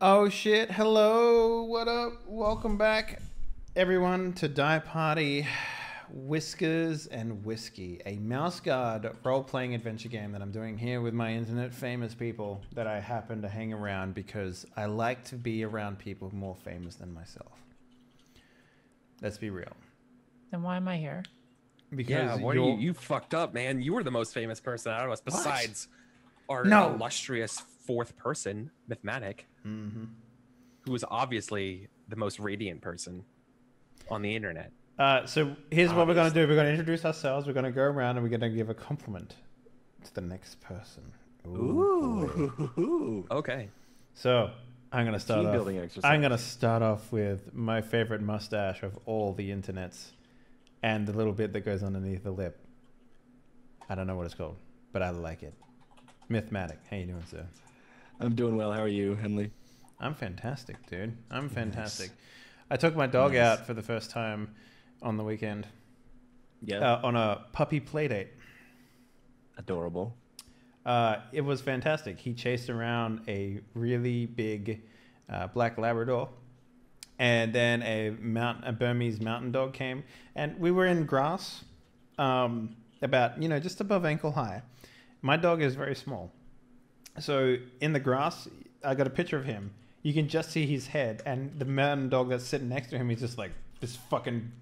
Oh shit, hello, what up? Welcome back, everyone, to Die Party Whiskers and Whiskey, a mouse guard role-playing adventure game that I'm doing here with my internet famous people that I happen to hang around because I like to be around people more famous than myself. Let's be real. Then why am I here? Because Yeah, what are you? You fucked up, man. You were the most famous person out of us, besides our illustrious fourth person, Mythmatic, who is obviously the most radiant person on the internet. So here's what we're going to do. We're going to introduce ourselves. We're going to go around and we're going to give a compliment to the next person. Ooh. Okay. So I'm going to start Team off. building exercise. I'm going to start off with my favorite mustache of all the internets and the little bit that goes underneath the lip. I don't know what it's called, but I like it. Mythmatic. How you doing, sir? I'm doing well. How are you, Henley? I'm fantastic, dude. I'm fantastic. Nice. I took my dog out for the first time on the weekend. Yeah. On a puppy play date. Adorable. It was fantastic. He chased around a really big black Labrador, and then a Burmese mountain dog came, and we were in grass, about just above ankle high. My dog is very small, so in the grass, I got a picture of him. You can just see his head, and the mountain dog that's sitting next to him, he's just like this fucking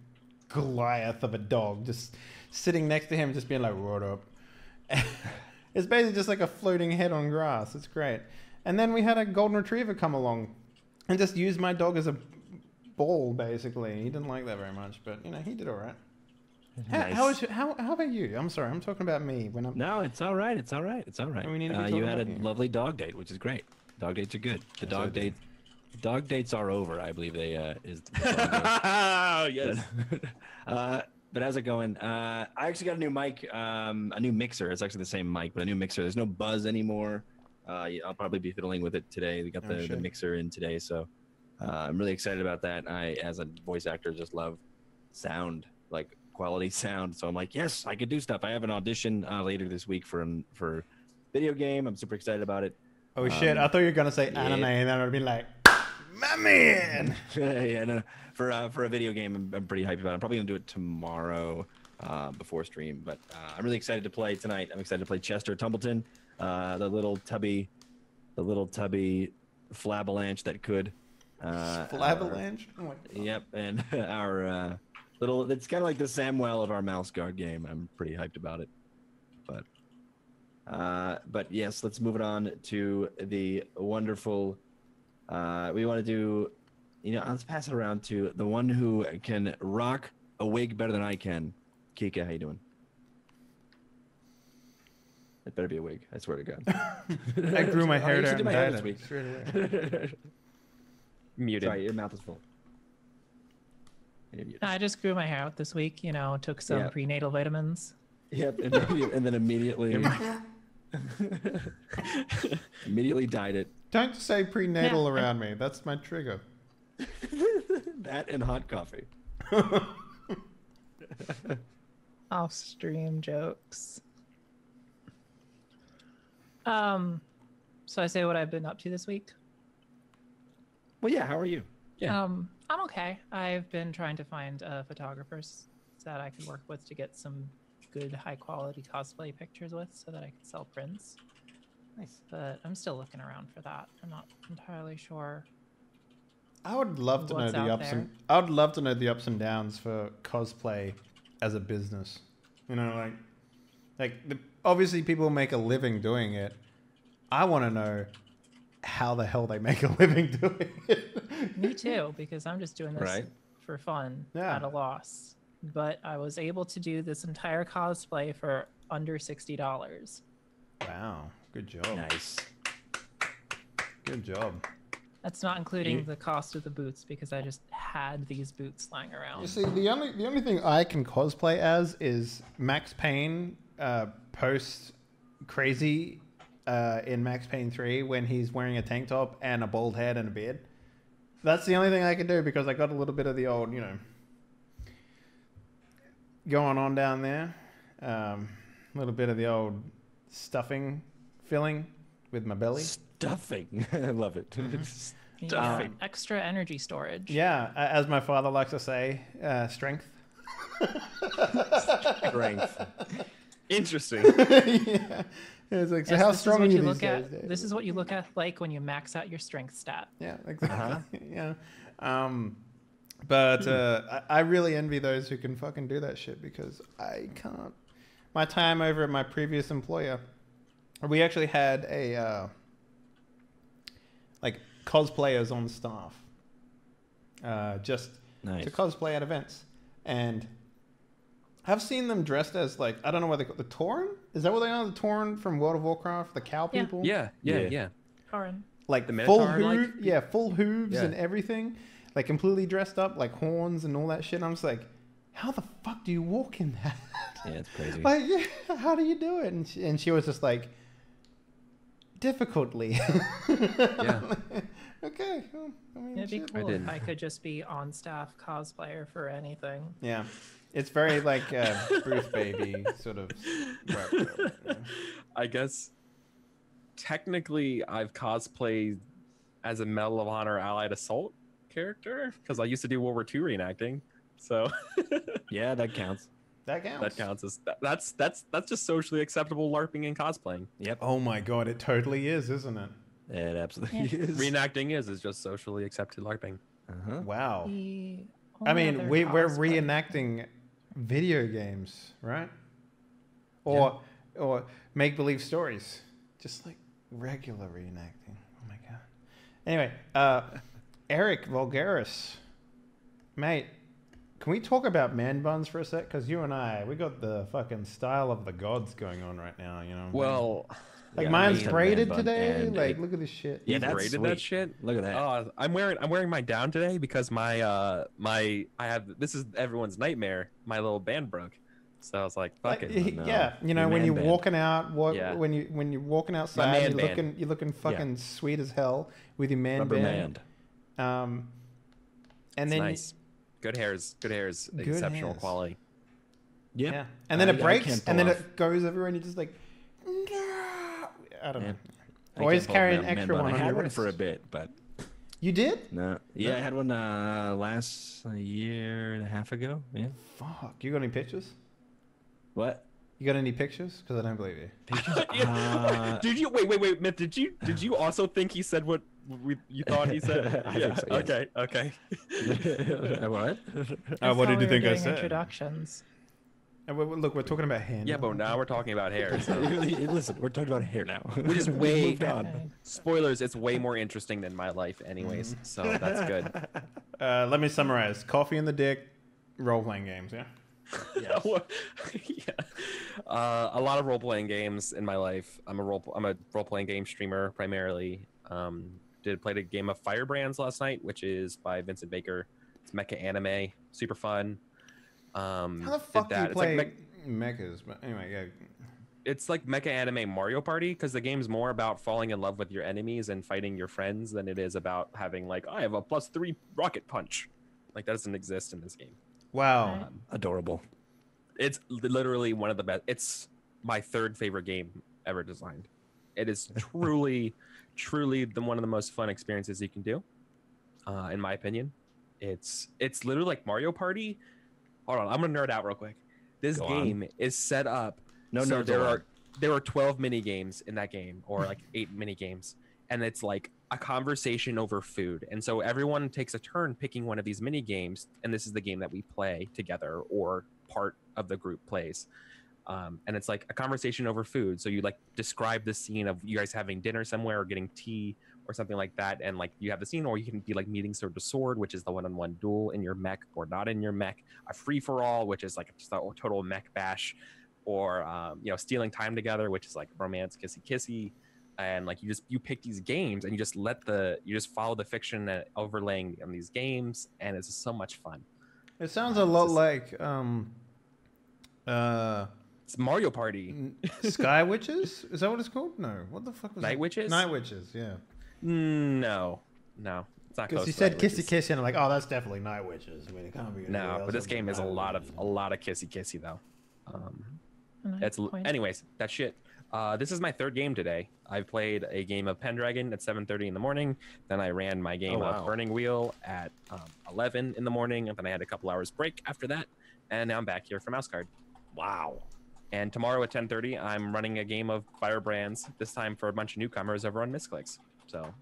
Goliath of a dog, just sitting next to him, just being like, "What up?" It's basically just like a floating head on grass. It's great. And then we had a golden retriever come along and just use my dog as a ball, basically. He didn't like that very much, but he did all right. Nice. How about you? I'm sorry, I'm talking about me. No, it's all right. It's all right. It's all right. We need to be you had a about you. lovely dog date, which is great. Dog dates are good. The dog dates are over. I believe they is. Oh yes. But how's it going? I actually got a new mic, a new mixer. It's actually the same mic, but a new mixer. There's no buzz anymore. I'll probably be fiddling with it today. We got the mixer in today, so I'm really excited about that. I, as a voice actor, just love sound, like quality sound. So I'm like, yes, I could do stuff. I have an audition later this week for video game. I'm super excited about it. Oh shit! I thought you were gonna say anime, and then I'd be like, my man. Yeah, no, for a video game, I'm pretty hyped about it. I'm probably gonna do it tomorrow before stream, but I'm really excited to play tonight. I'm excited to play Chester Tumbleton, the little tubby flabalanche that could. Flabalanche? Oh my God. Yep, and our little. It's kind of like the Samwell of our mouse guard game. I'm pretty hyped about it, but yes, let's move it on to the wonderful. We want to do, let's pass it around to the one who can rock a wig better than I can. Kika, how you doing? It better be a wig. I swear to God. I grew my hair down my hair this week. straight away. Muted. Sorry, your mouth is full. I just grew my hair out this week. Took some prenatal vitamins. Yep, and then immediately dyed it. Don't say prenatal around me. That's my trigger. That and hot coffee. Off-stream jokes. So I say what I've been up to this week. Well, yeah. How are you? Yeah. I'm okay. I've been trying to find photographers that I could work with to get some good high-quality cosplay pictures with, so that I can sell prints. Nice. But I'm still looking around for that. I'm not entirely sure. I would love to know the ups there. I would love to know the ups and downs for cosplay as a business. Obviously people make a living doing it. I want to know how the hell they make a living doing it. Me too, because I'm just doing this for fun at a loss. But I was able to do this entire cosplay for under $60. Wow, good job. Nice. Good job. That's not including the cost of the boots, because I just had these boots lying around. You see, the only thing I can cosplay as is Max Payne post crazy in Max Payne 3 when he's wearing a tank top and a bald head and a beard. That's the only thing I can do, because I got a little bit of the old, going on down there. A little bit of the old stuffing filling with my belly. Stuffing. I love it. Yeah, extra energy storage. Yeah, as my father likes to say, strength. Strength. Interesting. Yeah. It's like, so Yes, how this is strong are what you you these look days? at. This is what you look at like when you max out your strength stat. Yeah, exactly. Yeah. But I really envy those who can fucking do that shit because I can't. My time over at my previous employer, we actually had a like cosplayers on staff, just Nice. to cosplay at events, and I've seen them dressed as like I don't know what they call the Tauren. Is that what they are? The Tauren from World of Warcraft, the cow Yeah. people. Yeah. Corin. Like The full Minotaur-like? yeah, full hooves Yeah. and everything, like completely dressed up, like horns and all that shit. And I'm just like, how the fuck do you walk in that? Yeah, it's crazy. Like, yeah, how do you do it? And she was just like, difficultly. Yeah. Okay. Well, I mean, It'd be shit. cool didn't. if I could just be on staff cosplayer for anything. Yeah, it's very like Bruce Baby sort of. I guess technically I've cosplayed as a Medal of Honor Allied Assault character because I used to do World War II reenacting. So Yeah, that counts. That counts. that counts as that's just socially acceptable LARPing and cosplaying. Yep. Oh my god, it totally is, isn't it? It absolutely Yeah. is. Reenacting is just socially accepted LARPing. Uh-huh. Wow. The I only mean, other we're cosplay- reenacting video games, right? Or make believe stories, just like regular reenacting. Oh my god. Anyway, Eric Vulgaris, mate, can we talk about man buns for a sec? Because you and we got the fucking style of the gods going on right now. You know. Well, like Yeah, mine's I have a braided man bun, today. and Like, it- look at this shit. Yeah, you that's braided sweet. that shit. Look at that. I'm wearing mine down today because this is everyone's nightmare. My little band broke, so I was like, fuck Like, it. no. yeah, you know, Your when man you're band. walking out, Yeah. when you're walking outside, man band. you're looking fucking sweet as hell with your man Rubber band. band. And It's then nice. Good hairs, Good exceptional hairs. quality. Yep. yeah, and then it I breaks, can't and pull then off. it goes everywhere, and you're just like, no. I don't Yeah. know. I Always can't pull carry a an man extra bun. one I on had your one wrist. for a bit, but You did? no. Yeah, I had one last year and a half ago. Yeah. Fuck. You got any pictures? What? You got any pictures? Because I don't believe you. Did you wait, Myth? Did you also think he said what you thought he said? I think so, yes. Okay. What? I what thought did you we were think I doing said? Introductions. And look, we're talking about hand. Yeah, but now we're talking about hair. So. Listen, we're talking about hair now. Which is We way moved on. Okay. spoilers. It's way more interesting than my life, anyways. So that's good. Let me summarize. Coffee in the dick, role-playing games, yeah? Yes. Yeah. A lot of role playing games in my life. I'm a role playing game streamer primarily. Played a game of Firebrands last night, which is by Vincent Baker. It's mecha anime, super fun. How the fuck do you It's play like mechas? But anyway, yeah. it's like mecha anime Mario Party because the game's more about falling in love with your enemies and fighting your friends than it is about having like I have a +3 rocket punch. Like that doesn't exist in this game. Wow. Adorable. It's literally one of the best. It's my third favorite game ever designed. It is truly one of the most fun experiences you can do, in my opinion. It's literally like Mario Party. Hold on, I'm gonna nerd out real quick. This Go on. game is set up. No, so no, there are 12 mini games in that game, or like 8 mini games, and it's like a conversation over food. And so everyone takes a turn picking one of these mini games, and this is the game that we play together, or part of the group plays. And it's like a conversation over food. So you like describe the scene of you guys having dinner somewhere or getting tea or something like that. And like you have the scene, or you can be like meeting sword to sword, which is the one-on-one duel in your mech or not in your mech, a free for all, which is like just a total mech bash, or, stealing time together, which is like romance, kissy. And like you pick these games and you just follow the fiction and overlaying on these games. And it's just so much fun. It sounds a lot like It's Mario Party. Sky Witches? Is that what it's called? No. What the fuck was Night it? Witches? Night Witches, yeah. No. It's not Because close you to said Night kissy Witches. kissy, and I'm like, oh, that's definitely Night Witches. I mean, it can't be anything No, else but this other than game is a Night lot Witches. of kissy though. And I point- Anyways, that shit. This is my third game today. I've played a game of Pendragon at 7:30 in the morning. Then I ran my game of Burning Wheel at 11 in the morning. And then I had a couple hours break after that. And now I'm back here for Mouse Guard. Wow. And tomorrow at 10:30, I'm running a game of Firebrands, this time for a bunch of newcomers over on Misclicks. So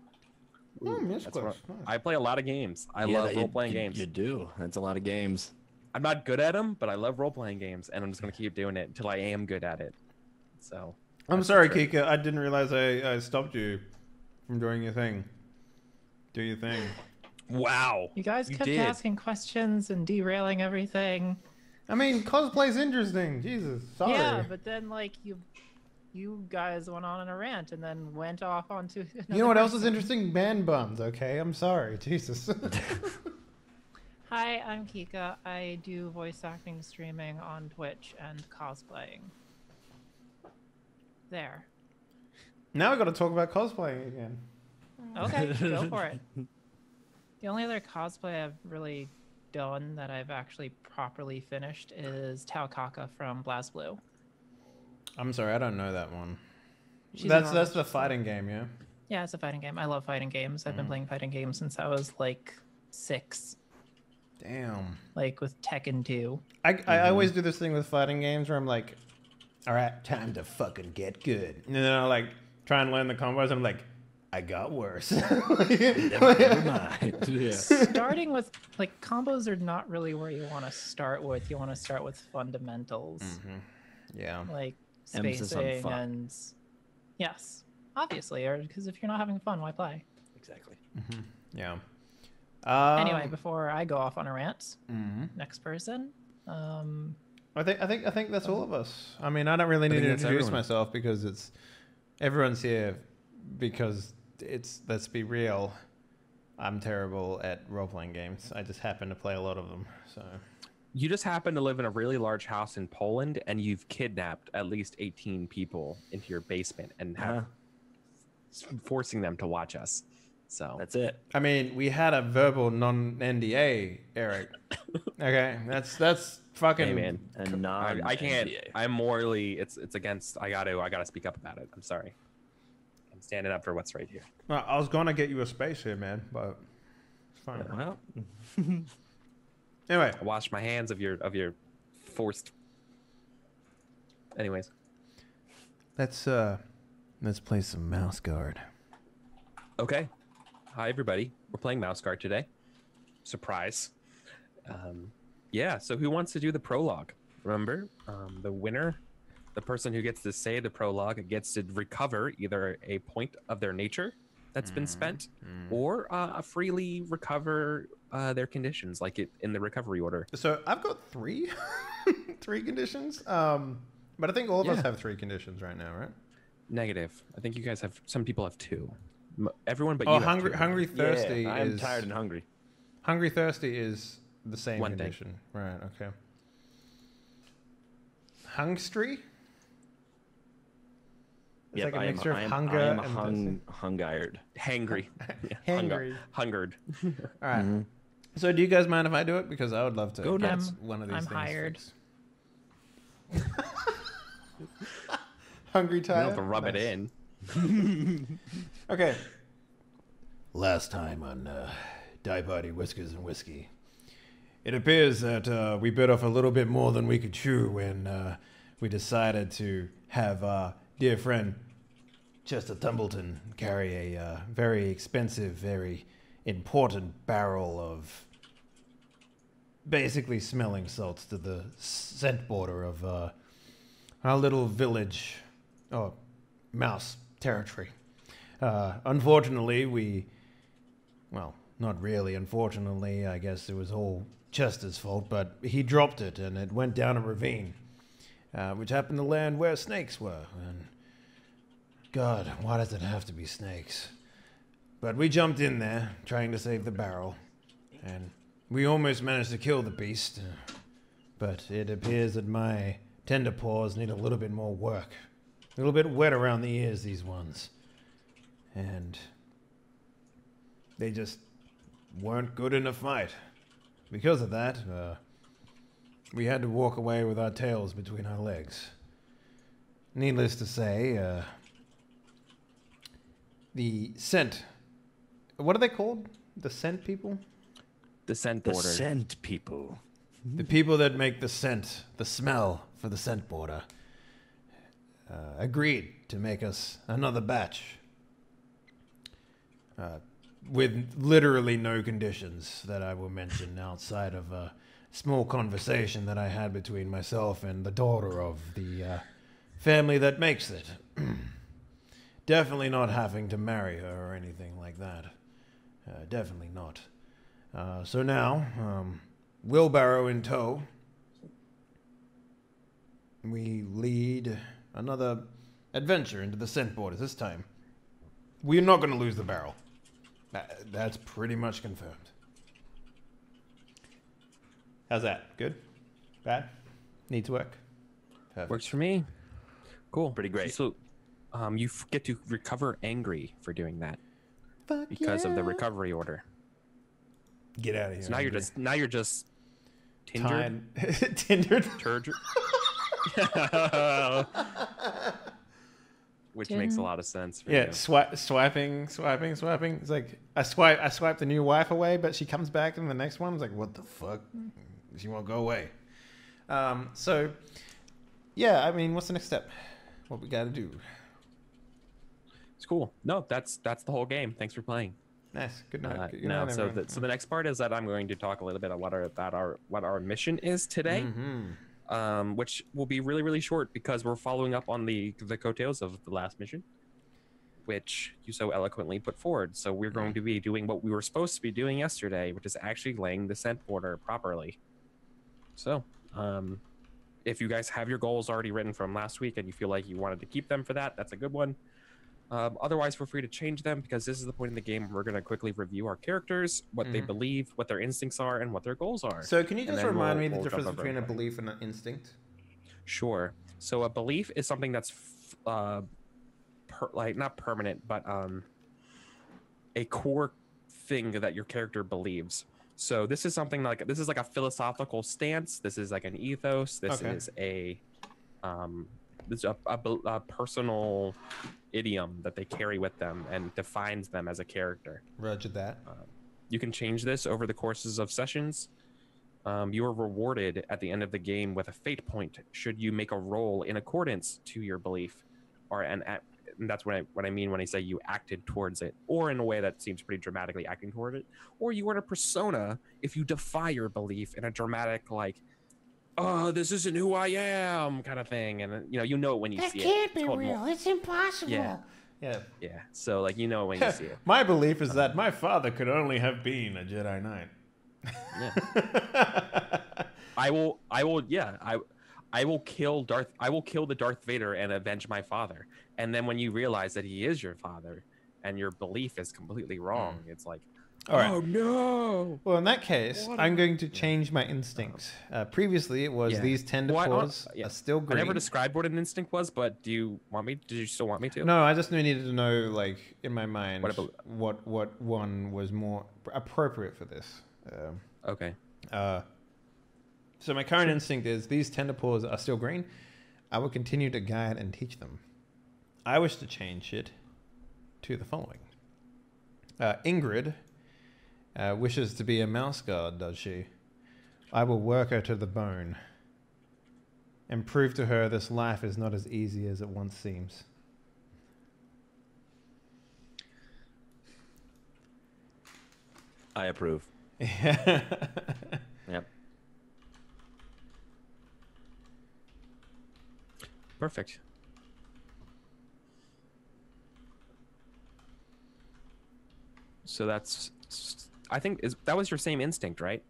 I play a lot of games. I love role-playing games. You do. That's a lot of games. I'm not good at them, but I love role-playing games, and I'm just going to keep doing it until I am good at it. So I'm sorry, Kika. I didn't realize I stopped you from doing your thing. Do your thing. Wow. You guys kept asking questions and derailing everything. I mean, cosplay's interesting. Jesus, sorry. Yeah, but then like you guys went on a rant and then went off onto. You know what else is interesting? Man buns. Okay, I'm sorry. Jesus. Hi, I'm Kika. I do voice acting, streaming on Twitch, and cosplaying. There. Now we got to talk about cosplaying again. Okay, go for it. The only other cosplay I've really done that I've actually properly finished is Tao Kaka from BlazBlue. I'm sorry, I don't know that one. She's That's the fighting game, yeah? Yeah, it's a fighting game. I love fighting games. I've been playing fighting games since I was like 6. Damn. Like with Tekken 2. I always do this thing with fighting games where I'm like, all right, time to fucking get good. And then I like try and learn the combos and I'm like, I got worse. Never mind. Yeah. Starting with like combos are not really where you want to start with. You want to start with fundamentals. Yeah. Like Emphasis on spacing fun. and yes, obviously, or because if you're not having fun, why play? Exactly. Yeah. Anyway, before I go off on a rant, next person. I think that's all of us. I mean, I don't really need to introduce myself because it's everyone's here because it's, let's be real, I'm terrible at role-playing games. I just happen to play a lot of them. So You just happen to live in a really large house in Poland, and you've kidnapped at least 18 people into your basement and have forcing them to watch us. So That's it. I mean, we had a verbal non-NDA, Eric. Okay, that's fucking. Hey, man. I can't. NDA. I'm morally. It's against. I gotta speak up about it. I'm sorry. I'm standing up for what's right here. Well, I was gonna get you a space here, man, but it's fine. Well, Anyway, I washed my hands of your forced. Anyways, let's play some Mouse Guard. okay. Hi everybody. We're playing Mouse Guard today. Surprise. Yeah. So who wants to do the prologue? Remember, the winner, the person who gets to say the prologue, gets to recover either a point of their nature that's been spent, or freely recover their conditions, like it in the recovery order. So I've got three conditions. But I think all of us have 3 conditions right now, right? Negative. I think you guys have. Some people have 2. Everyone but Oh, you. have hungry, 2. hungry, thirsty. I'm is, tired and hungry. Hungry, thirsty is the same One thing. condition, right? Okay. Hungstry. It's like a mixture of hunger I am and hungired. Hangry. hangry. Hungered. All right. So, do you guys mind if I do it? Because I would love to. Go get nuts. one of these I'm things hired. fixed. Hungry, You don't tired. have to rub it Nice. in. Okay. Last time on Die Party Whiskers and Whiskey, it appears that we bit off a little bit more than we could chew when we decided to have our dear friend Chester Tumbleton carry a very expensive, very important barrel of basically smelling salts to the scent border of our little village, or mouse territory. Unfortunately, well, not really unfortunately, I guess it was all Chester's fault, but he dropped it and it went down a ravine, which happened to land where snakes were. And God, why does it have to be snakes? But we jumped in there, trying to save the barrel, and we almost managed to kill the beast, but it appears that my tender paws need a little bit more work. A little bit wet around the ears, these ones. And they just weren't good in a fight. Because of that, we had to walk away with our tails between our legs. needless to say, the scent. What are they called? The scent people? The scent The border. scent people. The people that make the scent, the smell for the scent border, agreed to make us another batch. With literally no conditions that I will mention outside of a small conversation that I had between myself and the daughter of the family that makes it. Definitely not having to marry her or anything like that. Definitely not. So now, wheelbarrow in tow, we lead another adventure into the scent borders this time. We're not going to lose the barrel. That's pretty much confirmed. How's that? Good? Bad? Needs work? Perfect. Works for me. Cool. Pretty great. So, you get to recover angry for doing that Fuck because of the yeah. recovery order. Get out of here. So now you're just tindered, Time. Tindered. turd, which makes a lot of sense. For Yeah, you. swiping. It's like I swipe the new wife away, but she comes back in the next one. It's like, what the fuck? She won't go away. So, yeah, I mean, what's the next step? What we got to do? It's cool. No, that's the whole game. Thanks for playing. Nice. Good night. Good No, night, so everyone. the next part is that I'm going to talk a little bit about what our mission is today, which will be really, really short because we're following up on the coattails of the last mission, which you so eloquently put forward. So we're going to be doing what we were supposed to be doing yesterday, which is actually laying the scent border properly. So, if you guys have your goals already written from last week and you feel like you wanted to keep them for that, that's a good one. Otherwise, feel free to change them because this is the point in the game where we're going to quickly review our characters, what they believe, what their instincts are, and what their goals are. So, can you And just then remind me the we'll difference jump over between a everything. belief and an instinct? Sure. So a belief is something that's not permanent, but a core thing that your character believes. So this is something like a philosophical stance. This is like an ethos. This is a personal idiom that they carry with them and defines them as a character. Roger that. You can change this over the courses of sessions. You are rewarded at the end of the game with a fate point should you make a roll in accordance to your belief, and that's what I mean when I say you acted towards it, or in a way that seems pretty dramatically acting toward it, or you earn a persona if you defy your belief in a dramatic like, oh, this isn't who I am kind of thing, and you know it when you see it. That can't be real. It's impossible. Yeah. Yeah. So like when you see it. My belief is that my father could only have been a Jedi Knight. Yeah. I will kill the Darth Vader and avenge my father. And then when you realize that he is your father and your belief is completely wrong, it's like, All right. oh no. Well, in that case, I'm going to change my instinct. Previously, it was these tender paws are still green. I never described what an instinct was, but did you still want me to? No, I just needed to know, like, in my mind, what one was more appropriate for this. Okay. So my current instinct is these tender paws are still green. I will continue to guide and teach them. I wish to change it to the following. Ingrid wishes to be a mouse guard, does she? I will work her to the bone and prove to her this life is not as easy as it once seems. I approve. Yep. Perfect. So I think that was your same instinct, right?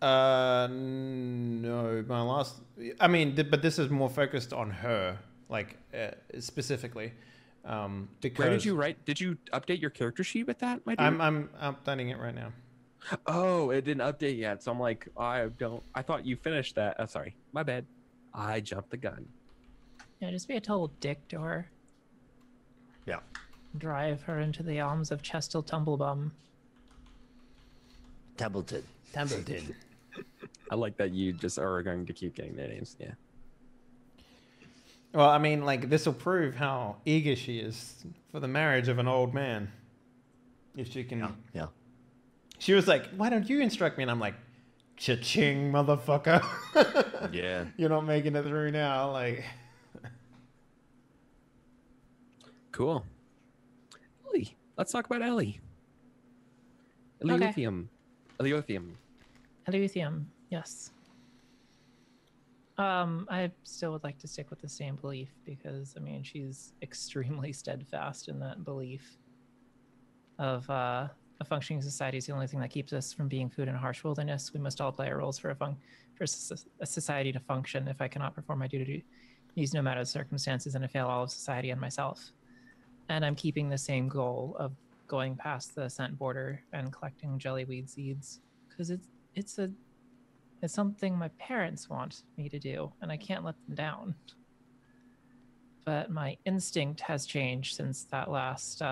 No, my last. I mean, but this is more focused on her, like specifically. Because Where did you write? Did you update your character sheet with that, my dude? I'm updating it right now. Oh, it didn't update yet. So I'm like, I thought you finished that. Oh, sorry, my bad. I jumped the gun. Yeah, just be a total dick to her. Yeah. Drive her into the arms of Chestel Tumblebum. Templeton. I like that you just are going to keep getting their names. Yeah. Well, I mean, like, this will prove how eager she is for the marriage of an old man. If she can... Yeah. She was like, why don't you instruct me? And I'm like, cha-ching, motherfucker. Yeah. You're not making it through now. Like... Cool. Ellie. Let's talk about Ellie. Okay. Eleuthium. Eleuthium, yes. I still would like to stick with the same belief because, I mean, she's extremely steadfast in that belief of a functioning society is the only thing that keeps us from being food in a harsh wilderness. We must all play our roles for a society to function. If I cannot perform my duties no matter the circumstances, and I fail all of society and myself. And I'm keeping the same goal of going past the scent border and collecting jellyweed seeds because it's something my parents want me to do, and I can't let them down. But my instinct has changed since that last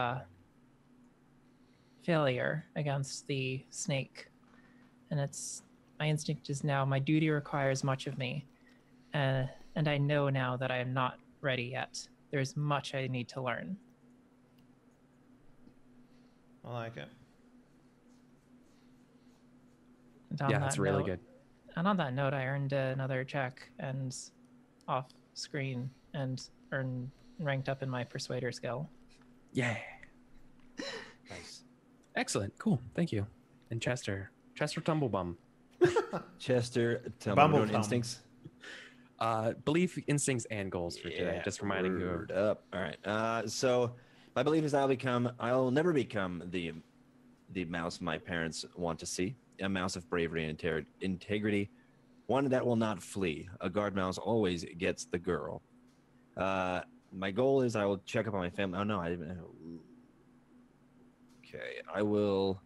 failure against the snake. And my instinct is now my duty requires much of me. And I know now that I am not ready yet. There's much I need to learn. I like it. Yeah, that's really good. And on that note, I earned another check and off screen and ranked up in my persuader skill. Yeah. Nice. Excellent. Cool. Thank you. And Chester Tumblebum. Chester, tell me Bumble we're doing Thumb. instincts. Belief, instincts, and goals for today. Just reminding you. Word up. All right. So my belief is I'll never become the mouse my parents want to see. A mouse of bravery and integrity. One that will not flee. A guard mouse always gets the girl. My goal is I will check up on my family. Oh, no, I didn't. Okay, I will.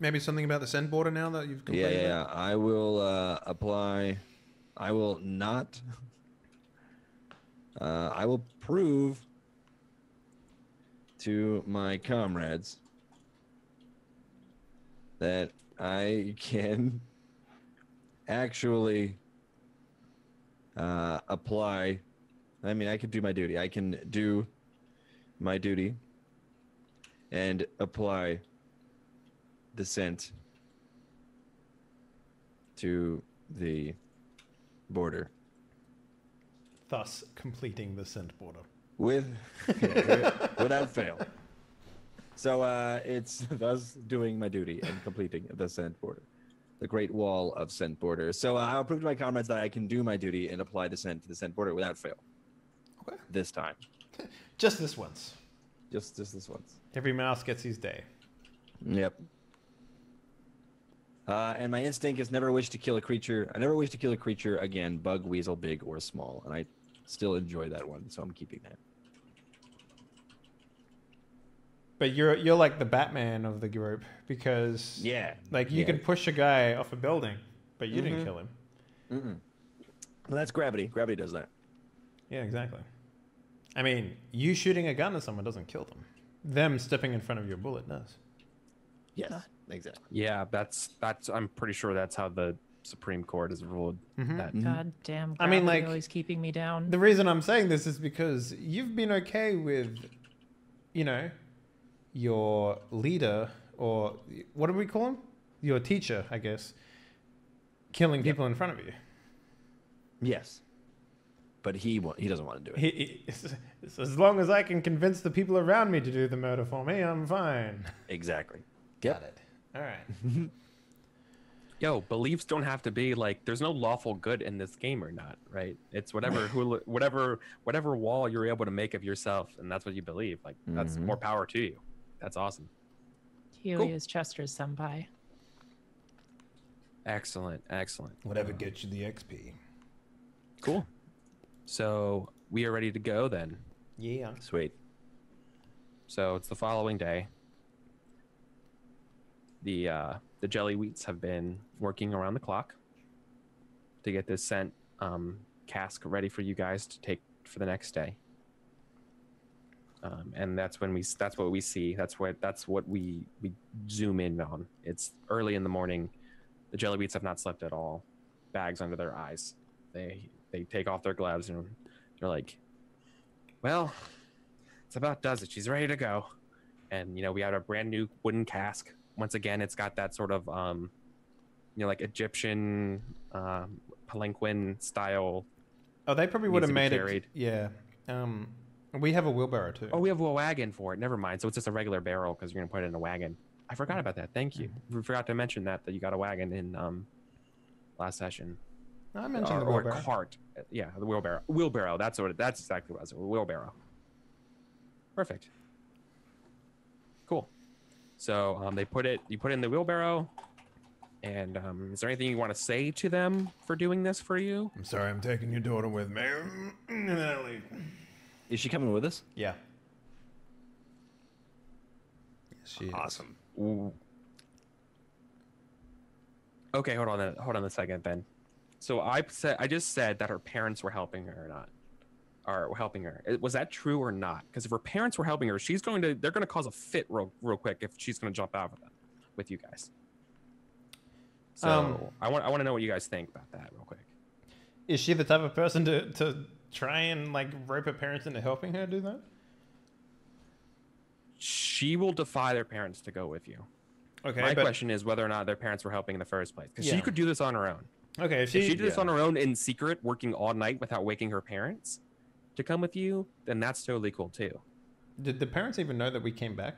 Maybe something about the send border now that you've completed? Yeah. I will apply. I will not. I will prove to my comrades that I can actually apply. I mean, I can do my duty. I can do my duty and apply the scent to the border. Thus completing the scent border. Without fail. So it's thus doing my duty and completing the scent border. The Great Wall of Scent Border. So I'll prove to my comrades that I can do my duty and apply the scent to the scent border without fail. Okay. This time. Just this once. Just this once. Every mouse gets his day. Yep. And my instinct is never wish to kill a creature. I never wish to kill a creature again, bug, weasel, big, or small. And I still enjoy that one, so I'm keeping that. But you're like the Batman of the group because like you can push a guy off a building, but you didn't kill him. Well, that's gravity. Gravity does that. Yeah, exactly. I mean, you shooting a gun at someone doesn't kill them. Them stepping in front of your bullet does. Yes, exactly. Yeah, that's. I'm pretty sure that's how the Supreme Court has ruled. That. God damn. I mean, like, always keeping me down. The reason I'm saying this is because you've been okay with, your leader, or what do we call him? Your teacher, I guess, killing people in front of you. Yes. But he doesn't want to do it. As long as I can convince the people around me to do the murder for me, I'm fine. Exactly. Got it. All right. Yo, beliefs don't have to be like. There's no lawful good in this game or not, right? It's whatever wall you're able to make of yourself, and that's what you believe. Like that's more power to you. That's awesome. Huey is Chester's senpai. Excellent. Whatever gets you the XP. Cool. So we are ready to go then. Yeah. Sweet. So it's the following day. The jellyweeds have been working around the clock to get this scent cask ready for you guys to take for the next day. And that's what we see. That's what we zoom in on. It's early in the morning. The jellyweeds have not slept at all. Bags under their eyes. They take off their gloves and they're like, Well, it's about does it. She's ready to go. And, we have a brand new wooden cask. Once again, it's got that sort of, like Egyptian palanquin style. Oh, they probably would have made carried. it. Yeah. We have a wheelbarrow too. Oh, we have a wagon for it. Never mind. So it's just a regular barrel because you're going to put it in a wagon. I forgot about that. Thank you. We forgot to mention that you got a wagon in last session. I mentioned the or wheelbarrow. a cart. Yeah, the wheelbarrow. Wheelbarrow. That's exactly what it was. A wheelbarrow. Perfect. Cool. So you put it in the wheelbarrow. And is there anything you want to say to them for doing this for you? I'm sorry, I'm taking your daughter with me. Is she coming with us? Yeah. She is. Awesome. Ooh. Okay, hold on a second then. So I just said that her parents were helping her or not. Or helping her. Was that true or not? Because if her parents were helping her, they're gonna cause a fit real quick if she's gonna jump out with you guys. So I want to know what you guys think about that real quick. Is she the type of person to try and rope her parents into helping her do that? She will defy their parents to go with you. Okay. My question is whether or not their parents were helping in the first place. Because she could do this on her own. Okay. If she did this on her own in secret, working all night without waking her parents to come with you, then that's totally cool too. Did the parents even know that we came back?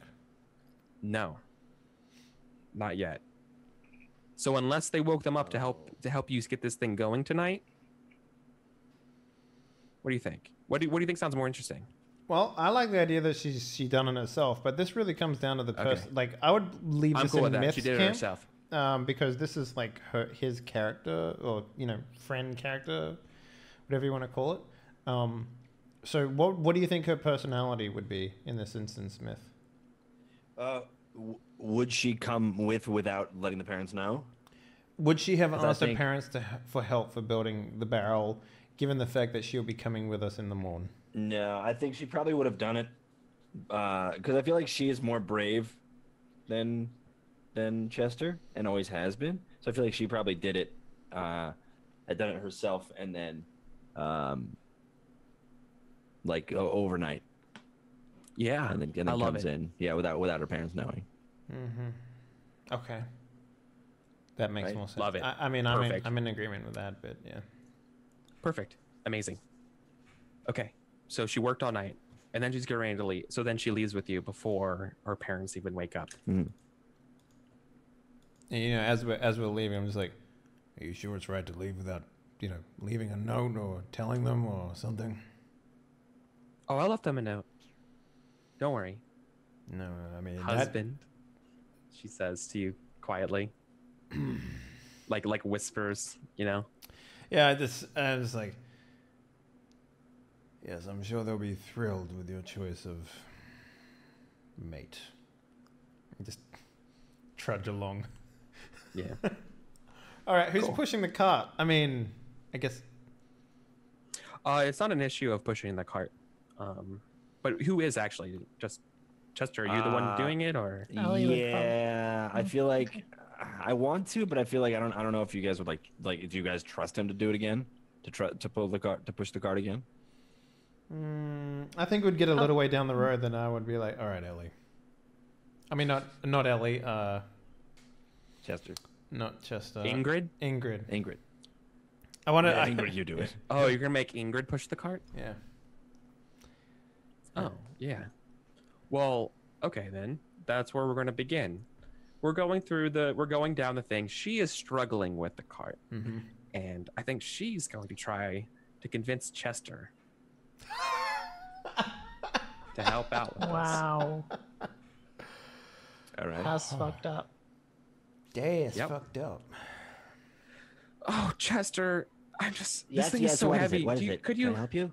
No. Not yet. So unless they woke them up to help you get this thing going tonight, what do you think? What do you think sounds more interesting? Well, I like the idea that she done it herself, but this really comes down to the person. Like, I would leave I'm this cool in with that. Myth's She did it camp, herself. because this is like his character, or friend character, whatever you want to call it. So what do you think her personality would be in this instance, Myth? Would she come without letting the parents know? Would she have asked her parents for help for building the barrel, given the fact that she'll be coming with us in the morning? No, I think she probably would have done it because I feel like she is more brave than Chester and always has been. So I feel like she probably did it, had done it herself, and then overnight. Yeah, and then comes in. Yeah, without her parents knowing. Mm-hmm. Okay. That makes more sense. Love it. I'm in agreement with that, but yeah. Perfect. Amazing. Okay. So she worked all night, and then she's getting ready to leave. So then she leaves with you before her parents even wake up. Mm-hmm. And, as we're leaving, I'm just like, are you sure it's right to leave without, leaving a note or telling them or something? Oh, I left them a note. Don't worry. No, I mean, husband, she says to you quietly. like whispers, Yeah, I was like, yes, I'm sure they'll be thrilled with your choice of mate. Just trudge along. Yeah. All right, who's pushing the cart? I mean, I guess. It's not an issue of pushing the cart. But who is actually just Chester? Are you the one doing it, or? Yeah, I feel like I want to, but I feel like I don't know if you guys would like. Do you guys trust him to do it again? To push the cart again? I think we'd get a little way down the road, then I would be like, all right, Ellie. I mean, not Ellie. Chester. Not Chester. Ingrid. I want to. Ingrid, you do it. Oh, you're gonna make Ingrid push the cart? Yeah. Oh, yeah. Well, okay then. That's where we're going to begin. We're going down the thing. She is struggling with the cart. Mm-hmm. And I think she's going to try to convince Chester to help out with Wow. All right. That's fucked up. It's fucked up. Oh, Chester, this thing yes, is so what heavy. What is it? Could Can you I help you?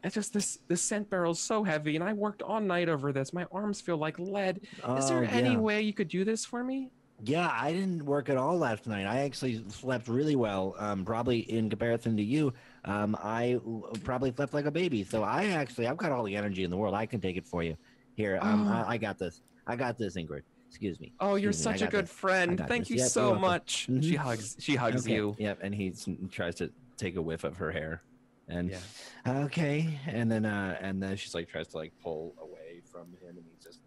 It's just this scent barrel's so heavy, and I worked all night over this. My arms feel like lead. Is there any way you could do this for me? Yeah, I didn't work at all last night. I actually slept really well. Probably in comparison to you, I probably slept like a baby. So I've got all the energy in the world. I can take it for you. Here, I got this. Ingrid. Excuse me. Oh, you're such a good friend. Thank you so much. Mm-hmm. She hugs you. Yep, and he tries to take a whiff of her hair. And okay, and then she's like tries to like pull away from him, and he's just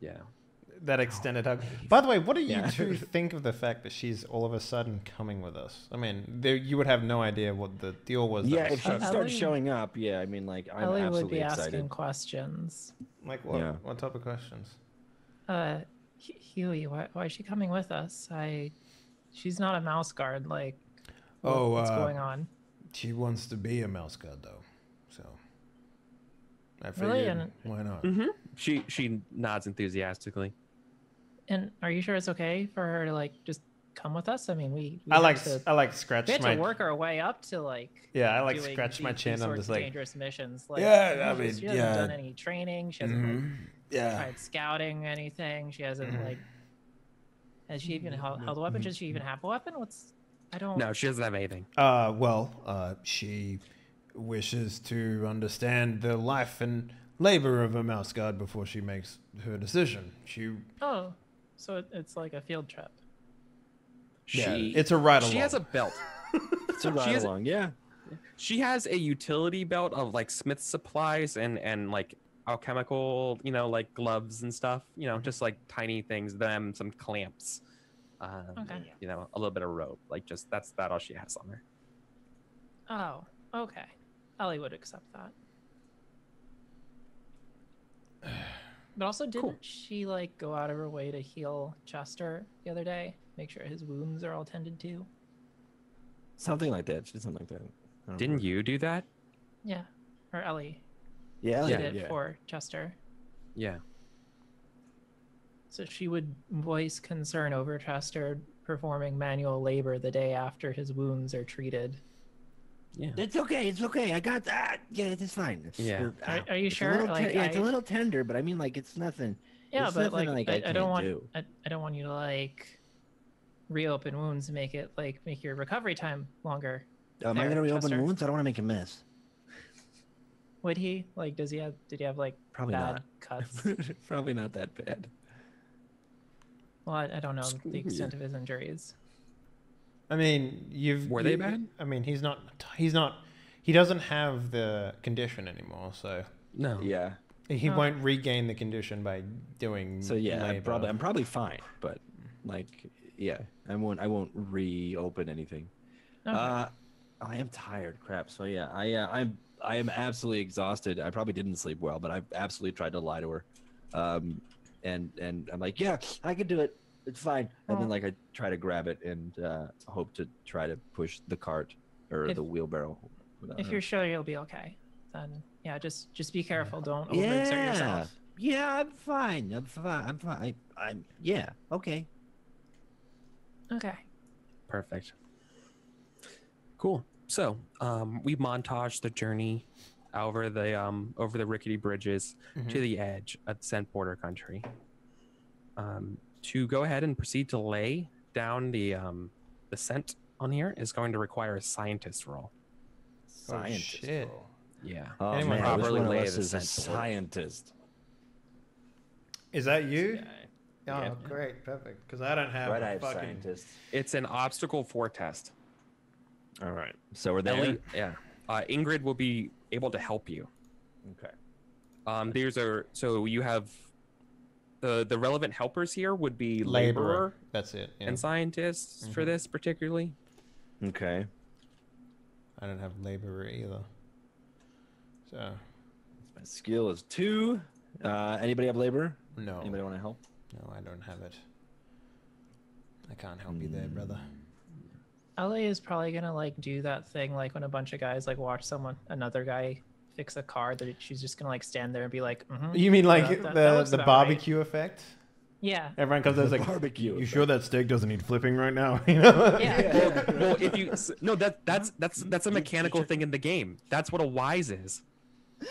that extended hug. By the way, what do you two think of the fact that she's all of a sudden coming with us? I mean, you would have no idea what the deal was. Yeah, if she starts showing up, I mean, like I'm Ellie absolutely would be excited. asking questions. Like what? Yeah. What type of questions? Huey, why is she coming with us? She's not a mouse guard. Like, what's going on? She wants to be a mouse guard, though. So I really? figured, why not? Mm-hmm. She nods enthusiastically. And are you sure it's okay for her to like just come with us? I mean, we I like scratch we had my to work our way up to like I like scratch my chin. I'm just like dangerous missions. Like, I mean, she hasn't done any training. She hasn't tried scouting anything. She hasn't like. Has she even held a weapon? Does she even have a weapon? No, she doesn't have anything. She wishes to understand the life and labor of a mouse guard before she makes her decision. So it's like a field trip. It's a ride along. She has a belt. It's a ride along, yeah. She has a utility belt of like Smith's supplies and like alchemical, like gloves and stuff. Just like tiny things. Some clamps. A little bit of rope. Like just that's all she has on her. Oh, okay. Ellie would accept that. But also, didn't she like go out of her way to heal Chester the other day? Make sure his wounds are all tended to. Something like that. She did something like that. Didn't you do that? Yeah, or Ellie. Yeah, Ellie did it for Chester. Yeah. So she would voice concern over Chester performing manual labor the day after his wounds are treated. Yeah. It's okay. It's okay. I got that. Yeah, it's fine. Yeah. Are you sure? It's a little tender, but I mean, like, it's nothing. Yeah, it's but nothing, like, I don't want you to like reopen wounds and make your recovery time longer. Am I gonna reopen wounds? I don't want to make a mess. Would he? Like, did he have like probably bad not cuts? Probably not that bad. Well, I don't know the extent of his injuries. I mean, were they bad? I mean, he doesn't have the condition anymore, so no. Yeah. He won't regain the condition by doing. So yeah, I'm probably fine, but like, yeah, I won't reopen anything. Okay. I am tired, crap. So yeah, I am absolutely exhausted. I probably didn't sleep well, but I've absolutely tried to lie to her, and I'm like, yeah, I can do it. It's fine. And then like I try to grab it and hope to try to push the cart or the wheelbarrow. If you're sure you'll be okay, then yeah, just be careful. Don't overexert yourself. Yeah, I'm fine. I'm fine. I'm yeah. Okay. Okay. Perfect. Cool. So we montage the journey over the rickety bridges to the edge of Scent Border Country. To go ahead and proceed to lay down the scent on here is going to require a scientist roll. Scientist roll. Yeah. Oh, anyone properly lay the scent. Scientist. Is that you? Oh, great, perfect. Because I don't have a fucking scientist. It's an obstacle 4 test. All right. So we're there. Ingrid will be able to help you. Okay. So you have the relevant helpers here would be laborer. That's it. Yeah. And scientists for this particularly. Okay. I don't have laborer either. So my skill is 2. Anybody have labor? No. Anybody want to help? No, I don't have it. I can't help you there, brother. Ellie is probably gonna like do that thing like when a bunch of guys like watch another guy fix a car, that she's just gonna like stand there and be like, You mean like the barbecue effect? Yeah. Everyone comes there like, barbecue. You sure that steak doesn't need flipping right now? You know? Yeah. Well, if you that's a mechanical thing in the game. That's what a wise is.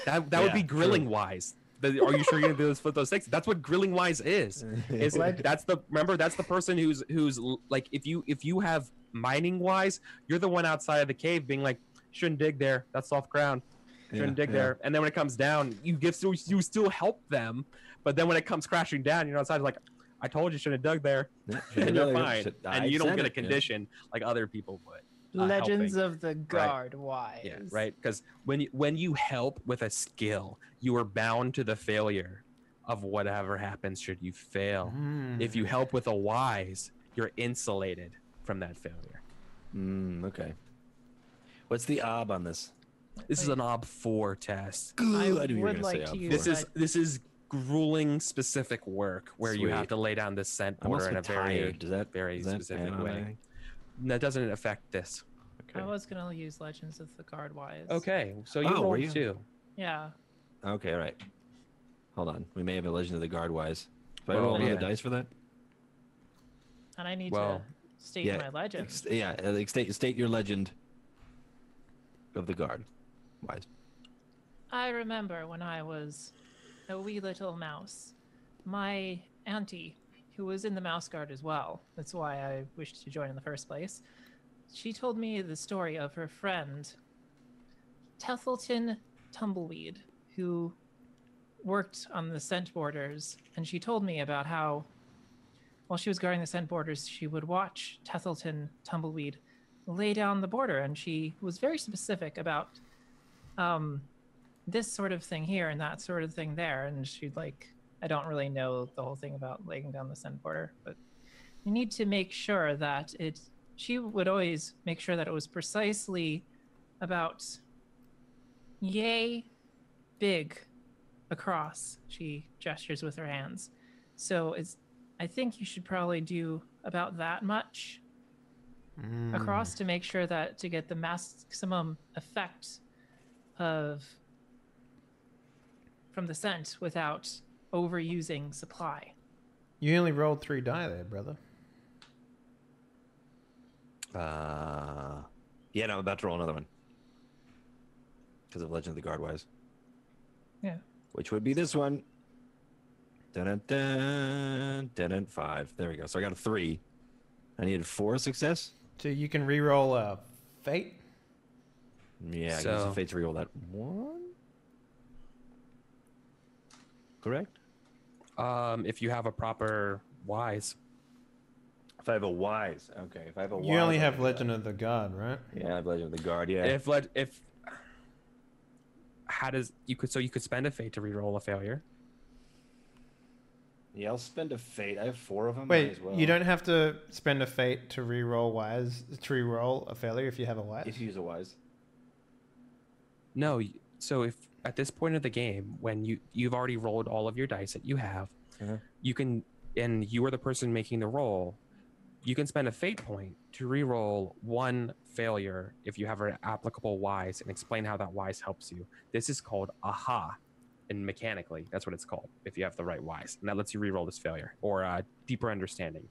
That would be grilling wise. Are you sure you're gonna be able to flip those steaks? That's what grilling wise is. It's like that's the person who's like if you have mining wise, you're the one outside of the cave being like, shouldn't dig there. That's soft ground. Shouldn't dig there. And then when it comes down, you still help them. But then when it comes crashing down, you're outside like, I told you shouldn't have dug there. And you're fine. And you don't get a condition like other people would. Legends helping. of the Guard wise. Yeah, right. Because when you help with a skill, you are bound to the failure of whatever happens should you fail. If you help with a wise, you're insulated from that failure. Okay. What's the ob on this? This is an ob 4 test. I knew you were would gonna like say to ob use four. This is grueling specific work where you have Sweet. to lay down this scent I'm border also in a very tired. Does that very does that specific pan way. automatic? That doesn't affect this. I was gonna use Legends of the Guard wise. Okay, so you Oh, were rolled you? 2. Yeah. Okay, all right. Hold on. We may have a Legend of the Guard wise. Do I Well, roll another yeah. dice for that? And I need Well, to state my legend. State your legend of the Guard wise. I remember when I was a wee little mouse, my auntie, who was in the Mouse Guard as well, that's why I wished to join in the first place, she told me the story of her friend, Tethleton Tumbleweed, who worked on the scent borders, and she told me about how, while she was guarding the scent borders, she would watch Tethleton Tumbleweed lay down the border, and she was very specific about this sort of thing here and that sort of thing there, and she'd like, I don't really know the whole thing about laying down the scent border, but you need to make sure that she would always make sure that it was precisely about yay big across. She gestures with her hands. So I think you should probably do about that much across to make sure that to get the maximum effect from the scent without overusing supply. You only rolled 3 die there, brother. Yeah, no, I'm about to roll another one. Because of Legend of the Guard wise. Yeah. Which would be this one. Dun dun dun 5. There we go. So I got a 3. I needed 4 success. So you can re-roll a fate. Yeah, I So- use a fate to reroll that 1. Correct? If you have a proper wise. If I have a wise, okay. If I have a wise, You only I'll have do Legend of the God, right? that. Yeah, I have Legend of the Guard. Yeah. If how does you could spend a fate to reroll a failure. Yeah, I'll spend a fate. I have 4 of them. Wait, as well. you don't have to spend a fate to re-roll a failure if you have a wise? If you use a wise. No, so if at this point of the game when you've already rolled all of your dice that you have, you can, and you are the person making the roll, you can spend a fate point to re-roll 1 failure if you have an applicable wise and explain how that wise helps you. This is called aha, and mechanically that's what it's called if you have the right wise, and that lets you re-roll this failure or a deeper understanding.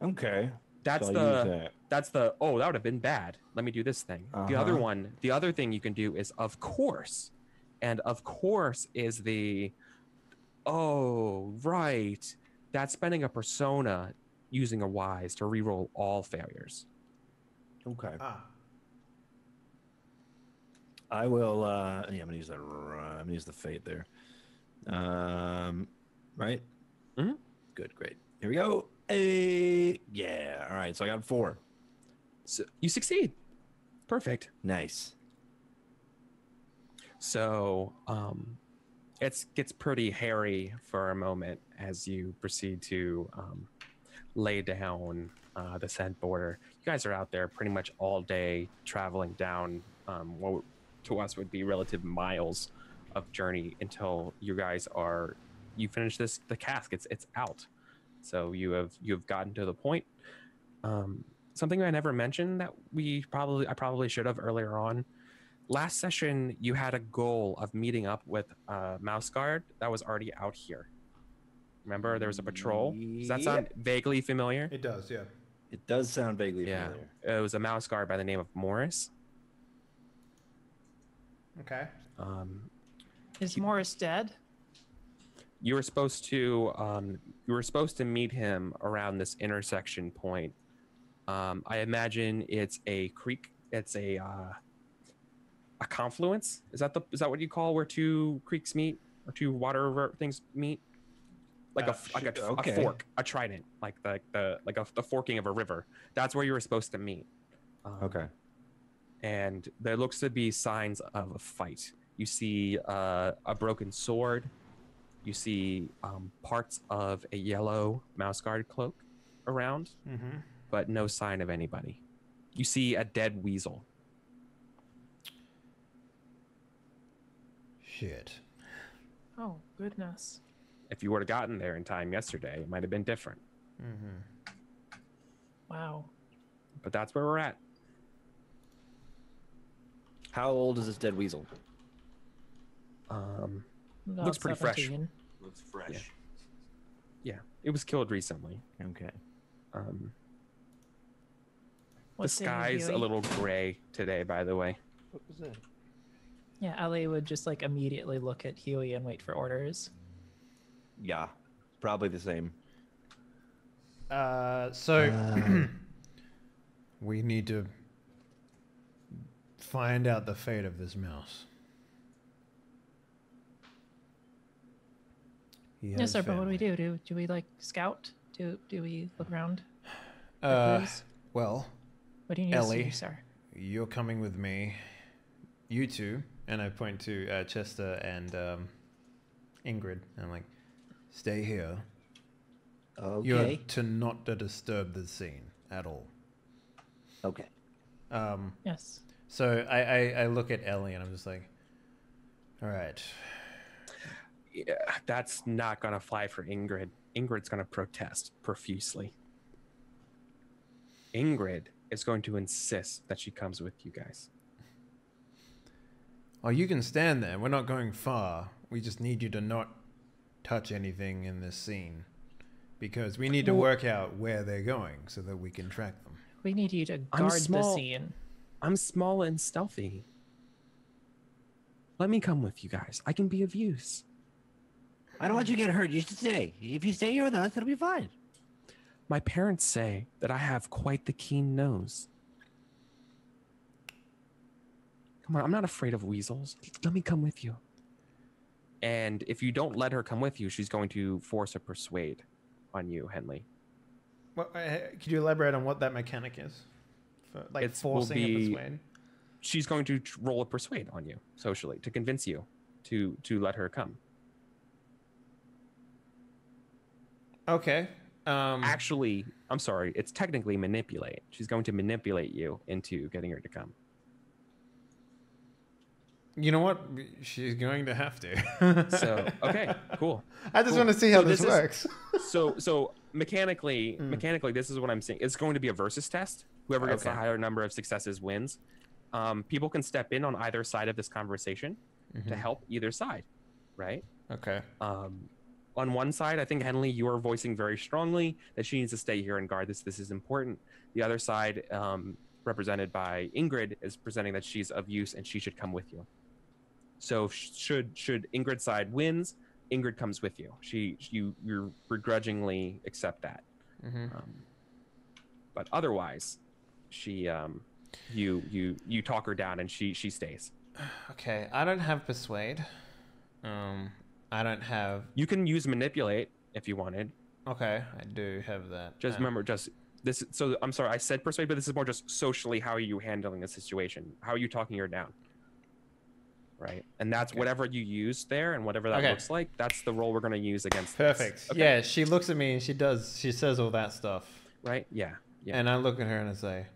Okay. That's So I'll use the that. that's the oh, that would have been bad. Let me do this thing. The other thing you can do is of course. And of course is the oh, right. That's spending a persona using a wise to reroll all failures. Okay. Ah. I will. Yeah, I'm gonna use that. I'm gonna use the fate there. Right. Mhm. Good. Great. Here we go. Yeah. All right. So I got 4. So you succeed. Perfect. Nice. So it gets pretty hairy for a moment as you proceed to lay down the scent border. You guys are out there pretty much all day traveling down what to us would be relative miles of journey until you guys you finish the cask. It's out. So you've gotten to the point. Something I never mentioned that I probably should have earlier on. Last session, you had a goal of meeting up with Mouse Guard that was already out here. Remember, there was a patrol. Does that sound vaguely familiar? It does, yeah. It does sound vaguely Yeah, familiar. it was a Mouse Guard by the name of Morris. Okay. Is Morris dead? You were supposed to meet him around this intersection point. I imagine it's a creek. It's a confluence. Is that what you call where 2 creeks meet or 2 water things meet? like a fork, a trident, like the forking of a river. That's where you were supposed to meet. Okay. And there looks to be signs of a fight. You see a broken sword. You see parts of a yellow mouse guard cloak around, but no sign of anybody. You see a dead weasel. Shit. Oh, goodness. If you would have gotten there in time yesterday, it might have been different. Wow. But that's where we're at. How old is this dead weasel? About Looks pretty fresh. 17. Looks fresh. Yeah, it was killed recently. Okay. The What say, sky's a Huey? little gray today, by the way. What was that? Yeah, Ellie would just like immediately look at Huey and wait for orders. Yeah, probably the same. So we need to find out the fate of this mouse. He Yes, has sir. But what do we family. do? Do we like scout? Do we look around? Well, What do you need us to Ellie, do, sir? you're coming with me. You two, and I point to Chester and Ingrid. And I'm like, stay here. Okay. You're to not to disturb the scene at all. Okay. Yes. So I look at Ellie and I'm just like, all right. Yeah, that's not gonna fly for Ingrid. Ingrid's gonna protest profusely. Ingrid is going to insist that she comes with you guys. Oh, you can stand there. We're not going far. We just need you to not touch anything in this scene. Because we need to work out where they're going so that we can track them. We need you to I'm guard the small. scene. I'm small and stealthy. Let me come with you guys. I can be of use. I don't want you to get hurt. You should stay. If you stay here with us, it'll be fine. My parents say that I have quite the keen nose. Come on, I'm not afraid of weasels. Let me come with you. And if you don't let her come with you, she's going to force a persuade on you, Henley. Well, could you elaborate on what that mechanic is? For, like Will forcing a be- persuade? She's going to roll a persuade on you socially to convince you to let her come. Okay. Actually, I'm sorry, it's technically manipulate. She's going to manipulate you into getting her to come. You know what? She's going to have to. So, okay, cool. I just Cool. want to see how So this this is- works. So mechanically, this is what I'm saying. It's going to be a versus test. Whoever gets the Okay. higher number of successes wins. People can step in on either side of this conversation to help either side, right? Okay. On one side, I think Henley, you are voicing very strongly that she needs to stay here and guard this. This is important. The other side, represented by Ingrid, is presenting that she's of use and she should come with you. So should Ingrid's side wins, Ingrid comes with you. You begrudgingly accept that. But otherwise, she you talk her down and she stays. Okay. I don't have persuade. I don't have. You can use manipulate if you wanted. Okay, I do have that. Just remember, just this. So I'm sorry, I said persuade, but this is more just socially. How are you handling the situation? How are you talking her down? Right, and that's whatever you use there, and whatever that looks like. That's the role we're going to use against. Perfect. This. Okay. Yeah, she looks at me and she says all that stuff. Right. Yeah. Yeah. And I look at her and I say,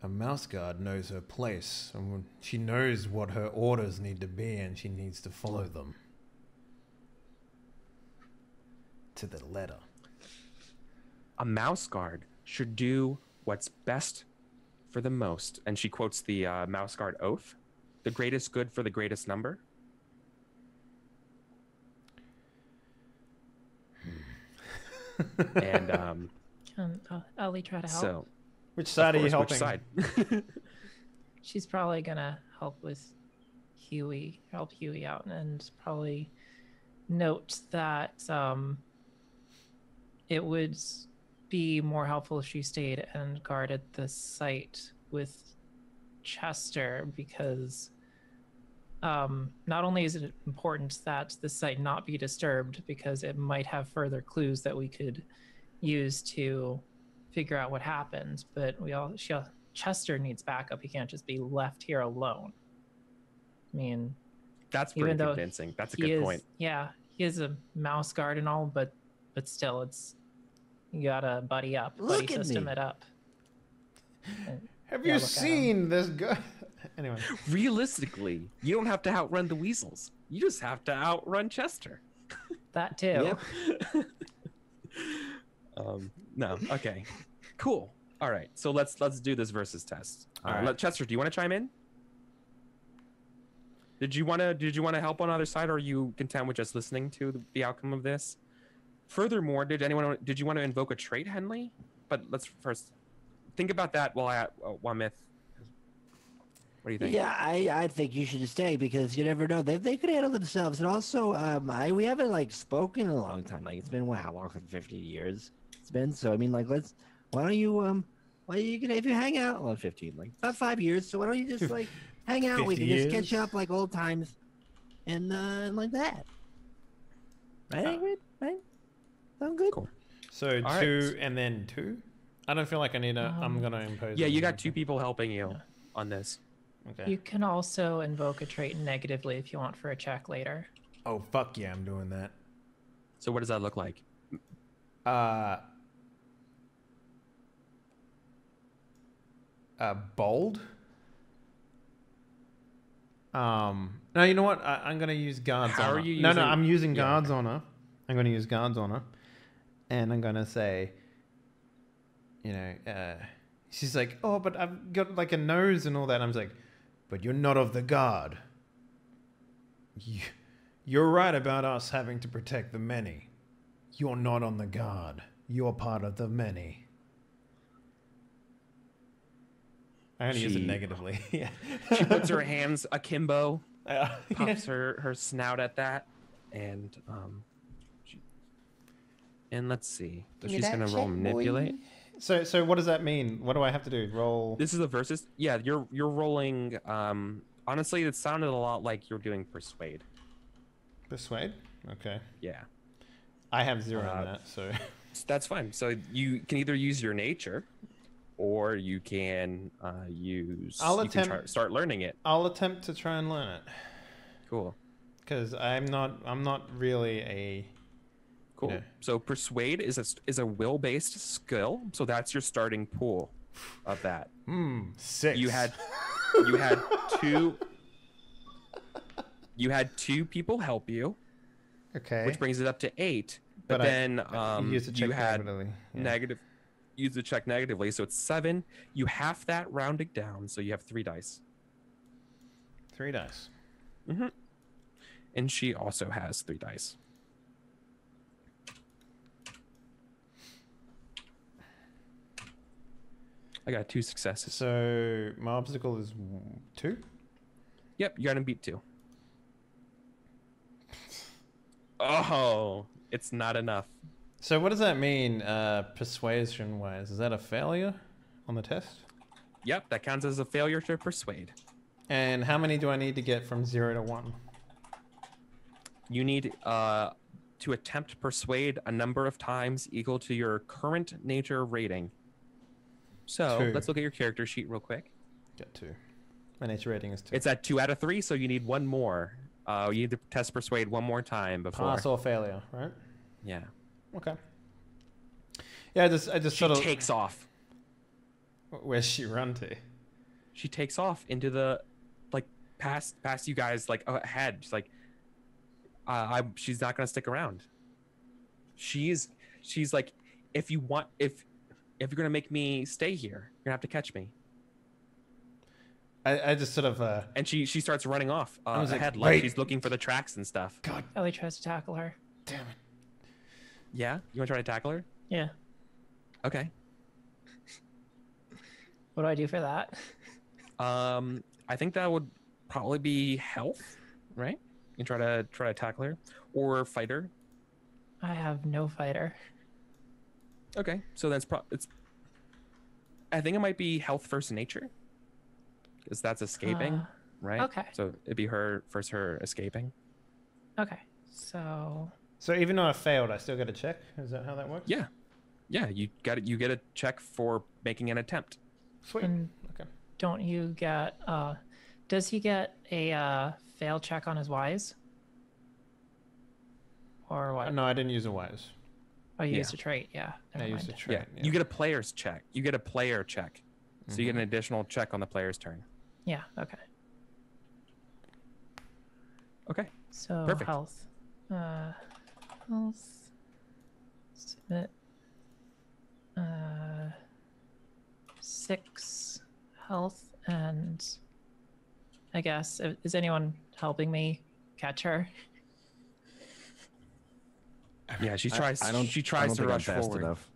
a mouse guard knows her place, and she knows what her orders need to be, and she needs to follow them to the letter. A mouse guard should do what's best for the most. And she quotes the mouse guard oath: the greatest good for the greatest number. And Can Ellie try to help? so, Which side are you of helping? course, which side? She's probably gonna help Huey out, and probably note that it would be more helpful if she stayed and guarded the site with Chester, because not only is it important that the site not be disturbed because it might have further clues that we could use to figure out what happened, but Chester needs backup. He can't just be left here alone. I mean, That's pretty convincing. That's a good point. Yeah, he is a mouse guard and all, but still, you gotta buddy system it up. Have you seen this guy? Anyway, realistically, you don't have to outrun the weasels. You just have to outrun Chester. That too. Yep. No. Okay. Cool. All right. So let's do this versus test. Right. Chester, do you want to chime in? Did you want to help on either side, or are you content with just listening to the outcome of this? Furthermore, did you want to invoke a trait, Henley? But let's first think about that while Myth. What do you think? Yeah, I think you should stay because you never know. They could handle themselves. And also, we haven't spoken in a long time. It's been how long? 50 years. It's been. So I mean, why don't you if you hang out? Well, 15, about 5 years. So why don't you just hang out? We can just catch up like old times, and like that. Right, Ingrid? Right? Sound good? Cool. So all 2 right. and then 2. I don't feel like I need a. I'm gonna impose. Yeah, you got 2 people helping you on this. Okay. You can also invoke a trait negatively if you want for a check later. Oh fuck yeah, I'm doing that. So what does that look like? Bold. No, you know what? I'm gonna use guards. How on are her. you No, using... I'm using guards on her. I'm gonna use guards on her, and I'm gonna say, she's like, oh, but I've got a nose and all that. And I'm just like, but you're not of the guard. You're right about us having to protect the many. You're not on the guard. You're part of the many. I only use it negatively. Yeah. She puts her hands akimbo, pops her snout at that, and let's see. So she's gonna roll manipulate. So what does that mean? What do I have to do? Roll. This is a versus. Yeah, you're rolling. Honestly, it sounded a lot like you're doing persuade. Persuade? Okay. Yeah. I have 0 on that, so that's fine. So you can either use your nature, or you can start learning it. I'll attempt to try and learn it. Cool. Because I'm not really a. Cool. So persuade is a will-based skill. So that's your starting pool of that. 6. You had 2 people help you. Okay. Which brings it up to 8. But then you had negative. Use the check negatively, so it's 7. You half that rounding down, so you have 3 dice. 3 dice. Mm-hmm. And she also has 3 dice. I got 2 successes. So my obstacle is 2? Yep, you got to beat 2. Oh, it's not enough. So what does that mean, persuasion-wise? Is that a failure on the test? Yep, that counts as a failure to persuade. And how many do I need to get from 0 to 1? You need to attempt persuade a number of times equal to your current nature rating. So 2. Let's look at your character sheet real quick. Get 2. My nature rating is 2. It's at 2 out of 3, so you need 1 more. You need to test persuade 1 more time before. Pass or failure, right? Yeah. Okay. Yeah, I just she sort of takes off. Where's she run to? She takes off into the past you guys ahead. She's like, she's not gonna stick around. She's like, if you're gonna make me stay here, you're gonna have to catch me. I just sort of and she starts running off ahead, like she's looking for the tracks and stuff. God. Ellie tries to tackle her. Damn it. Yeah, you want to try to tackle her? Yeah. Okay. What do I do for that? I think that would probably be health, right? You try to tackle her, or fighter. I have no fighter. Okay, so that's I think it might be health versus nature, because that's escaping. right? Okay. So it'd be her escaping. Okay. So even though I failed, I still get a check. Is that how that works? Yeah. Yeah, you get a check for making an attempt. Sweet. And Okay. don't you get does he get a fail check on his wise? Or what? No, I didn't use a wise. Oh, you Yeah. used a trait, yeah. I Never used a mind. trait. Yeah. You get a player's check. You get a player check. So you get an additional check on the player's turn. Yeah, okay. Okay. So Perfect. health. Health. Submit. 6 health, and I guess is anyone helping me catch her? Yeah, she tries. I don't. She I tries don't to think I'm rush fast forward. enough.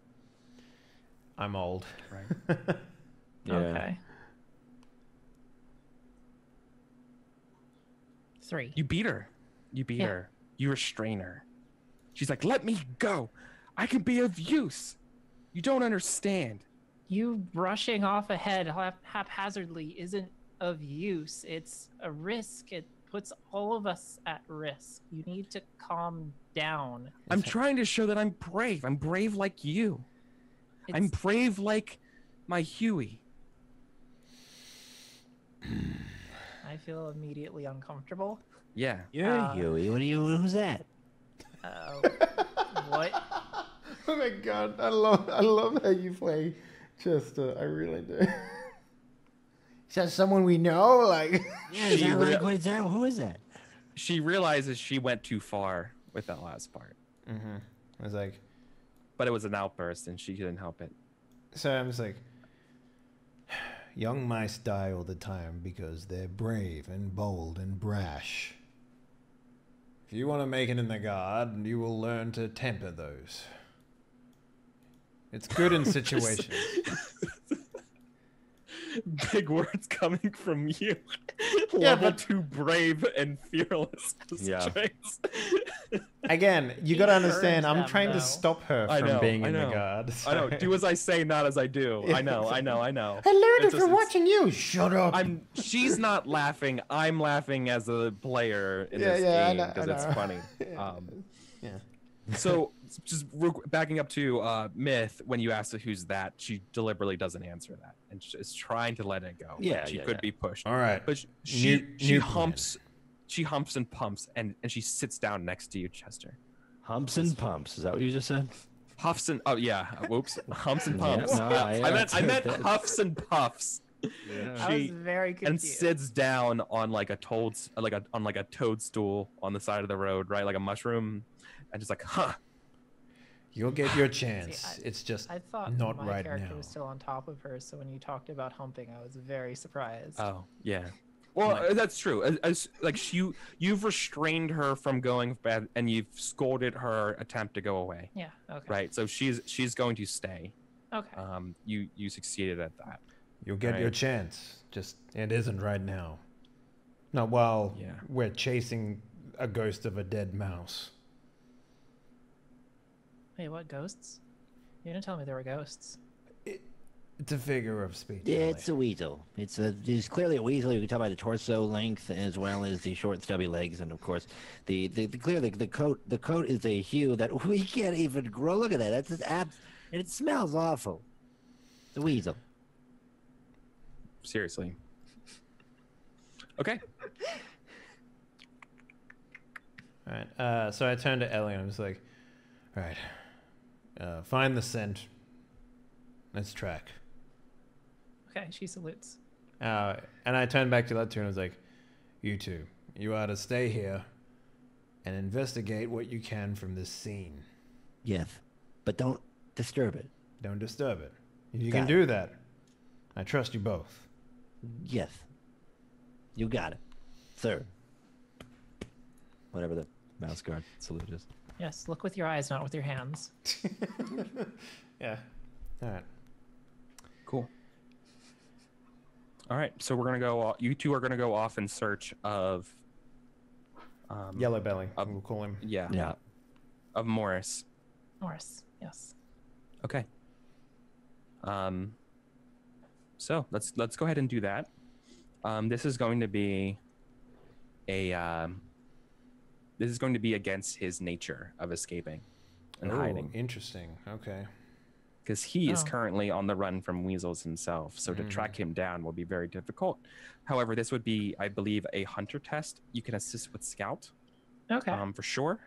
I'm old. Right. Yeah. Okay. 3. You beat her. You beat Yeah. her. You restrain her. She's like, "Let me go. I can be of use. You don't understand." You rushing off ahead haphazardly isn't of use. It's a risk. It puts all of us at risk. You need to calm down. I'm trying to show that I'm brave. I'm brave like you. I'm It's- brave like my Huey. I feel immediately uncomfortable. Yeah. You're Huey. Who's that? What? Oh my god, I love how you play Chester. I really do. Is that someone we know? Like, Yeah, is She that re- like, what's that? Who is that? She realizes she went too far with that last part, I was like, but it was an outburst and she couldn't help it. so I was like, young mice die all the time because they're brave and bold and brash. If you want to make it in the guard, you will learn to temper those. It's good in situations. Big words coming from you. Yeah, Level but- 2 brave and fearless. Yeah. Traits. Again, you got to understand, I'm them, trying to though. stop her I from know, being I in the know. guard. I know. so- Do as I say, not as I do. I know. I know. I learned It's it just- from it's- watching you. Shut up. She's not laughing. I'm laughing as a player in Yeah, this yeah, I game know, because I it's know. funny. Yeah. So just backing up to Myth, when you asked her who's that, she deliberately doesn't answer that and is trying to let it go. Yeah, she yeah, could yeah. be pushed. All right. But New plan. she humps and pumps and she sits down next to you, Chester. Humps and pumps. Is that what you just said? Huffs and whoops, humps and Yeah, pumps. no, I meant that- huffs and puffs. I was very And confused. sits down on like a toadstool on the side of the road, right, like a mushroom, and just like, huh. You'll get your chance. See, it's just I thought not my right character now. was still on top of her, so when you talked about humping, I was very surprised. Oh yeah. Well, that's true. As like you've restrained her from going bad, and you've scolded her attempt to go away. Yeah. Okay. Right. So she's going to stay. Okay. You succeeded at that. You'll get your Right. chance. Just it isn't right now. Not while Yeah. we're chasing a ghost of a dead mouse. Wait, what ghosts? You didn't tell me there were ghosts. It's a figure of speech. Yeah, Ellie. it's a weasel. It's clearly a weasel. You can tell by the torso length as well as the short, stubby legs, and of course, clearly the coat. The coat is a hue that we can't even grow. Look at that. That's just and it smells awful. It's a weasel. Seriously. Okay. All right. So I turned to Ellie and I was like, "All right, find the scent. Let's track." Okay, she salutes. And I turned back to Latu and I was like, "You two, you are to stay here and investigate what you can from this scene. Yes, but don't disturb it. Don't disturb it. If you Got can it. do that, I trust you both." Yes, you got it, sir. Whatever the mouse guard salute is. Yes, look with your eyes, not with your hands. Yeah. All right. Cool. All right. So we're gonna go. You two are gonna go off in search of. Yellow Belly. We'll call him. Yeah. Yeah. Of Morris. Norris. Yes. Okay. So let's go ahead and do that, This is going to be this is going to be against his nature of escaping and hiding. Interesting. Okay. Because he is currently on the run from weasels himself, so to track him down will be very difficult. However, this would be, I believe, a hunter test. You can assist with scout, for sure.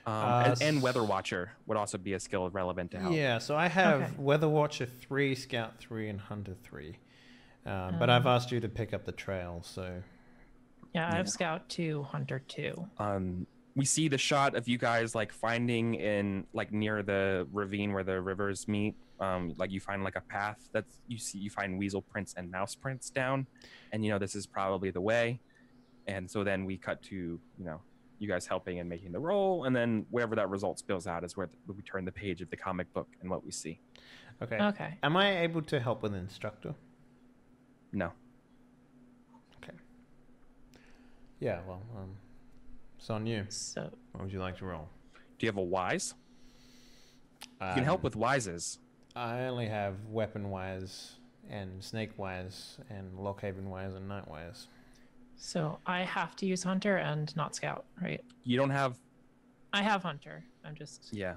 And Weather Watcher would also be a skill relevant to help. Yeah, so I have Weather Watcher 3, Scout 3, and Hunter 3. But I've asked you to pick up the trail, so... Yeah, I have Scout 2, Hunter 2. We see the shot of you guys like finding in like near the ravine where the rivers meet. Like you find like a path that's you find weasel prints and mouse prints down, and you know this is probably the way. And so then we cut to you guys helping and making the roll, and then wherever that result spills out is where we turn the page of the comic book and what we see. Okay. Okay. Am I able to help with instructor? No. Okay. Yeah. Well, it's on you. So, what would you like to roll? Do you have a wise? You can help with wises. I only have weapon wise and snake wise and Lockhaven wise and night wise. so I have to use Hunter and not Scout, right? You don't have. I have Hunter. I'm just. Yeah.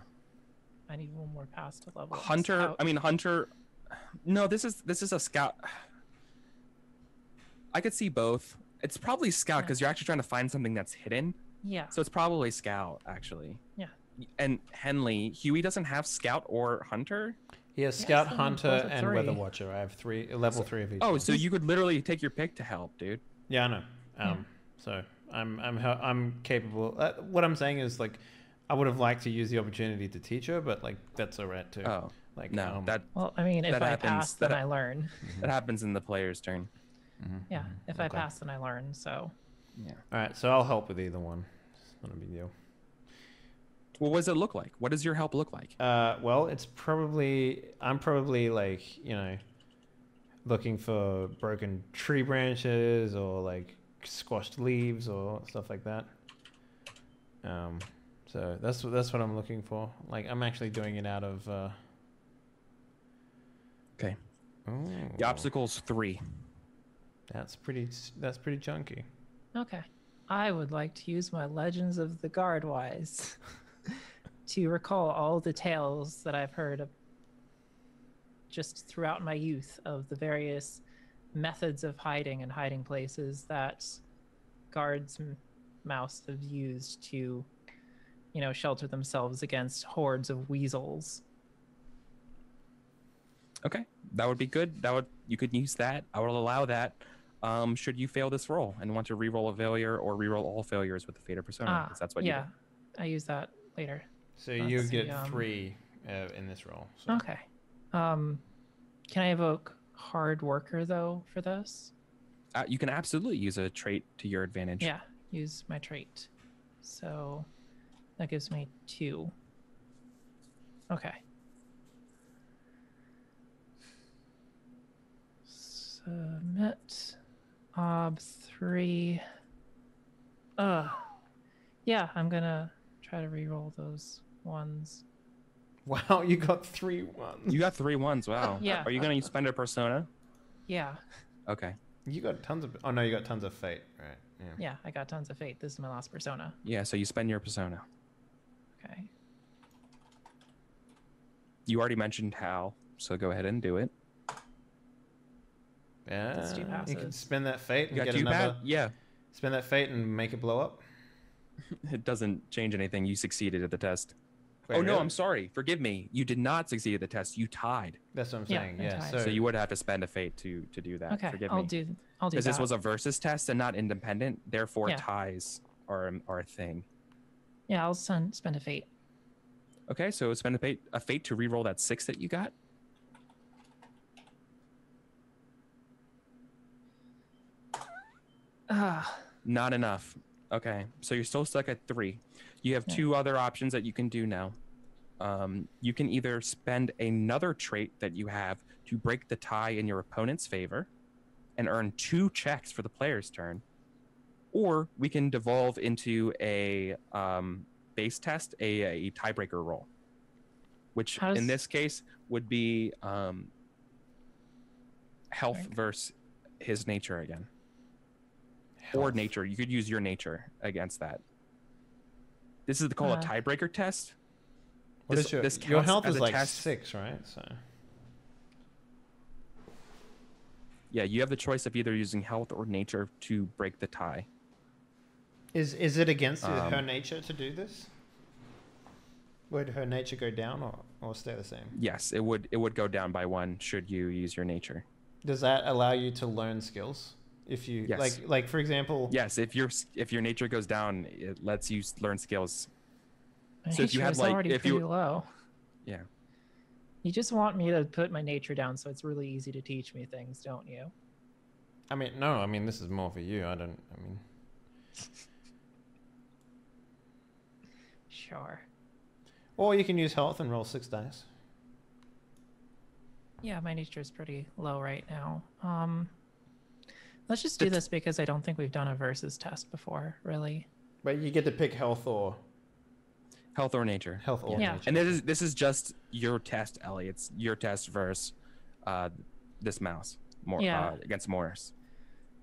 I need one more pass to level. up Hunter. Scout. I mean Hunter. No, this is a scout. I could see both. It's probably scout because you're actually trying to find something that's hidden. Yeah. So it's probably scout actually. Yeah. And Henley, Huey doesn't have scout or hunter. He has Scout, so Hunter, both are and 3. Weather Watcher. I have level 3 of each. Oh, one. so you could literally take your pick to help, dude. Yeah, I know. So I'm capable. What I'm saying is like, I would have liked to use the opportunity to teach her, but like that's alright too. Oh, like no, Well, I mean, if that I happens- pass, then I learn. that happens in the player's turn. Yeah, if I pass, then I learn. So. Yeah. All right, so I'll help with either one. It's not a big deal. Well, what does it look like? What does your help look like? Well, I'm probably like looking for broken tree branches or like squashed leaves or stuff like that. So that's what I'm looking for. Like I'm actually doing it out of. Okay. Oh, The obstacle's 3. That's pretty chunky. Okay. I would like to use my Legends of the Guardwise to recall all the tales that I've heard of just throughout my youth of the various methods of hiding and hiding places that guards mouse have used to, shelter themselves against hordes of weasels. Okay, that would be good. You could use that. I will allow that. Should you fail this roll and want to re-roll a failure or re-roll all failures with the Fated Persona, because that's what you do. I use that later. So you get 3 in this roll. So. Okay. Can I evoke Hard Worker though for this? You can absolutely use a trait to your advantage. Yeah, use my trait. So that gives me 2. Okay. Submit. Ob 3. Yeah, I'm gonna try to re-roll those ones. Wow, you got 3 ones. You got 3 ones. Wow. Yeah. Are you going to spend a persona? Yeah. Okay. You got tons of. Oh no, you got tons of fate, right? Yeah, I got tons of fate. This is my last persona. Yeah, so you spend your persona. Okay. You already mentioned how, so go ahead and do it. Yeah. That's 2 You can passes. spend that fate and You got get 2 another. Yeah. Spend that fate and make it blow up. It doesn't change anything. You succeeded at the test. Wait, oh, no, really? I'm sorry. Forgive me. You did not succeed at the test. You tied. That's what I'm Yeah, saying. I Yeah. tied. So you would have to spend a fate to do that. Okay, Forgive I'll me. do Because that. this was a versus test and not independent. Therefore, Yeah. ties are a thing. Yeah, I'll spend a fate. Okay, so spend a fate to re-roll that 6 that you got. Not enough. Okay, so you're still stuck at 3. You have 2 other options that you can do now. You can either spend another trait that you have to break the tie in your opponent's favor and earn 2 checks for the player's turn, or we can devolve into a base test, a tiebreaker roll, which in this case would be health versus his nature again. Or nature. You could use your nature against that. This is called a tiebreaker test. What is your health is like 6, right? So. Yeah, you have the choice of either using health or nature to break the tie. Is it against her nature to do this? Would her nature go down or stay the same? Yes, it would go down by 1 should you use your nature. Does that allow you to learn skills? If you like for example, yes, if your nature goes down, it lets you learn skills. So if you have already pretty low. Yeah. You just want me to put my nature down so it's really easy to teach me things, don't you? I mean, no, I mean this is more for you. Sure. Or you can use health and roll 6 dice. Yeah, my nature is pretty low right now. Let's just do this because I don't think we've done a versus test before, really. But you get to pick health or nature. Health or yeah. nature. And this is just your test, Ellie. It's your test versus this mouse against Morris.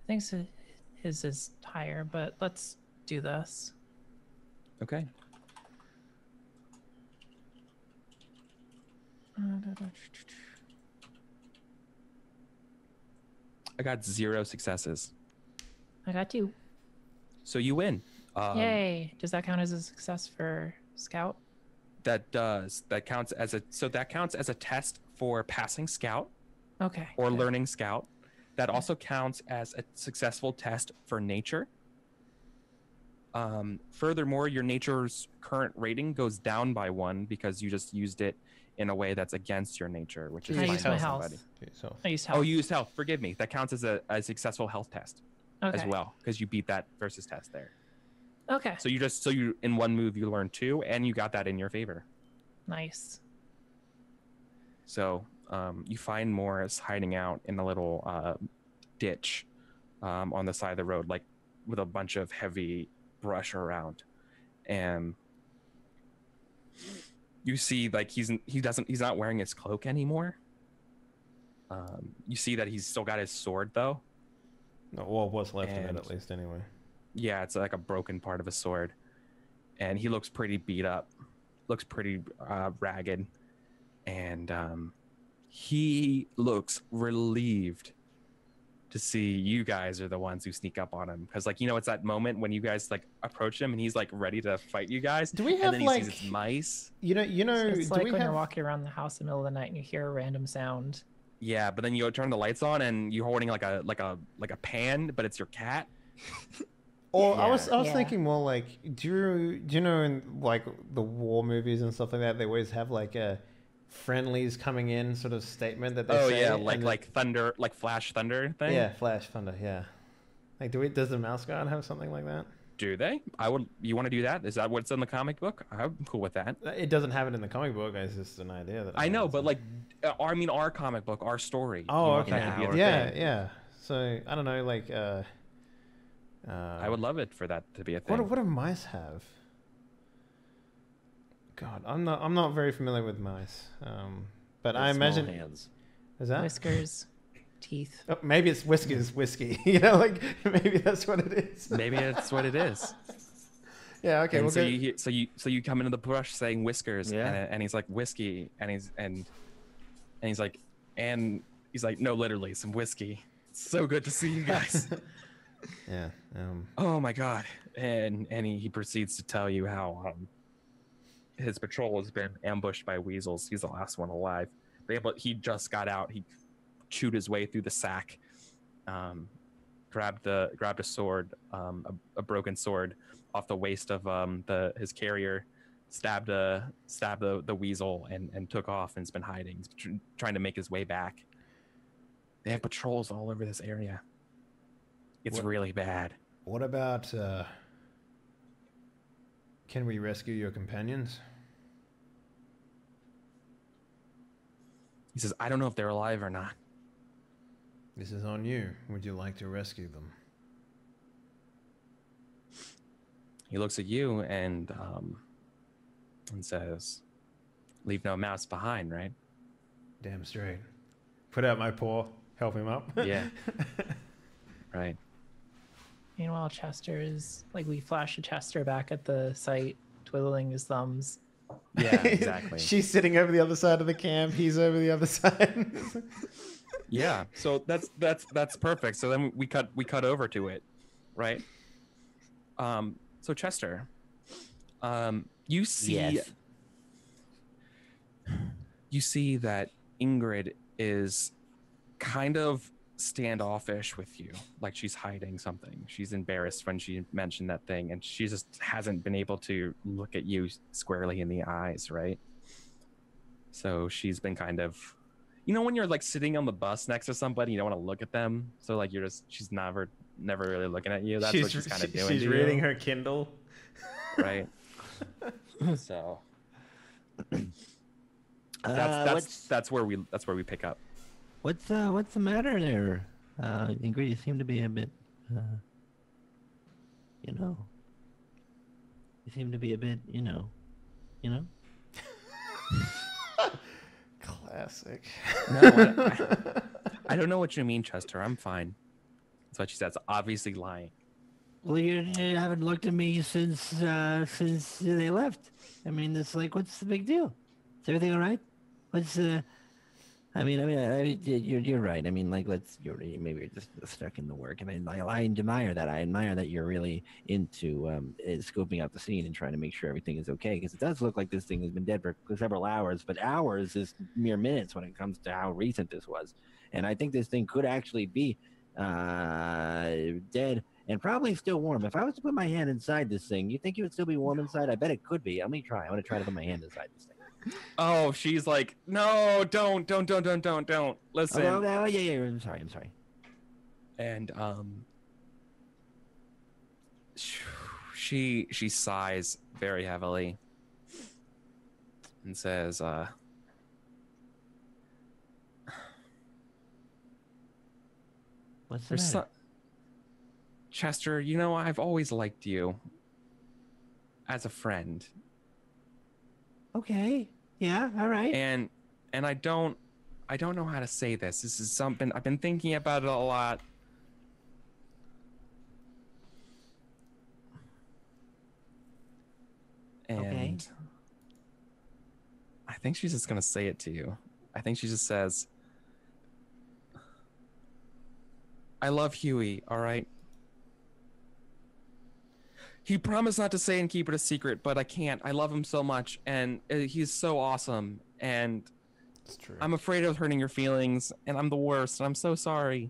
I think his is higher, but let's do this. Okay. I got 0 successes. I got 2. So you win. Yay! Does that count as a success for Scout? That does. That counts as a test for passing Scout. Okay. Or learning Scout. That also counts as a successful test for nature. Furthermore, your nature's current rating goes down by 1 because you just used it in a way that's against your nature, which is I fine used for my somebody. health. I used health. Oh, you used health. Forgive me. That counts as a successful health test as well because you beat that versus test there. Okay. So you in one move you learned 2 and you got that in your favor. Nice. So you find Morris hiding out in a little ditch on the side of the road, like with a bunch of heavy brush around, and you see like he's not wearing his cloak anymore. You see that he's still got his sword though. Well, what's left of it at least anyway. Yeah, it's like a broken part of a sword, and he looks pretty beat up, looks pretty ragged, and he looks relieved to see you guys are the ones who sneak up on him, because like it's that moment when you guys like approach him and he's like ready to fight you guys. Do we have and then he like sees it's mice? You know. It's like when you're walking around the house in the middle of the night and you hear a random sound. Yeah, but then you turn the lights on and you're holding like a pan, but it's your cat. Or I was thinking more like, do you know in like the war movies and stuff like that, they always have like a friendlies coming in sort of statement that they say. Oh yeah, like thunder, like flash thunder thing. Yeah, flash thunder. Yeah. Like, does the mouse guard have something like that? Do they? You want to do that? Is that what's in the comic book? I'm cool with that. It doesn't have it in the comic book. It's just an idea that I know, but like, our comic book, our story. Oh, okay. Yeah. So I don't know, like. I would love it for that to be a thing. What do mice have? God, I'm not very familiar with mice. But I imagine hands. Is that Whiskers, teeth. Oh, maybe it's Whiskers Whiskey. Like maybe that's what it is. Maybe that's what it is. Yeah. Okay. And so you come into the brush saying Whiskers, and he's like whiskey, and he's like no, literally some whiskey. It's so good to see you guys. Yeah. Oh my God. And he proceeds to tell you how his patrol has been ambushed by weasels. He's the last one alive. But he just got out. He chewed his way through the sack, grabbed a sword, a broken sword off the waist of his carrier, stabbed the weasel and took off and has been hiding. He's trying to make his way back. They have patrols all over this area. It's really bad. What about can we rescue your companions? He says, I don't know if they're alive or not. This is on you. Would you like to rescue them? He looks at you and says, leave no mouse behind, right? Damn straight. Put out my paw. Help him up. Yeah. Right. Meanwhile, Chester is like, we flash a Chester back at the site, twiddling his thumbs. Yeah, exactly. She's sitting over the other side of the camp. He's over the other side. Yeah. So that's perfect. So then we cut over to it, right? So Chester, you see Yes. you see that Ingrid is kind of standoffish with you, like she's hiding something. She's embarrassed when she mentioned that thing, and she just hasn't been able to look at you squarely in the eyes, right? So she's been kind of, when you're like sitting on the bus next to somebody, you don't want to look at them, so like she's never really looking at you. That's what she's kind of doing. She's reading her Kindle, right? So that's where we pick up. What's the matter there? Ingrid, you seem to be a bit, you seem to be a bit, Classic. No, I don't know what you mean, Chester. I'm fine. That's what she says. Obviously lying. Well, you haven't looked at me since they left. I mean, it's like, what's the big deal? Is everything all right? What's I mean, you're right. I mean, like, maybe you're just stuck in the work, and I admire that. I admire that you're really into scoping out the scene and trying to make sure everything is okay, because it does look like this thing has been dead for several hours, but hours is mere minutes when it comes to how recent this was. And I think this thing could actually be dead and probably still warm. If I was to put my hand inside this thing, you think it would still be warm inside? I bet it could be. Let me try. I want to try to put my hand inside this thing. Oh, she's like, no, don't. Listen. Oh, yeah. I'm sorry. And she sighs very heavily and says, What's the matter? Chester, I've always liked you as a friend. Okay. Yeah, all right. And I don't know how to say this. This is something I've been thinking about it a lot. And okay. I think she's just gonna say it to you. I think she just says, I love Huey, all right? He promised not to say and keep it a secret, but I can't. I love him so much, and he's so awesome, and it's true. I'm afraid of hurting your feelings, and I'm the worst, and I'm so sorry.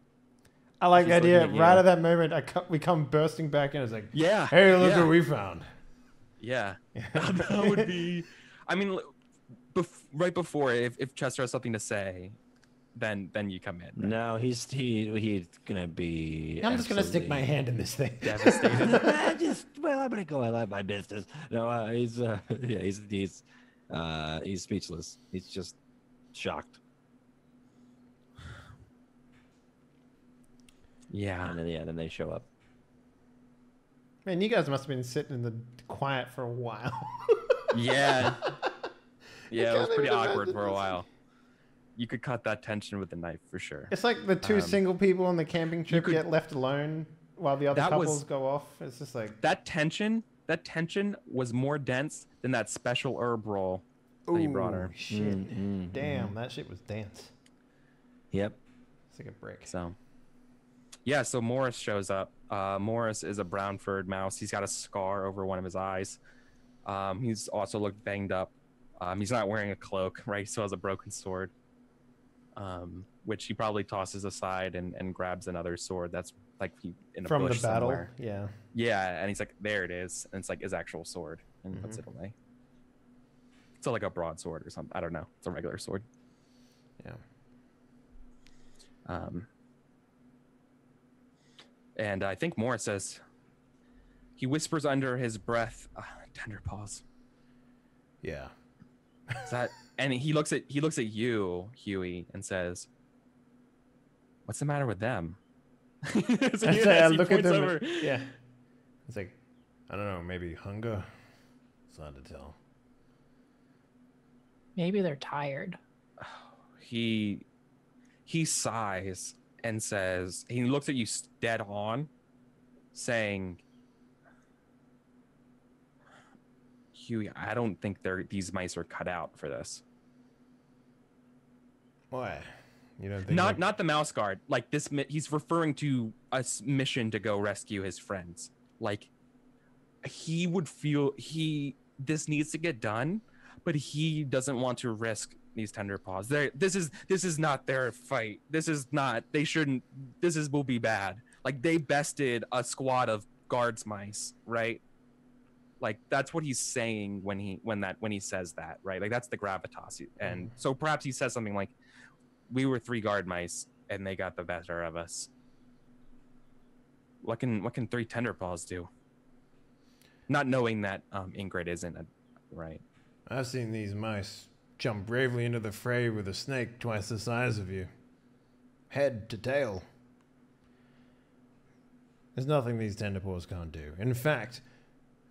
I like the idea. Right at that moment, we come bursting back in. It's like, yeah, hey, look what we found. Yeah. That would be... I mean, right before, if Chester has something to say, then you come in. Right? No, he's gonna be. I'm just gonna stick my hand in this thing. Devastated. I'm gonna go. I like my business. No, he's speechless. He's just shocked. Yeah. And then they show up. Man, you guys must have been sitting in the quiet for a while. Yeah. Yeah, it was pretty awkward for a while. You could cut that tension with a knife for sure. It's like the two single people on the camping trip get left alone while the other couples go off. It's just like that tension was more dense than that special herb roll that you brought her. Shit. Damn, that shit was dense. Yep. It's like a brick. So yeah, so Morris shows up. Morris is a brown furred mouse. He's got a scar over one of his eyes. He's also looked banged up. He's not wearing a cloak, right? He still has a broken sword. Which he probably tosses aside and grabs another sword that's like in a from bush the battle. somewhere. Yeah, and he's like, there it is, and it's like his actual sword, and puts it away. It's like a broadsword or something. I don't know. It's a regular sword. Yeah. And I think Morris says, he whispers under his breath, tender pause. Yeah. Is that? And he looks at you, Huey, and says, "What's the matter with them?" So I look at them. Over. Yeah. It's like, I don't know. Maybe hunger. It's hard to tell. Maybe they're tired. He sighs and says, he looks at you dead on, saying, Huey, I don't think these mice are cut out for this. Why? You don't think Not the mouse guard. Like this, he's referring to a mission to go rescue his friends. Like he would feel this needs to get done, but he doesn't want to risk these tender paws. This is not their fight. This is not. They shouldn't. Will be bad. Like they bested a squad of guards mice, right? Like that's what he's saying when he says that, right? Like that's the gravitas. And so perhaps he says something like, we were 3 guard mice and they got the better of us. What can 3 tender paws do? Not knowing that Ingrid isn't right. I've seen these mice jump bravely into the fray with a snake twice the size of you. Head to tail. There's nothing these tender paws can't do. In fact,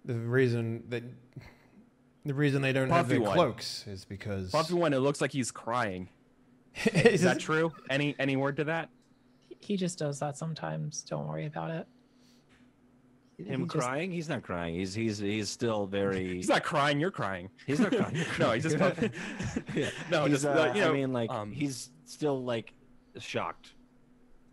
the reason they don't have their cloaks is because... Puffy one, it looks like he's crying. Is that true? Any word to that? He just does that sometimes. Don't worry about it. Him crying? He's not crying. He's still very. He's not crying. You're crying. He's not crying. No, he's just. Yeah. No, he's, just I mean, like he's still like shocked.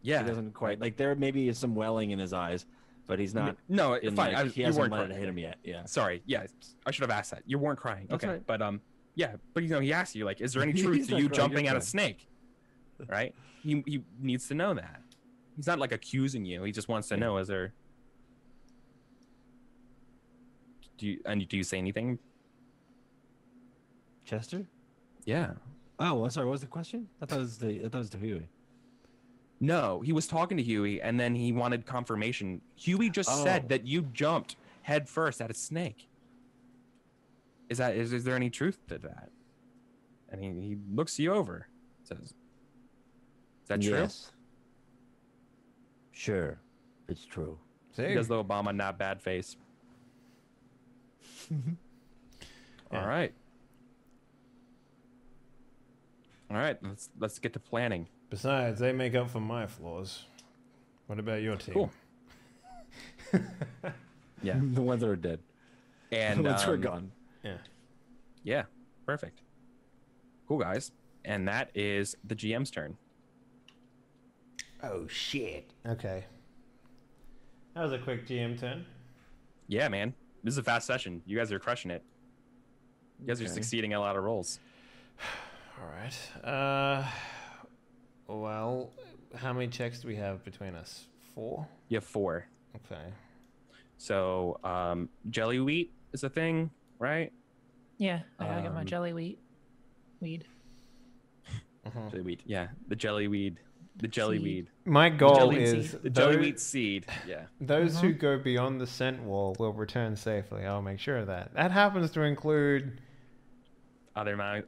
Yeah, he doesn't quite like. There maybe is some welling in his eyes, but he's not. No, fine. Like, he hasn't let crying. it hit him yet. Yeah. Sorry. Yeah, I should have asked that. You weren't crying. That's okay, right. but yeah, but he asked you like, is there any truth to you jumping at a snake? Right. He needs to know that. He's not like accusing you. He just wants to know. Is there? Do you say anything? Chester? Yeah. Oh, well, sorry. What was the question? I thought it was to Huey. No, he was talking to Huey, and then he wanted confirmation. Huey just said that you jumped head first at a snake. Is there any truth to that? And he looks you over. Says, "Is that true?" Yes. Sure, it's true. He does the Obama not bad face. Yeah. All right. Let's get to planning. Besides, they make up for my flaws. What about your team? Cool. Yeah, The ones that are dead. and The ones who are gone. Yeah, perfect. Cool, guys. And that is the GM's turn. Oh shit. Okay. That was a quick GM turn. Yeah, man. This is a fast session. You guys are crushing it. You guys are succeeding at a lot of rolls. All right. Well, how many checks do we have between us? 4? You have 4. Okay. So, jelly wheat is a thing, right? Yeah, I gotta get my jelly weed. Jelly wheat. Yeah, the jelly weed. The jelly Seed. weed. My goal jelly is seed. The jelly wheat seed. Yeah. those who go beyond the scent wall will return safely. I'll make sure of that. That happens to include Other mouse.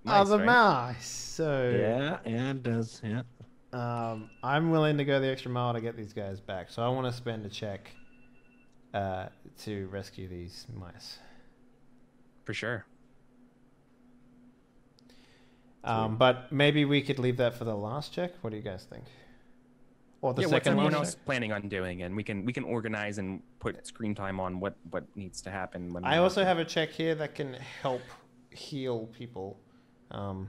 other right? mice. So Yeah, it does. Yeah. I'm willing to go the extra mile to get these guys back. So I want to spend a check to rescue these mice. For sure. But maybe we could leave that for the last check. What do you guys think? Or the What's second everyone one? else planning on doing? And we can organize and put screen time on what needs to happen. When I also have a check here that can help heal people. I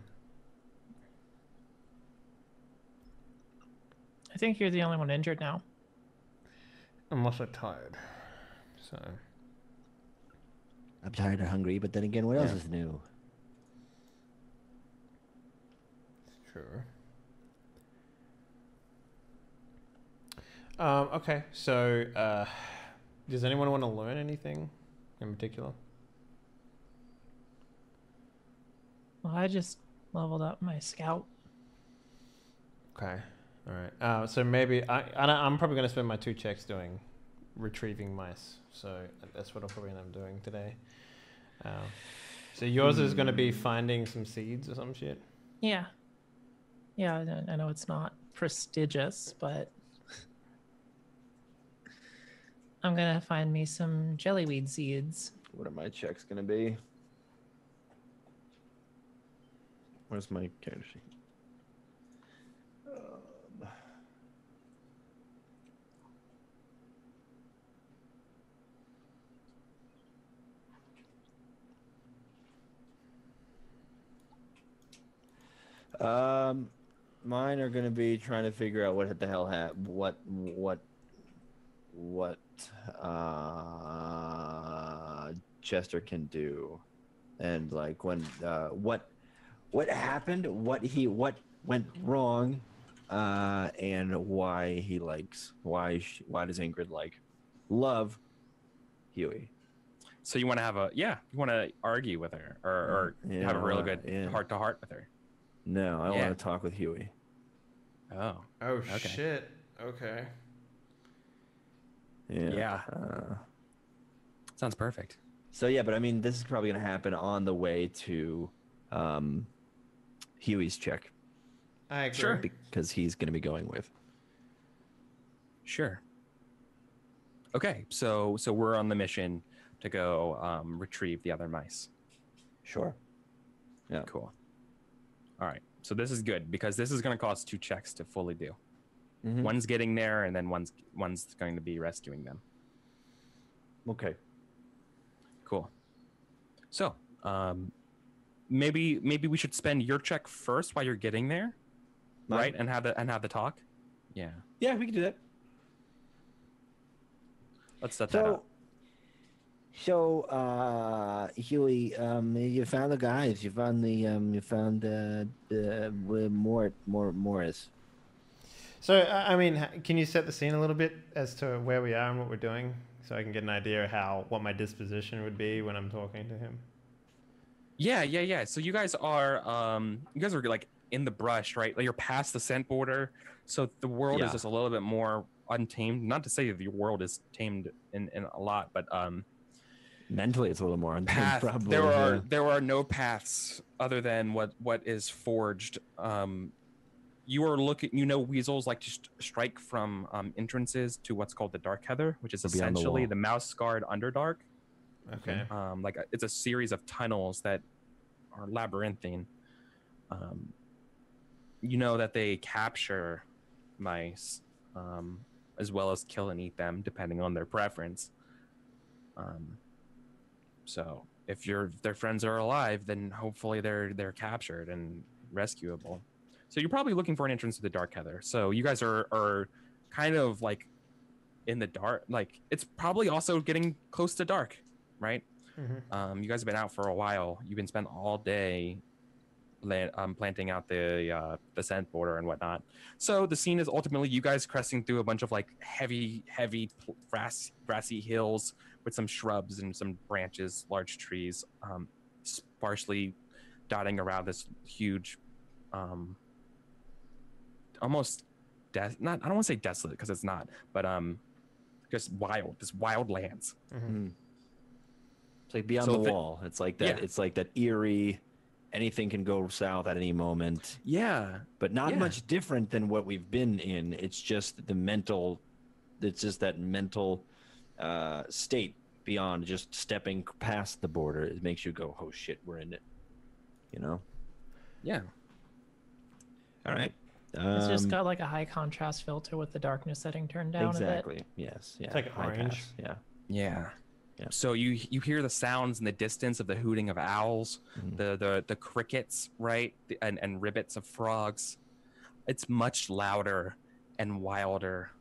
think you're the only one injured now. I'm also tired. So I'm tired and hungry, but then again, what else is new? sure. Okay, so does anyone want to learn anything in particular? Well, I just leveled up my scout. Okay, all right. So maybe I'm probably going to spend my 2 checks doing retrieving mice. So that's what I'll probably end up doing today. So yours is going to be finding some seeds or some shit? Yeah. Yeah, I know it's not prestigious, but I'm gonna find me some jellyweed seeds. What are my checks gonna be? Where's my character sheet? Mine are gonna be trying to figure out what the hell what Chester can do, and like when what happened, what went wrong, and why he likes why does Ingrid love Huey. So you want to have you want to argue with her or Yeah, have a real good heart to heart with her. No, I want to talk with Huey. Oh. Oh, okay. Shit. Okay. Yeah. Sounds perfect. So yeah, but I mean, this is probably going to happen on the way to Huey's check. I agree. Sure. Because he's going to be going with. Sure. Okay, so we're on the mission to go retrieve the other mice. Sure. Yeah. Cool. All right. So this is good because this is going to cost 2 checks to fully do. Mm-hmm. One's getting there, and then one's going to be rescuing them. Okay. Cool. So maybe we should spend your check first while you're getting there, right? And have the talk. Yeah. Yeah, we can do that. Let's set that up. So, Huey, you found the guys. You found Morris. So, I mean, can you set the scene a little bit as to where we are and what we're doing, so I can get an idea of what my disposition would be when I'm talking to him? Yeah. So you guys are like in the brush, right? Like you're past the scent border, so the world is just a little bit more untamed. Not to say that your world is tamed in a lot, but mentally it's a little more untamed. Probably. There are no paths other than what is forged. You are looking. Weasels like to strike from entrances to what's called the Dark Heather, which is essentially the mouse scarred Underdark. Okay. It's a series of tunnels that are labyrinthine. That they capture mice, as well as kill and eat them depending on their preference. So if their friends are alive, then hopefully they're captured and rescuable. So you're probably looking for an entrance to the Dark Heather. So you guys are kind of like in the dark. Like it's probably also getting close to dark, right? Mm-hmm. You guys have been out for a while. You've been spent all day planting out the scent border and whatnot. So the scene is ultimately you guys cresting through a bunch of like heavy grassy hills with some shrubs and some branches, large trees, sparsely dotting around this huge, almost I don't want to say desolate because it's not, but just wild lands. Mm-hmm. It's like beyond the wall. It's like that. Yeah. It's like that eerie. Anything can go south at any moment. Yeah, but not much different than what we've been in. It's just the mental. It's just that mental state beyond just stepping past the border. It makes you go, "Oh shit, we're in it." Yeah. All right. It's just got like a high contrast filter with the darkness setting turned down exactly. a bit. Yes. Yeah. It's like orange. Yeah. Yeah. So you hear the sounds in the distance of the hooting of owls, the crickets, right, and ribbits of frogs. It's much louder and wilder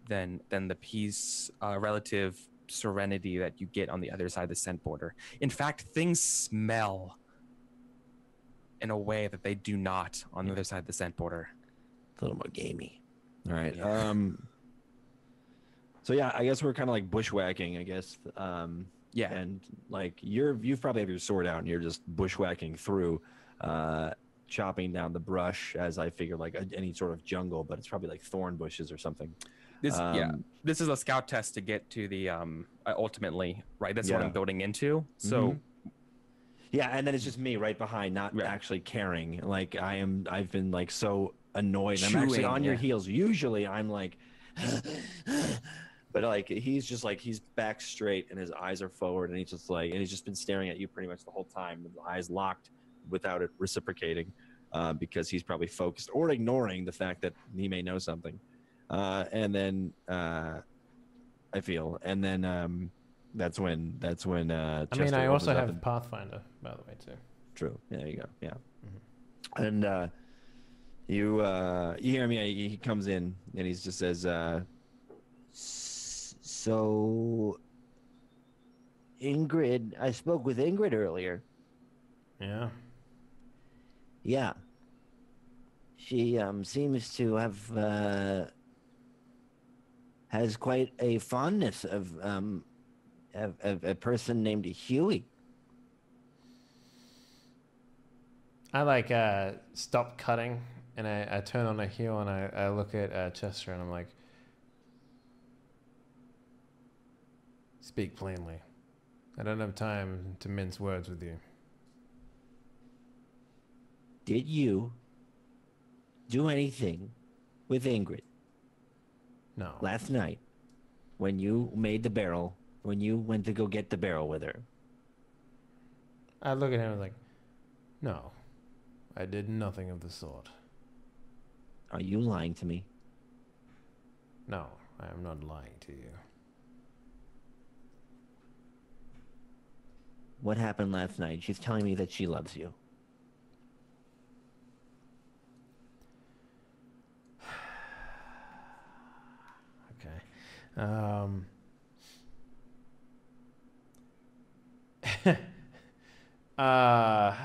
than the peace, relative serenity that you get on the other side of the scent border. In fact, things smell in a way that they do not on the other side of the scent border. A little more gamey. All right. Yeah. So yeah, I guess we're kind of like bushwhacking, I guess. Yeah. And like you probably have your sword out and you're just bushwhacking through, chopping down the brush as I figure like any sort of jungle, but it's probably like thorn bushes or something. This is a scout test to get to the ultimately, right? That's what I'm building into. So yeah, and then it's just me right behind, not actually caring. Like I've been like so annoyed. I'm actually on your heels. Usually I'm like but like he's back straight and his eyes are forward and he's just been staring at you pretty much the whole time with eyes locked without it reciprocating, because he's probably focused or ignoring the fact that he may know something. And then I feel, and then that's when Chester I also have Pathfinder, by the way, too. True. Yeah, there you go. Yeah. Mm-hmm. And You hear me? He comes in and he just says, So, Ingrid, I spoke with Ingrid earlier. Yeah. Yeah. She seems to have has quite a fondness of a person named Huey. I stop cutting and I turn on a heel and I look at Chester and I'm like, speak plainly. I don't have time to mince words with you. Did you do anything with Ingrid No. last night when you made the barrel, when you went to go get the barrel with her? I look at him and I'm like, no, I did nothing of the sort. Are you lying to me? No, I am not lying to you. What happened last night? She's telling me that she loves you. Okay. How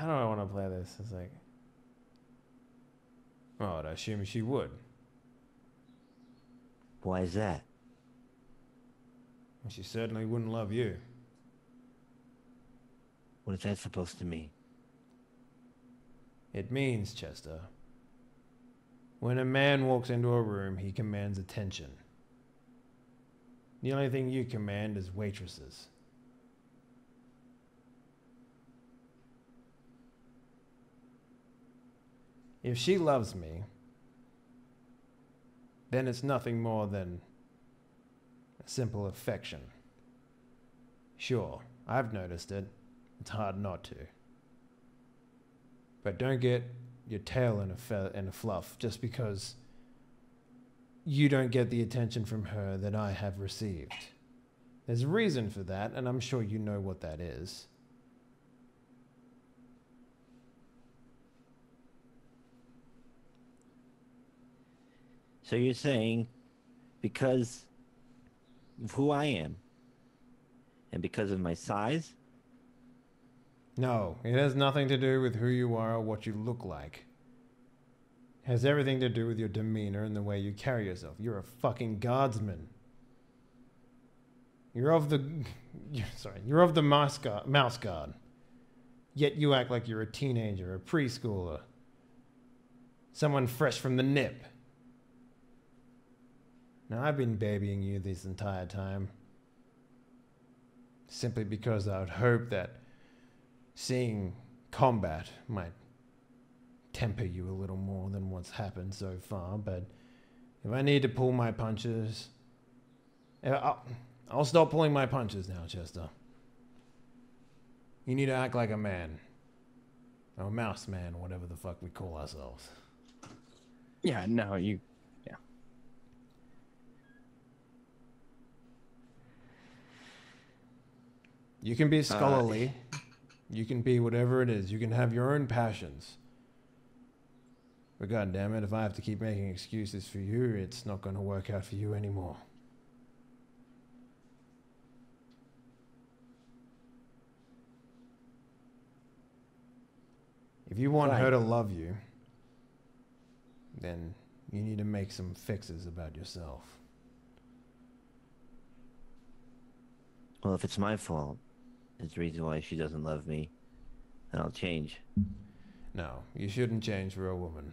do I want to play this? It's like, oh, I'd assume she would. Why is that? She certainly wouldn't love you. What is that supposed to mean? It means, Chester, when a man walks into a room, he commands attention. The only thing you command is waitresses. If she loves me, then it's nothing more than a simple affection. Sure, I've noticed it. It's hard not to. But don't get your tail in a fluff just because you don't get the attention from her that I have received. There's a reason for that, and I'm sure you know what that is. So you're saying because of who I am and because of my size? No, it has nothing to do with who you are or what you look like. It has everything to do with your demeanor and the way you carry yourself. You're a fucking guardsman. You're of the mouse guard. Yet you act like you're a teenager, a preschooler. Someone fresh from the nip. Now, I've been babying you this entire time. Simply because I would hope that seeing combat might temper you a little more than what's happened so far. But if I need to pull my punches, I'll stop pulling my punches now, Chester. You need to act like a man. Or a mouse man, whatever the fuck we call ourselves. Yeah, no, you... Yeah. You can be scholarly. You can be whatever it is. You can have your own passions. But goddammit, if I have to keep making excuses for you, it's not going to work out for you anymore. If you want her to love you, then you need to make some fixes about yourself. Well, if it's my fault, it's the reason why she doesn't love me, then I'll change. No, you shouldn't change for a woman.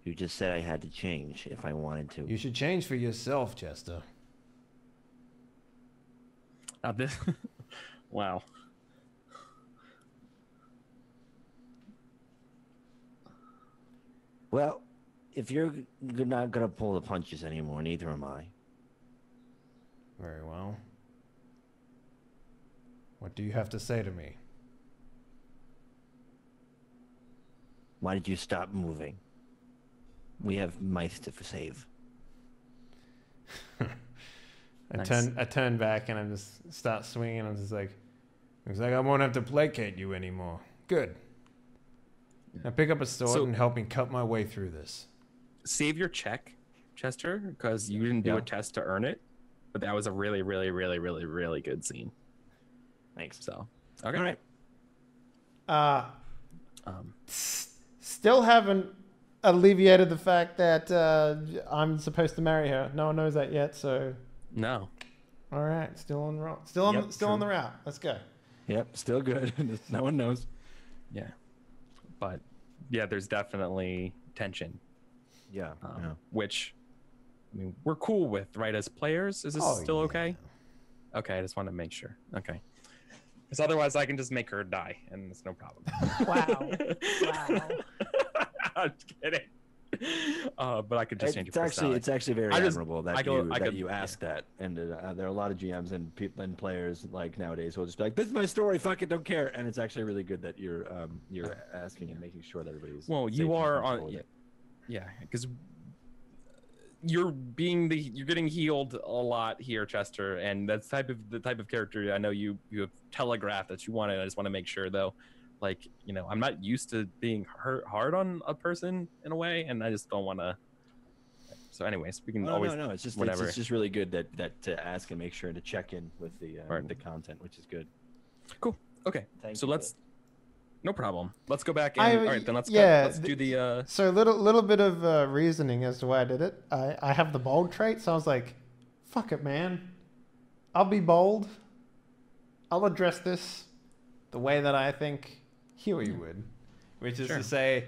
You just said I had to change if I wanted to. You should change for yourself, Chester. This... Wow. Well, if you're not gonna pull the punches anymore, neither am I. Very well. What do you have to say to me? Why did you stop moving? We have mice to save. I turn back and I just start swinging. I'm just like, looks like I won't have to placate you anymore. Good. Now pick up a sword So- and help me cut my way through this. Save your check, Chester, because you didn't do Yeah. a test to earn it. But that was a really, really, really, really, really good scene. Thanks. So, okay. All right. Still haven't alleviated the fact that I'm supposed to marry her. No one knows that yet, so No. all right, still on the route. Let's go. Yep. Still good. No one knows. Yeah. But yeah, there's definitely tension, Yeah. which I mean, we're cool with, right? As players, is this still okay? Okay, I just want to make sure. Okay. Because otherwise, I can just make her die, and it's no problem. Wow. Wow. I'm just kidding. But I could just change It's your actually personality. very admirable that you yeah. asked that, and there are a lot of GMs and people and players like nowadays who will just be like, "This is my story, fuck it, don't care." And it's actually really good that you're asking and making sure that everybody's Well, safe you and are comfortable on. with Yeah, it. because you're getting healed a lot here, Chester, and that's the type of character I know you have telegraphed that you wanted. I just want to make sure though, like, you know, I'm not used to being hard on a person in a way, and I just don't want to. So, anyways, we can always. No, it's just whatever. it's just really good that to ask and make sure to check in with the content, which is good. Cool. Okay. Thank So you. no problem. Let's go back and all right, then let's do the So a little bit of reasoning as to why I did it. I have the bold trait, so I was like, fuck it, man. I'll be bold. I'll address this the way that I think Huey would, which is to say,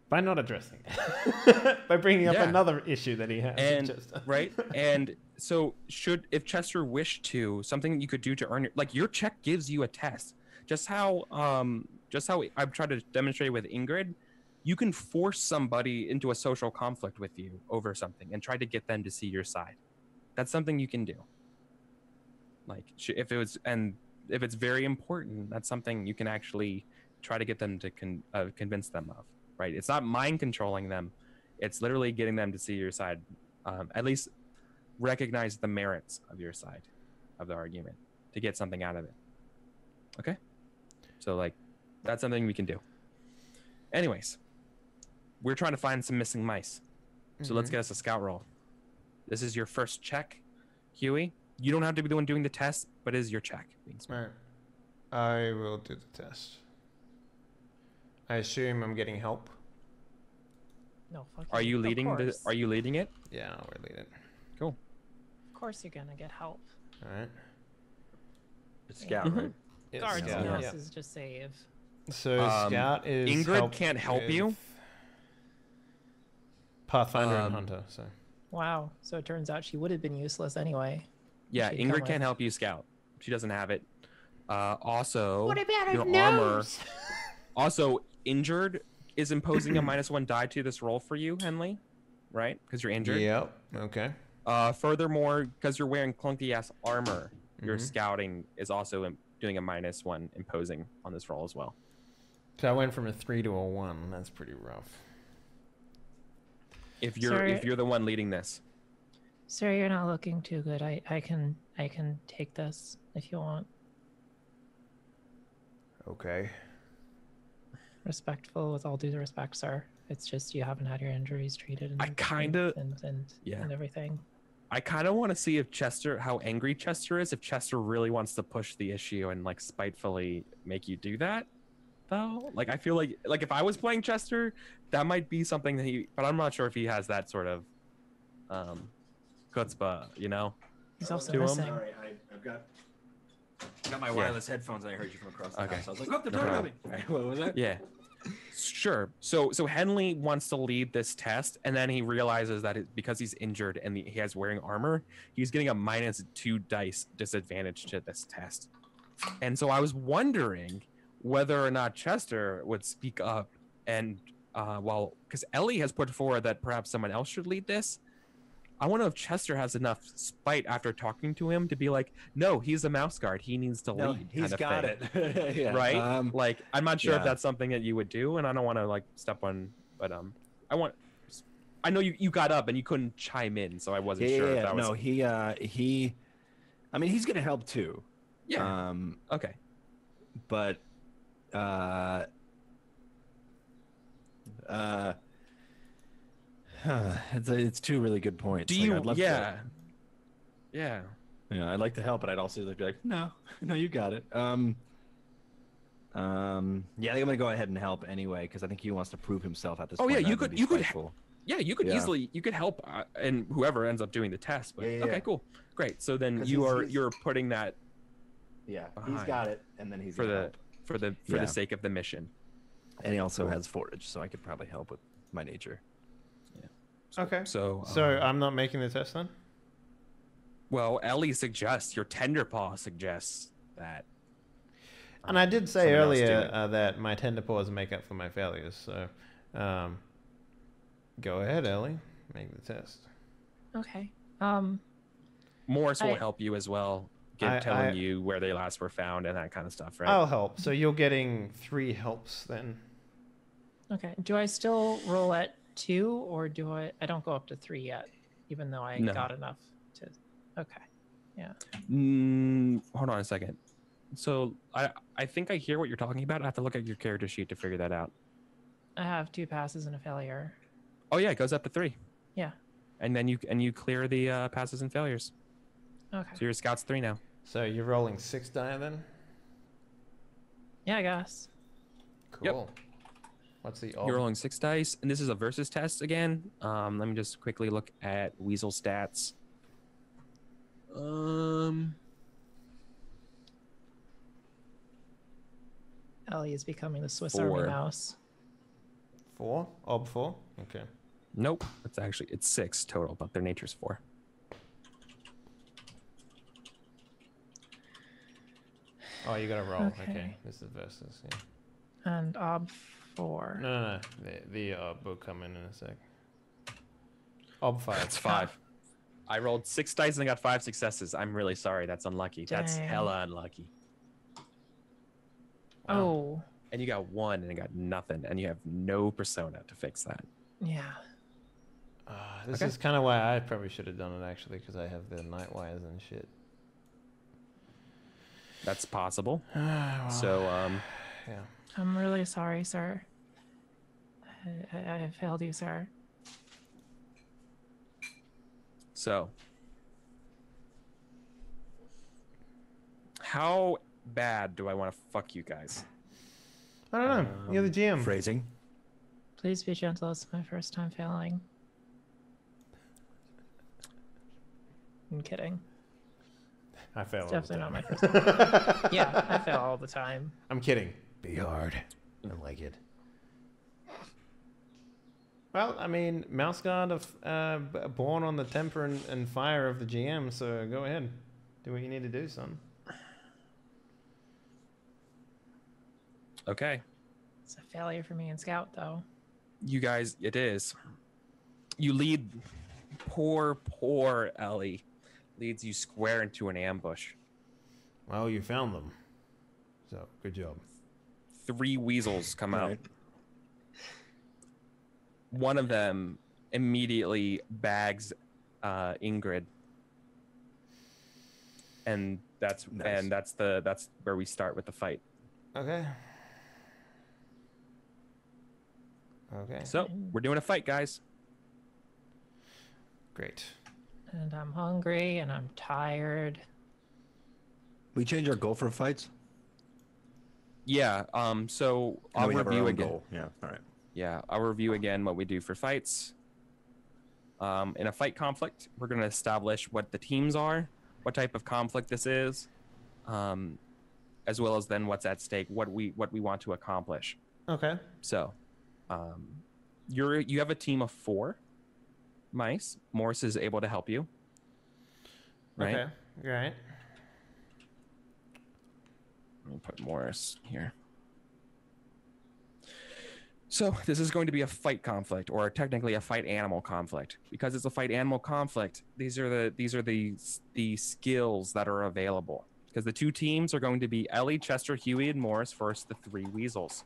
by not addressing it, by bringing up another issue that he has. and right, and so if Chester wished to, something you could do to earn your check gives you a test. Just how I've tried to demonstrate with Ingrid, you can force somebody into a social conflict with you over something and try to get them to see your side. That's something you can do. Like if it's very important, that's something you can actually try to get them to convince them of. Right? It's not mind controlling them. It's literally getting them to see your side. At least recognize the merits of your side of the argument to get something out of it. Okay? So that's something we can do. Anyways, we're trying to find some missing mice. So let's get us a scout roll. This is your first check, Huey. You don't have to be the one doing the test, but it is your check. Right. I will do the test. I assume I'm getting help. No, fuck Are you leading Of Are you leading it? Yeah, we're leading. Cool. Of course you're gonna get help. All right. It's scout, right? It's Guards Scout, and yeah. is just save. So Scout is Ingrid can't help you? with Pathfinder and Hunter. So Wow. So it turns out she would have been useless anyway. Yeah, She'd Ingrid come can't with- help you scout. She doesn't have it. Also, What about your her armor. nose? Also, injured is imposing a -1 die to this roll for you, Henley, right? Because you're injured. yep. Okay. Furthermore, because you're wearing clunky ass armor, your scouting is also doing a -1 imposing on this roll as well. So I went from a 3 to a 1. That's pretty rough. If you're Sorry. if you're the one leading this, Sir, you're not looking too good. I can take this if you want. Okay. Respectful with all due respect, sir. It's just you haven't had your injuries treated and I kinda- yeah. and everything. I kind of want to see how angry Chester is. If Chester really wants to push the issue and spitefully make you do that, though. I feel like if I was playing Chester, that might be something that but I'm not sure if he has that sort of chutzpah, you know. He's also To him? missing. Sorry, I've got my wireless headphones and I heard you from across the Okay. house. I was like, oh, they're No talking about problem. me. All right, what was that? Yeah. Sure. So Henley wants to lead this test, and then he realizes that because he's injured and he has wearing armor, he's getting a -2 dice disadvantage to this test. And so I was wondering whether or not Chester would speak up and because Ellie has put forward that perhaps someone else should lead this. I wonder if Chester has enough spite after talking to him to be like, no, he's a mouse guard. He needs to No, lead. he's kind of got thing. it. Yeah. Right? I'm not sure if yeah. that's something that you would do, and I don't want to step on, but I know you got up and you couldn't chime in, so I wasn't sure if that was. No, he. I mean, he's gonna help too. Yeah. Okay. But It's two really good points. Do Like, you? I'd love Yeah. to. Yeah. Yeah, I'd like to help, but I'd also like to be like, no, no, you got it. Yeah, I think I'm gonna go ahead and help anyway because I think he wants to prove himself at this Oh point. yeah, you could spiteful. Yeah, you could easily help, and whoever ends up doing the test. But Yeah. okay, cool, great. So then 'Cause you're putting that Yeah, he's behind got it, and then he's for gonna the help. for the Yeah. sake of the mission. And he also has forage, so I could probably help with my nature. Okay. So I'm not making the test then? well, Ellie suggests your tender paw suggests that. And I did say someone else do earlier it. that my tender paws make up for my failures. So go ahead, Ellie. Make the test. Okay. Morris will I- help you as well, I- telling you where they last were found and that kind of stuff, right? I'll help. So you're getting 3 helps then. Okay. Do I still roll at 2 or do I don't go up to 3 yet, even though I No. got enough to okay. Yeah. Hold on a second. So I think I hear what you're talking about. I have to look at your character sheet to figure that out. I have 2 passes and a failure. Oh yeah, it goes up to 3. Yeah. And then you clear the passes and failures. Okay. So your scout's 3 now. So you're rolling 6 die then? Yeah, I guess. Cool. What's the You're rolling 6 dice, and this is a versus test again. Let me just quickly look at Weasel stats. Ellie is becoming the Swiss 4. Army mouse. 4? Ob 4? Okay. Nope, it's 6 total, but their nature's 4. Oh, you gotta roll. Okay. Okay. This is versus. Yeah. And Ob 4. No. The Ob will come in a sec. Ob 5. That's 5. I rolled 6 dice and I got 5 successes. I'm really sorry. That's unlucky. That's Dang. hella unlucky. Oh, And you got 1 and I got nothing, and you have no persona to fix that. yeah. This Okay. is kind of why I probably should have done it actually, because I have the night wires and shit. That's possible. Well, So yeah. I'm really sorry, sir. I have failed you, sir. So, how bad do I want to fuck you guys? I don't know. You're the GM. Phrasing. Please be gentle. It's my first time failing. I'm kidding. I fail. It's all the definitely not my time. first time. Yeah, I fail all the time. I'm kidding. Be hard. I like it. Well, I mean, Mouse Guard of born on the temper and fire of the GM. So go ahead, do what you need to do, son. Okay. It's a failure for me in Scout, though. You guys, it is. You lead poor Ellie. Leads you square into an ambush. Well, you found them. So good job. 3 weasels come out. Right. One of them immediately bags Ingrid. And that's Nice. that's where we start with the fight. Okay. Okay. So we're doing a fight, guys. Great. And I'm hungry and I'm tired. We change our goal for fights. Yeah. So I'll we have our review own again. goal. Yeah. All right. Yeah, I'll review again what we do for fights. In a fight conflict, we're going to establish what the teams are, what type of conflict this is, as well as then what's at stake, what we want to accomplish. Okay. So, you have a team of 4 mice. Morris is able to help you. Right? Okay. Right. Let me put Morris here. So this is going to be a fight conflict, or technically a fight animal conflict. Because it's a fight animal conflict, these are the skills that are available. Because the 2 teams are going to be Ellie, Chester, Huey, and Morris versus the 3 weasels.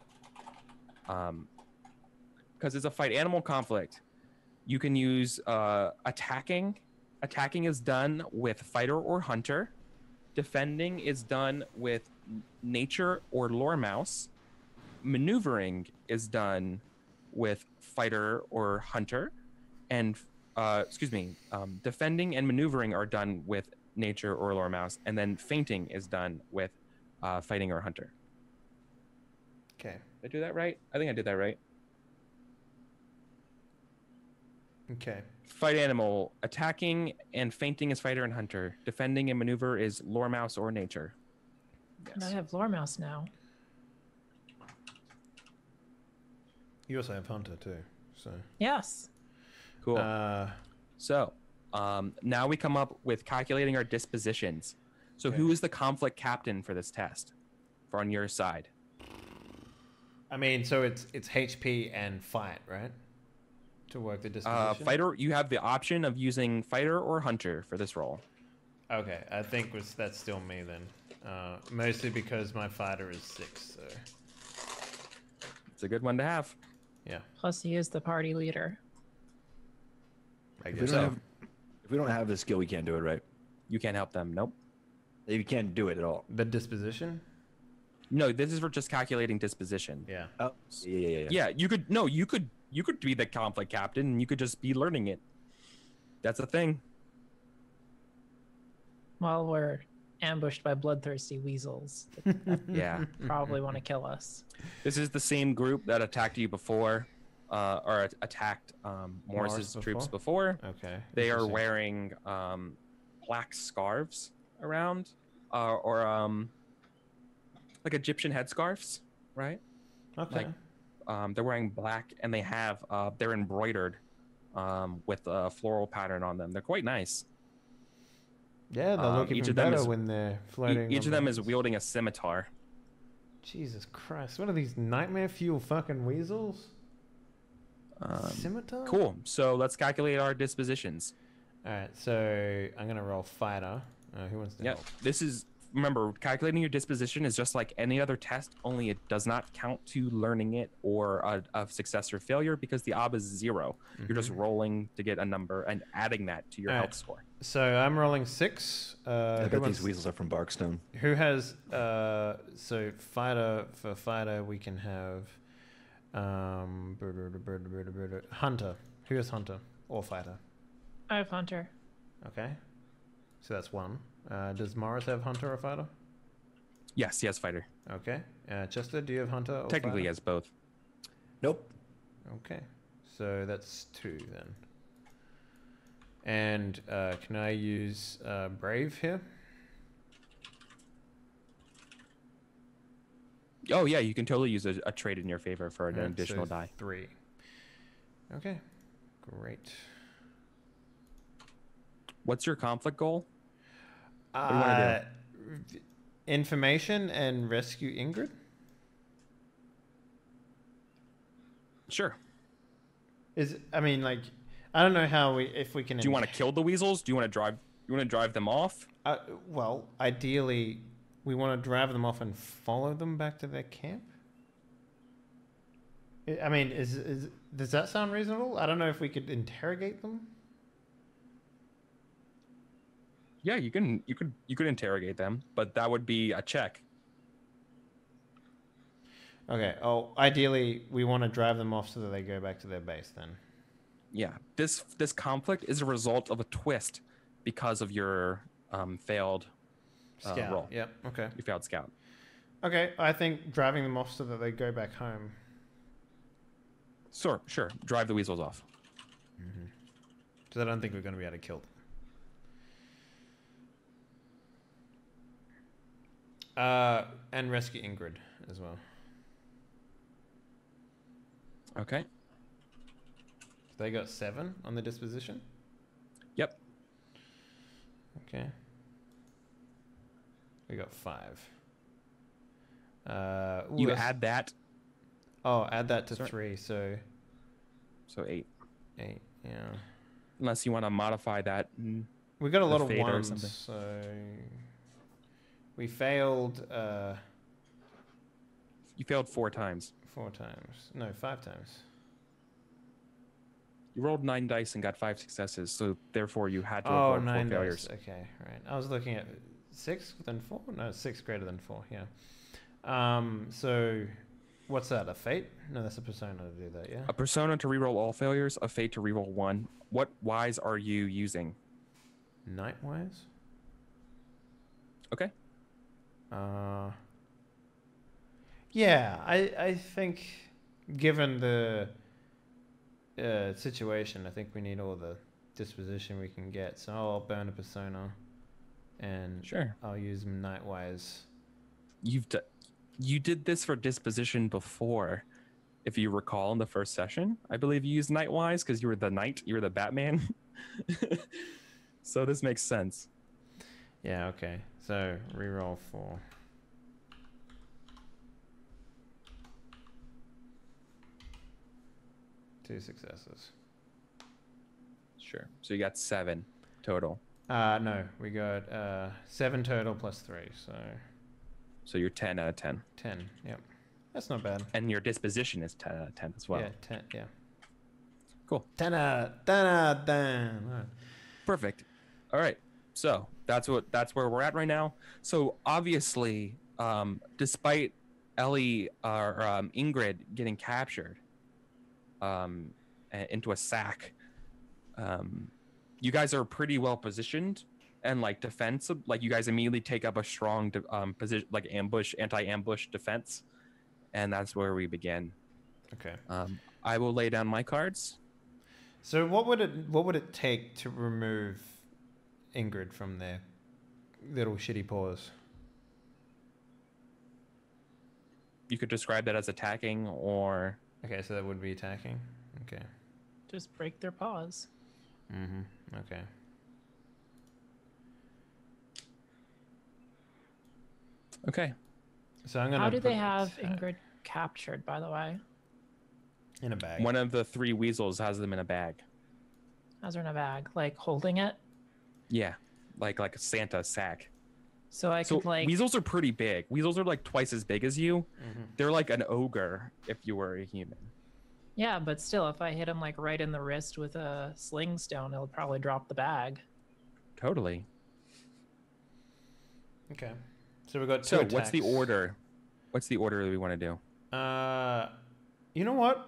Because it's a fight animal conflict, you can use attacking. Attacking is done with fighter or hunter. Defending is done with nature or lore mouse. Maneuvering is done with fighter or hunter, and defending and maneuvering are done with nature or lore mouse, and then fainting is done with fighting or hunter. Okay. Did I do that right? I think I did that right. Okay. Fight animal. Attacking and fainting is fighter and hunter. Defending and maneuver is lore mouse or nature. And I have lore mouse now. You also have hunter too, so. Yes. Cool. So now we come up with calculating our dispositions. So Okay. who is the conflict captain for this test? For on your side. I mean, so it's HP and fight, right? To work the disposition. Fighter. You have the option of using fighter or hunter for this role. Okay, I think that's still me then. Mostly because my fighter is 6, so It's a good one to have. yeah. Plus, he is the party leader. I If we, guess don't so. have, if we don't have the skill, we can't do it, right? You can't help them. Nope. You can't do it at all. The disposition? No, this is for just calculating disposition. Yeah. Oh, yeah. Yeah, you could. No, you could be the conflict captain, and you could just be learning it. That's a thing. While we're ambushed by bloodthirsty weasels, Yeah. probably want to kill us. This is the same group that attacked you before, or attacked Morris Morris's troops before. Okay. They are Interesting. wearing black scarves around, or like Egyptian headscarves, right? Okay. Like, they're wearing black, and they have they're embroidered with a floral pattern on them. They're quite nice. Yeah, they look each even of them better is- when they're floating. Each on of them the- is wielding a scimitar. Jesus Christ! What are these nightmare fuel fucking weasels? Scimitar. Cool. So let's calculate our dispositions. All right, so I'm gonna roll fighter. Who wants to Yeah, help? this is, remember, calculating your disposition is just like any other test, only it does not count to learning it or a success or failure, because the ob is 0. You're just rolling to get a number and adding that to your Alright. health score. So I'm rolling 6. I Who bet wants- these weasels are from Barkstone. Who has so fighter, for fighter we can have hunter. Who has hunter or fighter? I have hunter. Okay, so that's 1. Does Morris have hunter or fighter? Yes, yes, fighter. Okay. Chester, do you have hunter or Technically, fighter? yes, both. Nope. Okay, so that's 2 then. And can I use brave here? Oh, yeah, you can totally use a trait in your favor for an Alright, additional so die. 3. Okay, great. What's your conflict goal? do you wanna Information and rescue Ingrid. Sure. I mean, like, I don't know how if we can. Do you want to kill the weasels? Do you want to drive them off? Well, ideally, we want to drive them off and follow them back to their camp. I mean, does that sound reasonable? I don't know if we could interrogate them. Yeah, you could interrogate them, but that would be a check. Okay. Oh, ideally, we want to drive them off so that they go back to their base. Then. Yeah, this conflict is a result of a twist because of your failed Scout. roll. Yep. Okay. You failed scout. Okay. I think driving them off so that they go back home. Sure. Drive the weasels off. Because I don't think we're going to be able to kill them. And rescue Ingrid as well. Okay. They got 7 on the disposition. Yep. Okay. We got 5. You add that, Oh, add that to Sorry. 3, so so 8. 8. Yeah. Unless you want to modify that. We got a lot The of fate or 1s, something. so we failed You failed 4 times. 4 times. No, 5 times. You rolled 9 dice and got 5 successes, so therefore you had to Oh, avoid 4 9 failures. dice. Okay, right. I was looking at 6 then 4. No, 6 greater than 4. Yeah. So What's that? A fate? No, that's a persona to do that. Yeah. A persona to reroll all failures. A fate to reroll one. What wise are you using? Nightwise. Okay. Yeah, I think given the situation, I think we need all the disposition we can get. So I'll burn a persona, and Sure. I'll use Nightwise. You did this for disposition before, if you recall, in the first session. I believe you used Nightwise because you were the knight. You were the Batman. So this makes sense. Yeah. Okay. So reroll 4. Two successes. Sure. So you got 7 total. No, we got 7 total plus 3, so you're 10 out of 10. 10. Yep, that's not bad. And your disposition is 10 out of 10 as well. Yeah, 10. Yeah. Cool. 10 out of 10. All right. Perfect. All right. So that's where we're at right now. So obviously, despite Ellie or Ingrid getting captured into a sack, you guys are pretty well positioned and like defensive. Like you guys immediately take up a strong position, like anti-ambush defense, and that's where we begin. Okay. I will lay down my cards. So what would it take to remove Ingrid from their little shitty paws? You could describe that as attacking, or Okay, so that would be attacking. Okay. Just break their paws. Okay. okay. So I'm gonna. How do they put have attack Ingrid captured, by the way? in a bag? One of the 3 weasels has them in a bag. How's her in a bag? Like holding it? Yeah, like a Santa sack. So I So could like. weasels are pretty big. Weasels are like twice as big as you. They're like an ogre if you were a human. Yeah, but still, if I hit him like right in the wrist with a sling stone, it'll probably drop the bag. Totally. Okay. So we got two So attacks. what's the order? What's the order that we want to do? You know what?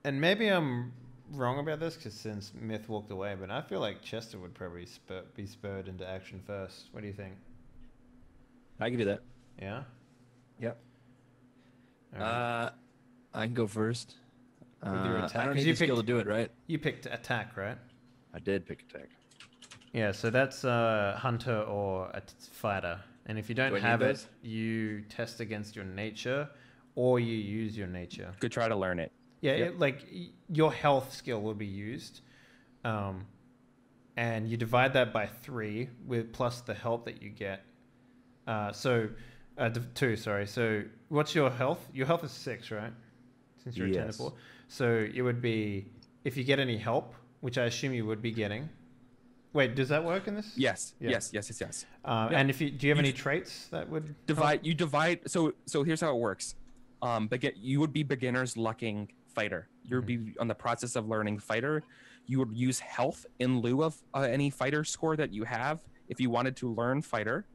And maybe I'm wrong about this because since Myth walked away, but I feel like Chester would probably be spurred into action first. What do you think? I can do that. Yeah. Yep. All right. I can go first. With your attack, I don't 'cause need you the skill to picked- do it, right? You picked attack, right? I did pick attack. Yeah. So that's hunter or a fighter, and if you don't Do I need have it, those? you test against your nature, or you use your nature. Could try to learn it. Yeah, Yep. your health skill will be used, and you divide that by 3 with plus the help that you get. Two. Sorry. So what's your health? Your health is 6, right? Since you're a 10 to Yes. 4. So it would be if you get any help, which I assume you would be getting. Wait, does that work in this? Yes. Yeah. Yes. And if do you have any traits that would help? You divide. So here's how it works. You would be beginner's lucking fighter. You would be on the process of learning fighter. You would use health in lieu of any fighter score that you have if you wanted to learn fighter,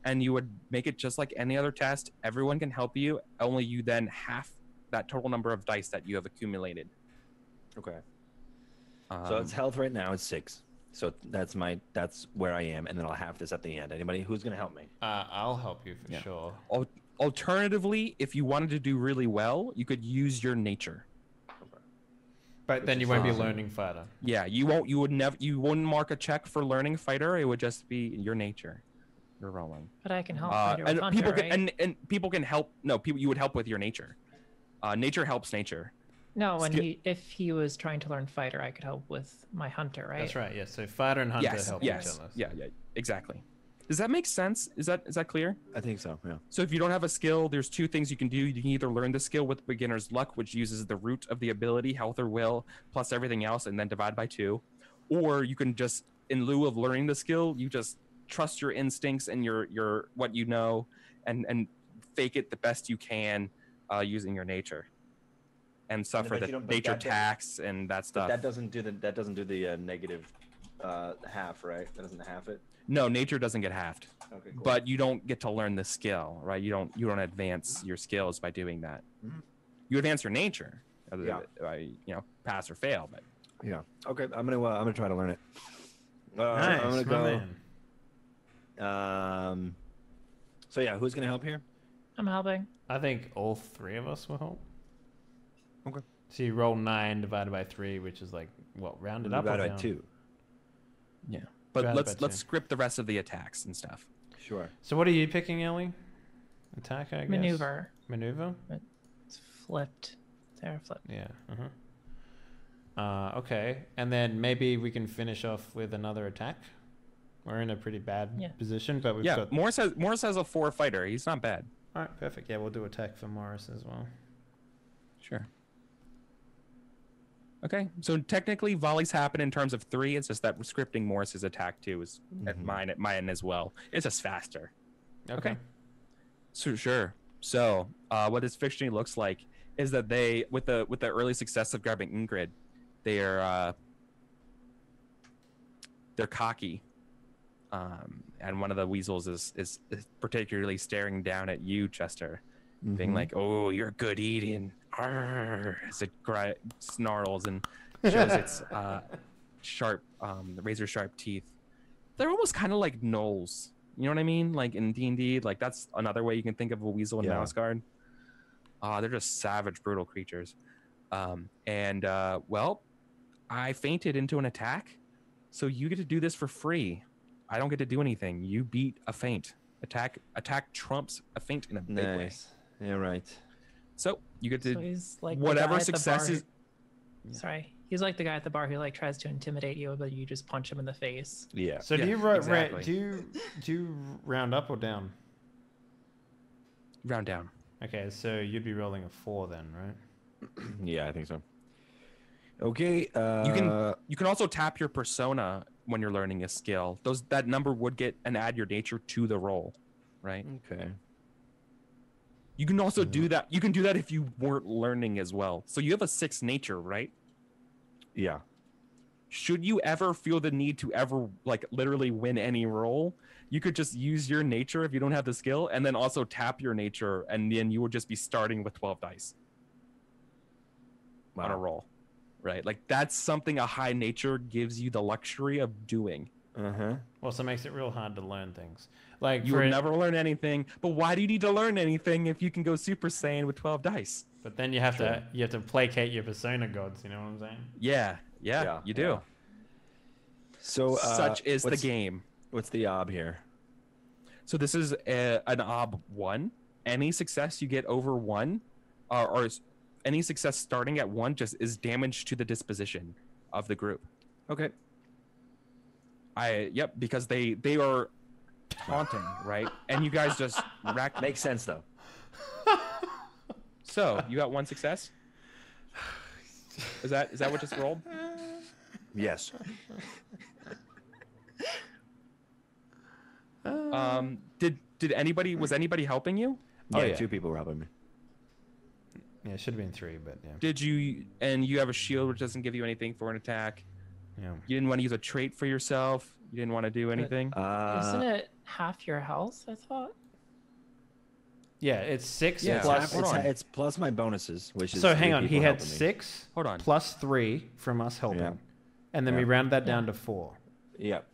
and you would make it just like any other test. Everyone can help you. Only you then half that total number of dice that you have accumulated. Okay. So it's health right now. It's 6. So that's where I am, and then I'll have this at the end. Anybody who's gonna help me? I'll help you for sure. Alternatively, if you wanted to do really well, you could use your nature. But then you won't be learning fighter. Yeah, you won't. You wouldn't mark a check for learning fighter. It would just be your nature. You're rolling. But I can help fighter with And hunter, people right? can and people can help. No, people you would help with your nature. Nature helps nature. No, if he was trying to learn fighter, I could help with my hunter, right? That's right. Yes. So fighter and hunter help each other. Yeah, exactly. Does that make sense? Is that clear? I think so. Yeah. So if you don't have a skill, there's 2 things you can do. You can either learn the skill with beginner's luck, which uses the root of the ability, health or will, plus everything else, and then divide by 2. Or you can just, in lieu of learning the skill, you just trust your instincts and your what you know, and fake it the best you can using your nature, and suffer the nature tax and that stuff. That doesn't do the negative half, right? That doesn't half it. No, nature doesn't get halved. Okay, cool. But you don't get to learn the skill, right? You don't advance your skills by doing that. Mhm. You advance your nature, Yeah. by pass or fail. But Yeah. Okay. I'm gonna try to learn it. Nice, I'm my gonna man. go. So yeah, who's gonna help here? I'm helping. I think all 3 of us will help. Okay. So you roll 9 divided by 3, which is like what, rounded up or Divided by down? 2. yeah. But Divided let's by 2. script the rest of the attacks and stuff. Sure. So what are you picking, Ellie? Attack, I guess. Maneuver. Maneuver. It's flipped. Terra flipped. Yeah. Okay, and then maybe we can finish off with another attack. We're in a pretty bad position, but we've got. Morris has a 4 fighter. He's not bad. All right, perfect. Yeah, we'll do attack for Morris as well. Sure. Okay, so technically volleys happen in terms of 3. It's just that scripting Morris's attack too is at mine as well. It's just faster. Okay. So sure. So what this fictionally looks like is that they, with the early success of grabbing Ingrid, they're cocky, and one of the weasels is particularly staring down at you, Chester, being like, "Oh, you're good eating." Arr, as it snarls and shows its sharp, razor sharp teeth. They're almost kind of like gnolls. You know what I mean? Like in D&D, like that's another way you can think of a weasel and mouse guard. They're just savage, brutal creatures. Well, I fainted into an attack, so you get to do this for free. I don't get to do anything. You beat a feint. Attack trumps a feint in a big way. Yeah, right. So you get to he's like whatever success is. Sorry, he's like the guy at the bar who like tries to intimidate you, but you just punch him in the face. Yeah. So do you exactly. do you round up or down? Round down. Okay, so you'd be rolling a 4 then, right? Yeah, I think so. Okay. You can also tap your persona when you're learning a skill. That number would get and add your nature to the roll, right? Okay. You can also do that. You can do that if you weren't learning as well. So you have a 6 nature, right? Yeah. Should you ever feel the need to ever like literally win any roll, you could just use your nature if you don't have the skill, and then also tap your nature, and then you would just be starting with 12 dice on a roll, right? Like that's something a high nature gives you the luxury of doing. Also makes it real hard to learn things. Like You will never learn anything, but why do you need to learn anything if you can go Super Saiyan with 12 dice? But then you have to placate your persona gods. You know what I'm saying? Yeah, you do. Yeah. So Such is the game. What's the ob here? So this is an ob 1. Any success you get over 1, or any success starting at 1, just is damage to the disposition of the group. Okay. Because they are taunting, right? And you guys just rack. Makes sense though. So you got 1 success. Is that what just rolled? Yes. Was anybody helping you? Yeah, 2 people were helping me. Yeah, it should have been 3, but yeah. Did you? And you have a shield which doesn't give you anything for an attack. Yeah. You didn't want to use a trait for yourself. You didn't want to do anything. Isn't it half your health? I thought. Yeah, it's 6 Yeah. plus. It's plus my bonuses, which is. So 3 hang on, he people had helping me. 6 Hold on. plus 3 from us helping, Yeah. and then we rounded that down to 4. Yep.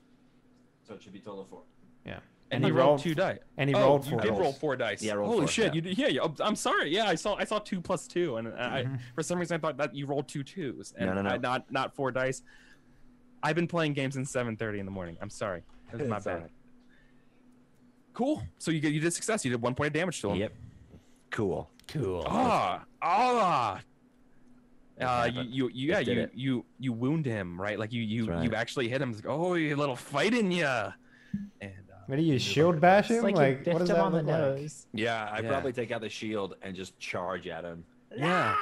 So it should be total of 4. Yeah. And he rolled 2 dice. And he rolled 4. You did roll 4 dice. Yeah, I rolled Holy 4, shit! yeah. I'm sorry. Yeah, I saw 2 plus 2, and I for some reason I thought that you rolled 2 2s. And No. not 4 dice. I've been playing games since 7:30 in the morning. I'm sorry. That was my bad. Right. Cool. So you did success. You did 1 point of damage to him. Yep. Cool. Cool. You wound him, right? Like you actually hit him. Like, oh, you little fight in ya. And What do you shield bash him? It's like Like you what biffed does him that on the look like? nose. Yeah, I'd probably take out the shield and just charge at him. yeah.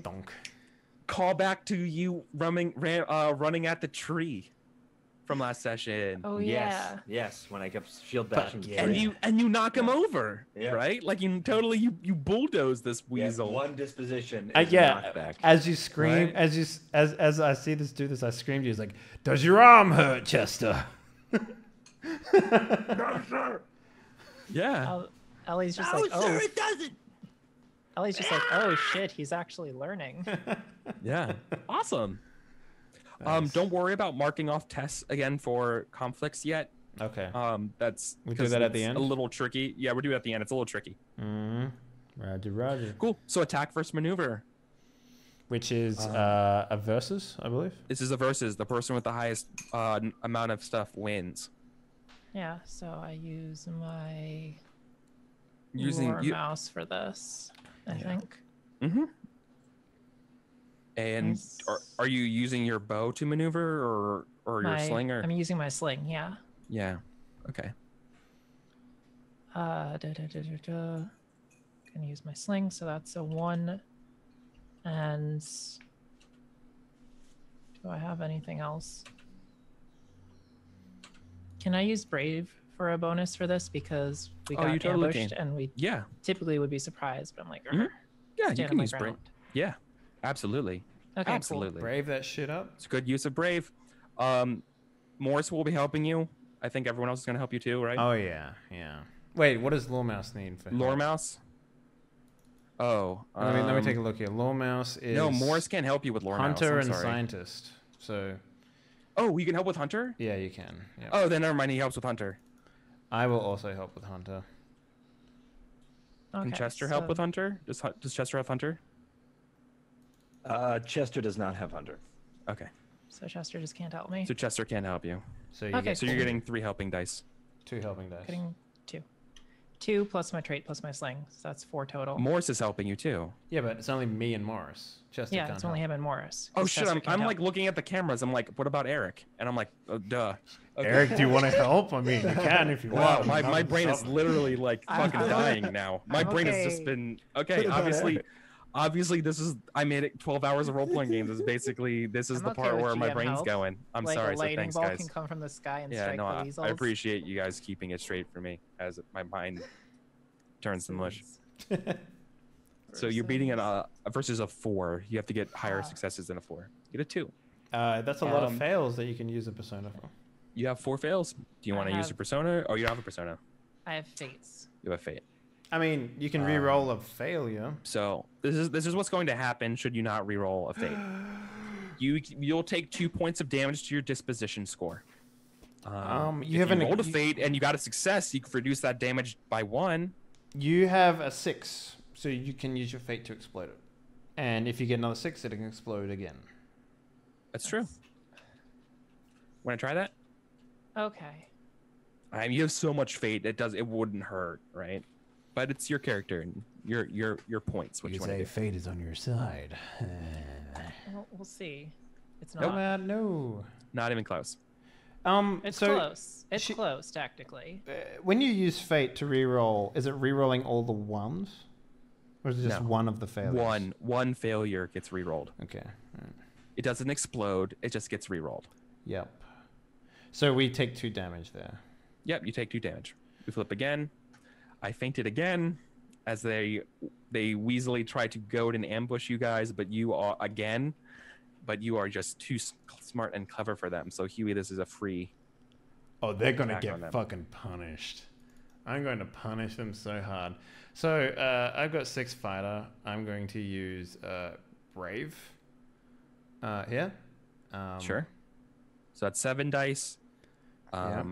Donk. Call back to you running at the tree from last session. Oh Yes, yeah. yes. When I kept shield bashing. And you knock him over, Yeah. right? Like you bulldoze this weasel. One disposition is Yeah, knockback. as you scream, Right? as I see this do this, I scream to you. It's like, does your arm hurt, Chester? No, sir. Yeah. Ellie's just No, like, sir, oh. it doesn't. Ellie's just like, oh shit, he's actually learning. Yeah. Awesome. Don't worry about marking off tests again for conflicts yet. Okay. That's We do 'cause that at the it's end? A little tricky. Yeah, we do it at the end. It's a little tricky. Roger, roger. Cool. So attack versus maneuver. Which is a versus, I believe. This is a versus. The person with the highest amount of stuff wins. Yeah, so I use my Using lore mouse for this, I think. Mm-hmm. And Nice. are you using your bow to maneuver or your slinger? I'm using my sling, yeah. Yeah. Okay. Gonna use my sling, so that's a 1. And do I have anything else? Can I use Brave for a bonus for this? Because we Oh, got you totally ambushed can. and we Yeah. typically would be surprised, but I'm like, Mhm. Yeah, you stand can my use brave. ground. Yeah. Absolutely. Okay, Absolutely. Brave that shit up. It's a good use of brave. Morris will be helping you. I think everyone else is going to help you too, right? Oh, yeah, yeah. Wait, what does Lore Mouse need for Lore help? Mouse? Oh. Let me take a look here. Lore Mouse is... No, Morris can't help you with Lore Mouse. Hunter I'm and sorry. Scientist. So, Oh, you can help with Hunter? yeah, you can. Yeah. Oh, then never mind. He helps with Hunter. I will also help with Hunter. Okay, Can Chester help so- with Hunter? Does Chester have Hunter? Chester does not have Hunter. Okay. So Chester just can't help me. So Chester can't help you. So you Okay, get So you're getting 3 helping dice. 2 helping dice. Getting 2. 2 plus my trait plus my sling, so that's 4 total. Morris is helping you too. Yeah, but it's only me and Morris. Chester Yeah, can't it's only help. him and Morris. Oh 'cause shit! Chester I'm can't like help. looking at the cameras. I'm like, what about Eric? And I'm like, oh, duh. Okay. Eric, do you want to help? I mean, you can if you Wow, want. my brain is literally like fucking I'm- dying now. My I'm brain has just okay. been okay. Obviously, this is I made it 12 hours of role playing games. This is I'm the okay part with where my GM brain's help. going. I'm Like sorry. a So lightning thanks, bolt guys. can come from the sky and Yeah, strike no, the I weasels. appreciate you guys keeping it straight for me as my mind turns to mush. So you're beating a versus a 4. You have to get higher successes than a 4. Get a 2. That's a lot of fails that you can use a persona for. You have 4 fails. Do you I want to use a have- persona? Oh, you don't have a persona. I have fates. You have fate. I mean, you can re-roll a failure. So this is what's going to happen should you not re-roll a fate. You'll take 2 points of damage to your disposition score. You if have you rolled a fate and you got a success, you can reduce that damage by 1. You have a 6, so you can use your fate to explode it. And if you get another 6, it can explode again. That's true. Want to try that? Okay. I mean, you have so much fate, it wouldn't hurt, right? But it's your character and your points. What you want to do? fate is on your side. Well, we'll see. It's No, not. no. Not even close. It's so close. It's close, technically. when you use fate to re-roll, is it re-rolling all the ones? Or is it just No. one of the failures? One failure gets re-rolled. Okay. Alright. It doesn't explode. It just gets re-rolled. Yep. So we take 2 damage there. Yep, you take 2 damage. We flip again. I fainted again as they weaselly try to goad and ambush you guys, but you are just too smart and clever for them. So Huey, this is a free. Oh, they're going to Attack on get them. fucking punished. I'm going to punish them so hard. So I've got 6 fighter. I'm going to use Brave here. Sure. So that's 7 dice. Yeah.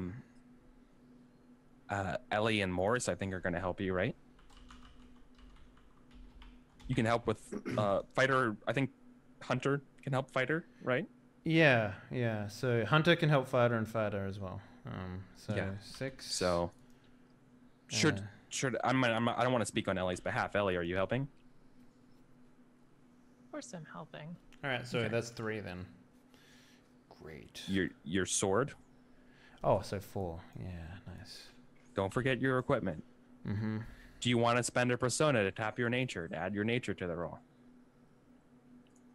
Ellie and Morris, I think, are going to help you, right? You can help with fighter. I think Hunter can help fighter, right? Yeah. So Hunter can help fighter and fighter as well. So Yeah. 6. So should I don't want to speak on Ellie's behalf. Ellie, are you helping? Of course I'm helping. All right, so Okay. that's 3 then. Great. Your sword. Oh, so 4. Yeah, nice. Don't forget your equipment. Mm-hmm. Do you want to spend a persona to tap your nature, to add your nature to the roll?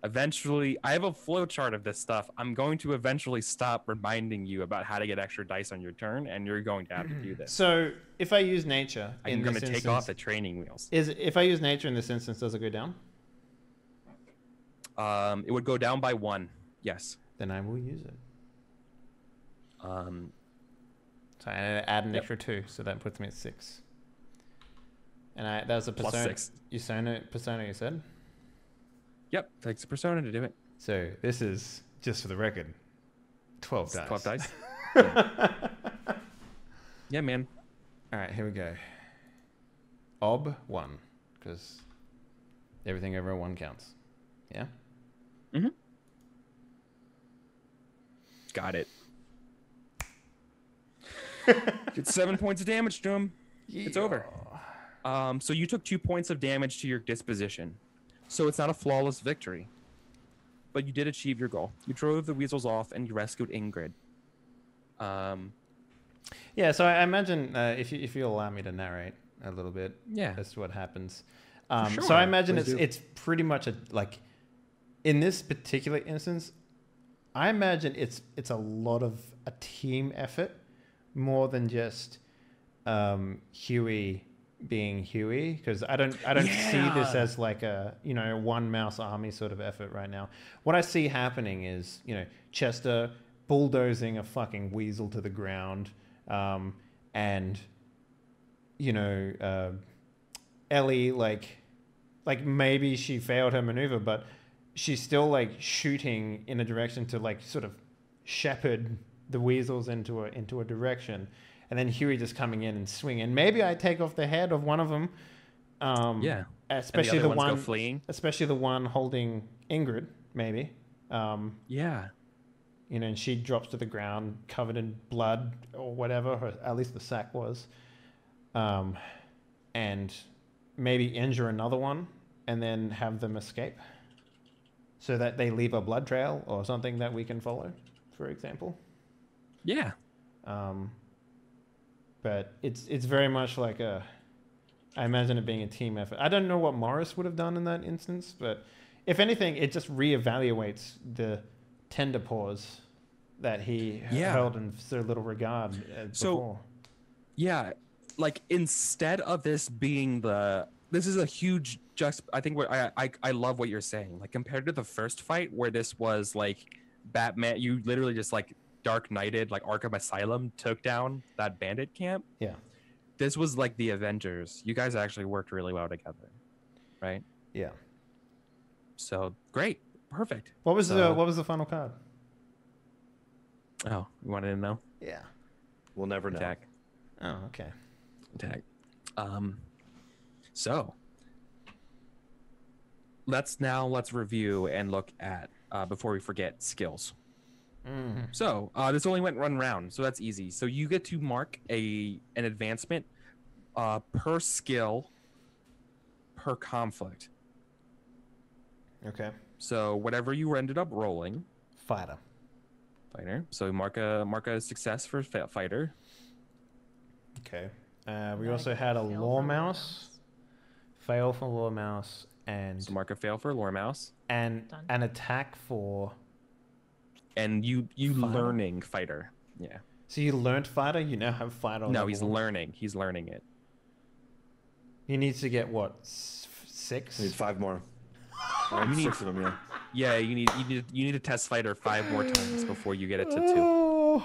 Eventually, I have a flow chart of this stuff. I'm going to eventually stop reminding you about how to get extra dice on your turn, and you're going to have to do this. So if I use nature I'm going to take off the training wheels. If I use nature in this instance, does it go down? It would go down by 1. Yes. Then I will use it. So I add an extra 2, so that puts me at 6. And that was a persona. Plus 6. Persona, you said. Yep, takes a persona to do it. So this is, just for the record, 12 dice. 12 dice. Yeah, man. All right, here we go. Ob 1, because everything over a 1 counts. Yeah? Mm-hmm. Got it. Get 7 points of damage to him. It's over. So you took 2 points of damage to your disposition. So it's not a flawless victory. But you did achieve your goal. You drove the weasels off and you rescued Ingrid. Yeah, so I imagine if you allow me to narrate a little bit, Yeah. as to what happens. Sure. So I imagine Please do. it's pretty much in this particular instance, I imagine it's a lot of a team effort more than just Huey being Huey, because I don't see this as like a one mouse army sort of effort right now. What I see happening is Chester bulldozing a fucking weasel to the ground, and Ellie like maybe she failed her maneuver, but she's still like shooting in a direction to like sort of shepherd the weasels into a direction. And then Huey just coming in and swinging. Maybe I take off the head of one of them. Yeah. Especially and the the other ones one go fleeing. Especially the one holding Ingrid, maybe. Yeah. And she drops to the ground covered in blood or whatever, or at least the sack was. And maybe injure another one and then have them escape. So that they leave a blood trail or something that we can follow, for example. Yeah. But it's very much like I imagine it being a team effort. I don't know what Morris would have done in that instance, but if anything, it just reevaluates the tender paws that he held in so little regard before. Yeah, like instead of this being this is a huge I think what I love what you're saying. Like compared to the first fight where this was like Batman, you literally just like Dark Knighted, like Arkham Asylum, took down that bandit camp. Yeah. This was like the Avengers. You guys actually worked really well together, right? Yeah. So great, perfect. What was the final card? Oh, you wanted to know? Yeah. We'll never know. Attack. Oh, okay. Attack. So let's review and look at before we forget skills. So this only went 1 round, so that's easy. So you get to mark an advancement per skill per conflict. Okay. So whatever you ended up rolling, Fighter. So mark a success for fighter. Okay. We also had a lore mouse. Fail for lore mouse, and So mark a fail for lore mouse. and Done. an attack for. And you Fighter? learning fighter. Yeah. So you learned fighter. You now have fighter. No, level he's 1. learning. He's learning it. He needs to get what 6? We need 5 more. You need 6 of them, yeah. Yeah, you need to test fighter 5 more times before you get it to 2. Oh,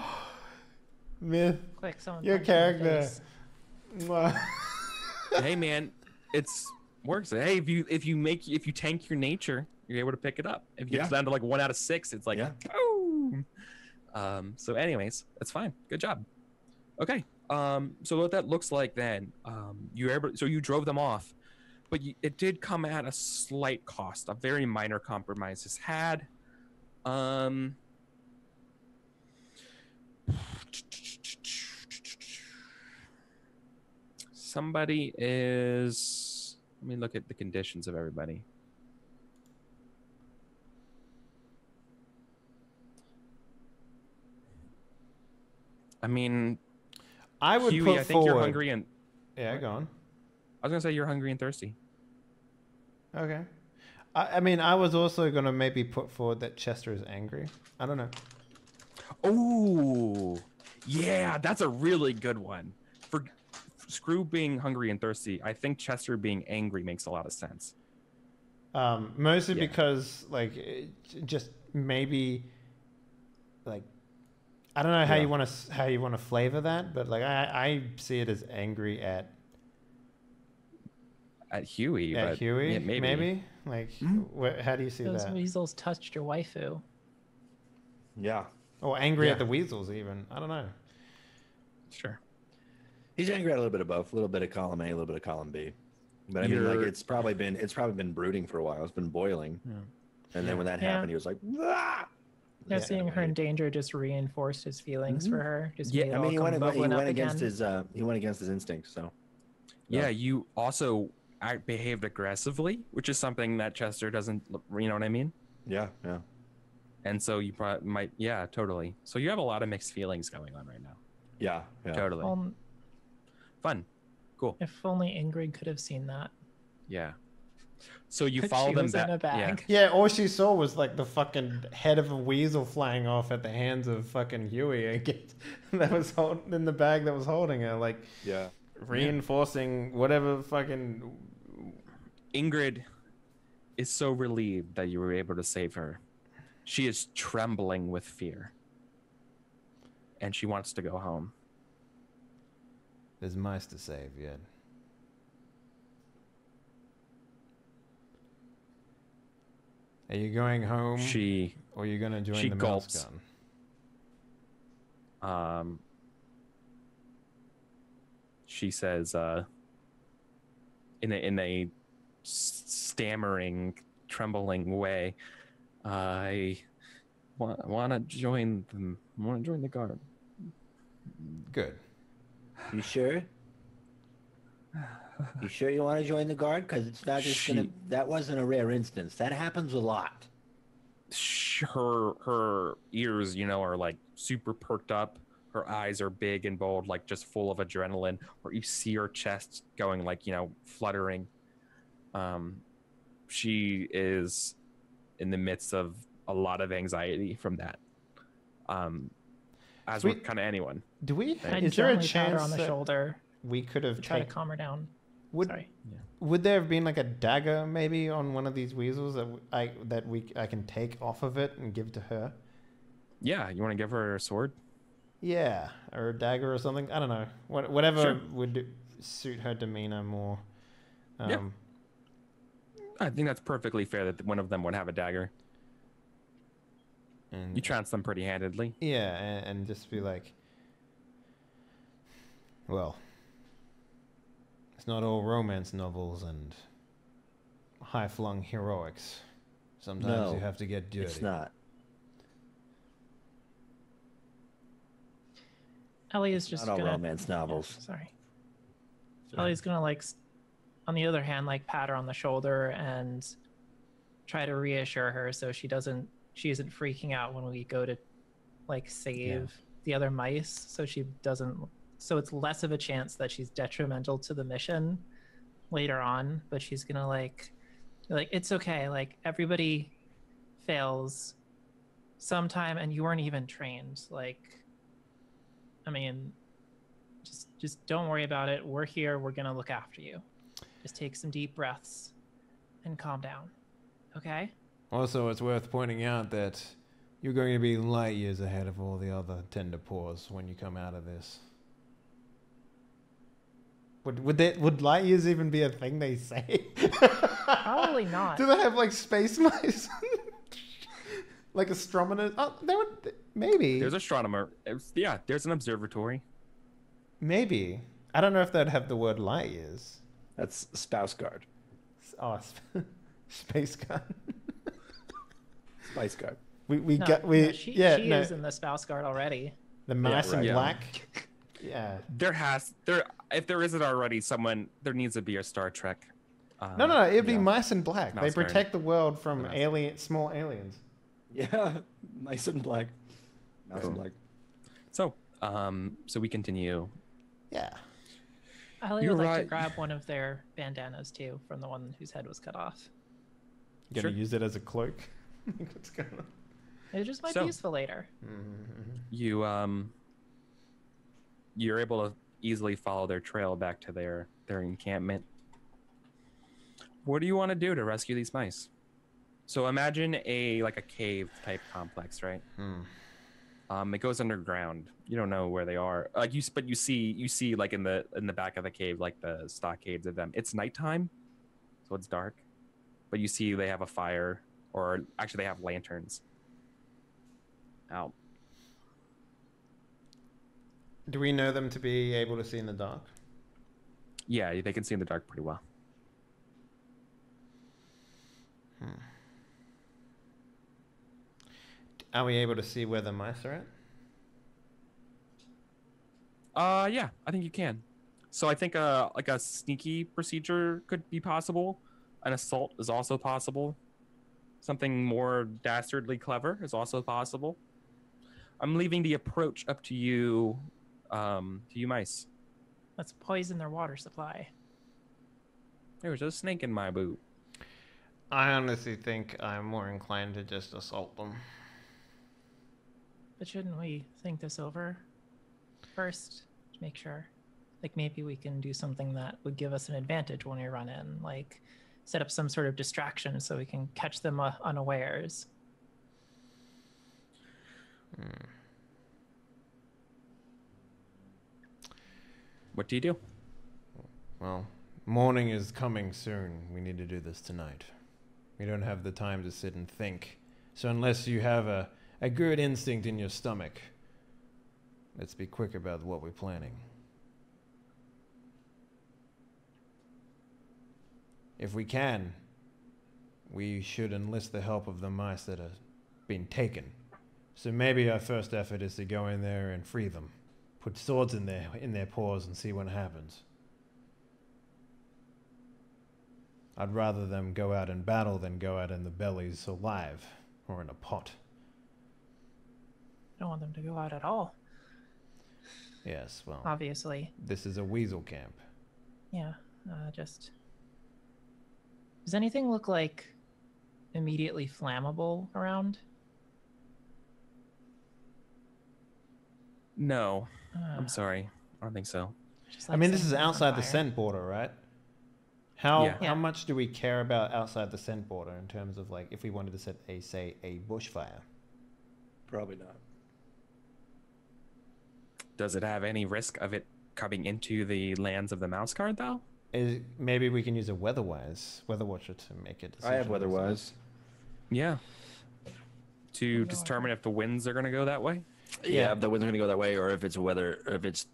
Myth. Quick, someone. Your punch him in the character. face. Mwah. Hey man, it's works. Hey, if you tank your nature, you're able to pick it up. If you get down to like 1 out of 6, it's like boom. So anyways, that's fine. Good job. Okay. So what that looks like then, you drove them off, but it did come at a slight cost. A very minor compromise is had. Somebody is. Let me look at the conditions of everybody. I mean, I would Huey, put I think forward. you're hungry and. Yeah, go on. I was gonna say you're hungry and thirsty. Okay. I mean, I was also gonna maybe put forward that Chester is angry. I don't know. Oh, yeah, that's a really good one. For Screw being hungry and thirsty, I think Chester being angry makes a lot of sense. Mostly because, like, just maybe, like, I don't know how you want to flavor that, but like, I see it as angry at Huey. At but Huey, yeah, maybe. Like, how do you see Those that? weasels touched your waifu. Yeah. Or angry at the weasels, even. I don't know. Sure. He's angry at a little bit of both, a little bit of column A, a little bit of column B. But I mean, like it's probably been brooding for a while. It's been boiling, and then when that happened, he was like, "Ah!" Yeah, seeing her in danger just reinforced his feelings for her. Just I mean, he went against again. his instincts. So Yeah, you also behaved aggressively, which is something that Chester doesn't. You know what I mean? yeah. And so you probably might, totally. So you have a lot of mixed feelings going on right now. Yeah. Totally. Fun. Cool. If only Ingrid could have seen that. Yeah. So you follow them back. In a bag. Yeah, all she saw was like the fucking head of a weasel flying off at the hands of fucking Huey. I guess that was holding in the bag that was holding her, like reinforcing whatever fucking. Ingrid is so relieved that you were able to save her. She is trembling with fear, and she wants to go home. There's mice to save yet. Are you going home? Or are you going to join the mouse gun? She says, in a stammering, trembling way, I want to join them. I want to join the guard. Good. You sure? You sure you want to join the guard? Because it's not just that wasn't a rare instance. That happens a lot. Her ears, are like super perked up. Her eyes are big and bold, like just full of adrenaline. Or you see her chest going like, fluttering. She is in the midst of a lot of anxiety from that. As with kind of anyone. Do we? And is there a pat chance her on the shoulder we could have try to calm her down? Would there have been like a dagger maybe on one of these weasels that I can take off of it and give to her? Yeah, you want to give her a sword? Yeah, or a dagger or something. I don't know. Whatever would suit her demeanor more. Yeah. I think that's perfectly fair that one of them would have a dagger. And you trounce them pretty handedly. Yeah, and just be like, well, it's not all romance novels and high-flung heroics. Sometimes you have to get dirty. It's not. Ellie is just not all romance novels. Sorry. Ellie's gonna on the other hand, pat her on the shoulder and try to reassure her so she isn't freaking out when we go to save the other mice, so it's less of a chance that she's detrimental to the mission later on. But she's gonna it's okay, everybody fails sometime, and you weren't even trained. I mean, just don't worry about it. We're here. We're gonna look after you. Just take some deep breaths and calm down. Okay? Also, it's worth pointing out that you're going to be light years ahead of all the other tender paws when you come out of this. Would light years even be a thing they say? Probably not. Do they have space mice? Astronomers? Oh, they would maybe. There's astronomer. There's an observatory. Maybe. I don't know if they'd have the word light years. That's spouse guard. Oh, space guard. Spice guard. She is in the spouse guard already. The mice in black. Yeah. If there isn't already someone, there needs to be a Star Trek. No. It'd be mice in black. They protect the world from small aliens. Yeah, mice in black. Mouse in black. So we continue. Yeah. Ellie would like to grab one of their bandanas too, from the one whose head was cut off. You gonna use it as a cloak? What's going on? It just might be useful later. You're able to easily follow their trail back to their encampment. What do you want to do to rescue these mice? So imagine a cave type complex, right? It goes underground. You don't know where they are. But you see like in the back of the cave, like the stockades of them. It's nighttime, so it's dark. But you see they have a fire, or actually they have lanterns out. Do we know them to be able to see in the dark? Yeah, they can see in the dark pretty well. Are we able to see where the mice are at? Yeah, I think you can. So I think a sneaky procedure could be possible. An assault is also possible. Something more dastardly clever is also possible. I'm leaving the approach up to you, mice. Let's poison their water supply. There's a snake in my boot. I honestly think I'm more inclined to just assault them. But shouldn't we think this over first to make sure? Like maybe we can do something that would give us an advantage when we run in, like set up some sort of distraction so we can catch them unawares. What do you do? Well, morning is coming soon. We need to do this tonight. We don't have the time to sit and think. So unless you have a good instinct in your stomach, let's be quick about what we're planning. If we can, we should enlist the help of the mice that have been taken. So maybe our first effort is to go in there and free them. Put swords in their paws and see what happens. I'd rather them go out in battle than go out in the bellies alive or in a pot. I don't want them to go out at all. Yes, well, obviously. This is a weasel camp. Yeah, just... Does anything look like immediately flammable around? No, I'm sorry. I don't think so. Like I mean, this is outside the scent border, right? How Yeah. much do we care about outside the scent border in terms of like if we wanted to set a bushfire? Probably not. Does it have any risk of it coming into the lands of the mouse guard, though? Maybe we can use a weather watcher to make it. I have weatherwise. Yeah. To determine if the winds are going to go that way? Yeah, if the wind's going to go that way, or if it's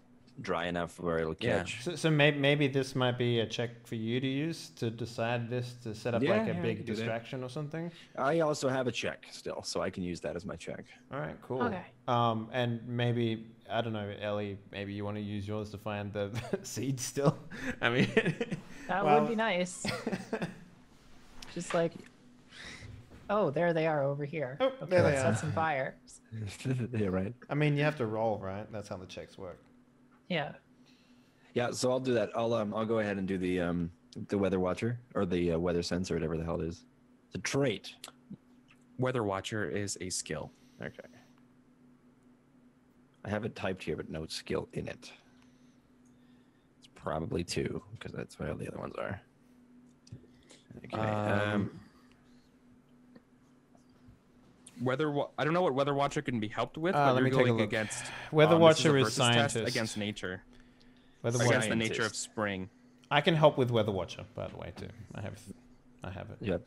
dry enough where it'll catch. So maybe this might be a check for you to use to decide this, to set up like a big distraction or something. I also have a check still, so I can use that as my check. All right, cool. Okay. And maybe, I don't know, Ellie, maybe you want to use yours to find the seeds still? I mean... That would be nice. Just like... Oh, there they are over here. Oh, okay, there they let's are. set some fire. Yeah, right. I mean, you have to roll, right? That's how the checks work. Yeah. Yeah, so I'll do that. I'll go ahead and do the weather watcher or the weather sense or whatever the hell it is. It's a trait. Weather Watcher is a skill. Okay. I have it typed here, but no skill in it. It's probably 2 because that's what all the other ones are. Okay. I don't know what Weather Watcher can be helped with, let but me you're take a going look. against... Weather Watcher this is a versus test scientist. against nature. Weather Against Watcher. the nature of spring. I can help with Weather Watcher, by the way, too. I have it. Yep.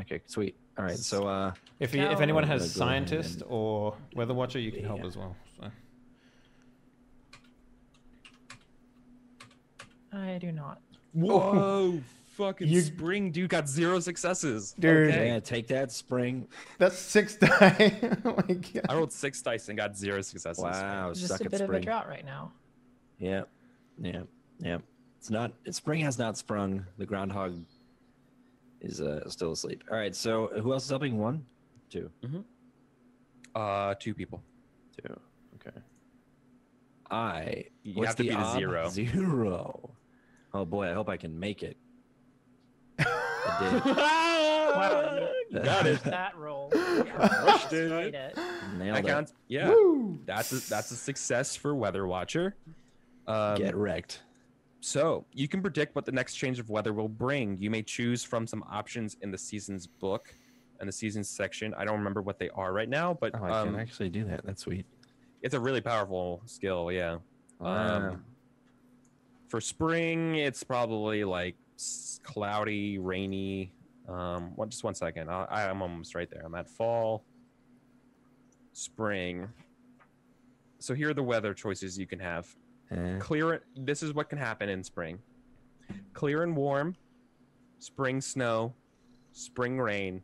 Okay, sweet. All right, so If anyone I'm has gonna go scientist ahead or Weather Watcher, you can help as well. So. I do not. Whoa! Fucking spring, dude, got 0 successes. Dude. Okay. yeah, take that, spring. That's 6 die. Oh my god. I rolled 6 dice and got 0 successes. Wow, It's just suck a at bit of a spring. drought right now. Yeah. Spring has not sprung. The groundhog is still asleep. All right, so who else is helping? 1, 2. 2 people. 2. Okay. You What's have to the beat a ob? 0. 0. Oh boy, I hope I can make it. I Wow, you Got it. that roll. Crushed Destroyed it. it. Nailed That it. counts. Yeah. That's a success for Weather Watcher. Get wrecked. So you can predict what the next change of weather will bring. You may choose from some options in the season's book and the seasons section. I don't remember what they are right now, but Oh, I can actually do that. That's sweet. it's a really powerful skill. Yeah. Wow. For spring, it's probably like cloudy, rainy. Just 1 second. I'm almost right there. I'm at fall, spring. So here are the weather choices you can have. Clear. This is what can happen in spring. Clear and warm, spring snow, spring rain,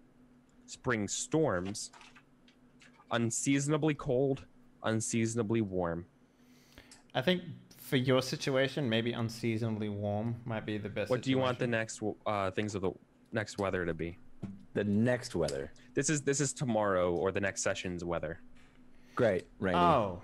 spring storms, unseasonably cold, unseasonably warm. I think for your situation, maybe unseasonably warm might be the best. What do you want the next things of the next weather to be? The next weather. This is tomorrow or the next session's weather. Great. Rainy. Oh.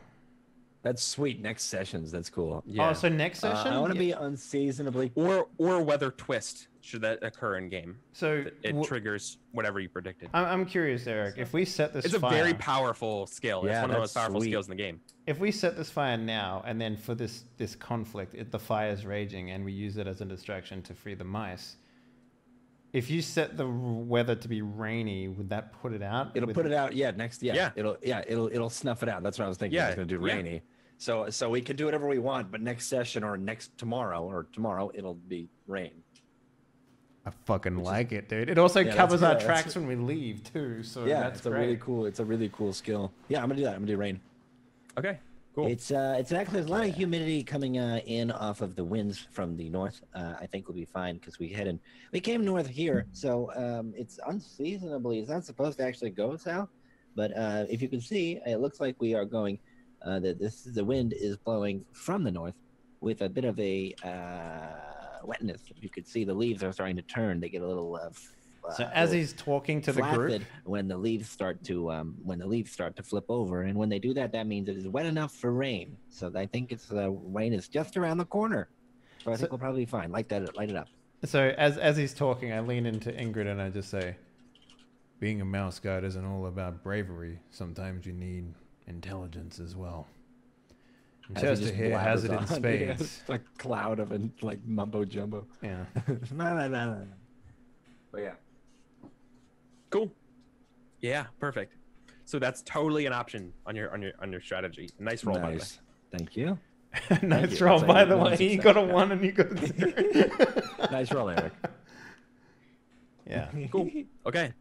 That's sweet. Next sessions. That's cool. Yeah. Oh, so next session? I want to be unseasonably. Or weather twist should that occur in game. So it triggers whatever you predicted. I'm curious, Eric. If we set this It's fire, a very powerful skill. It's Yeah, one of the that's most powerful sweet. skills in the game. if we set this fire now, and then for this conflict, the fire's raging, and we use it as a distraction to free the mice. If you set the weather to be rainy, would that put it out? It'll put it out. Yeah. Next. Yeah. Yeah. It'll snuff it out. That's what I was thinking. Yeah, I was going to do yeah. rainy. So we can do whatever we want, but next session or tomorrow it'll be rain. I fucking like it, dude. It also Yeah, covers that's our good. tracks when we leave too. So Yeah, that's it's a great. really cool. It's a really cool skill. Yeah, I'm gonna do that. I'm gonna do rain. Okay. Cool. It's actually there's a lot of humidity coming in off of the winds from the north. I think we'll be fine because we came north here, so it's unseasonably. It's not supposed to actually go south, but if you can see, it looks like we are going. The wind is blowing from the north with a bit of a wetness. You could see the leaves are starting to turn. They get a little. So as he's talking to the group, flaccid when the leaves start to flip over, and when they do that, that means it is wet enough for rain. So I think it's rain is just around the corner. So I think we'll probably be fine. Light it up. so as he's talking, I lean into Ingrid and I just say, "Being a mouse guard isn't all about bravery. Sometimes you need intelligence as well." And As he Chester just here has it in blabbers on. spades. It's a cloud of like mumbo jumbo. Yeah. But yeah. Cool. Yeah, perfect. So that's totally an option on your strategy. Nice roll, by the way. Nice. Thank you. Nice you. roll, That's by a the way. nice He success. got a 1 and you got a 0. Nice roll, Eric. Yeah. Cool. Okay.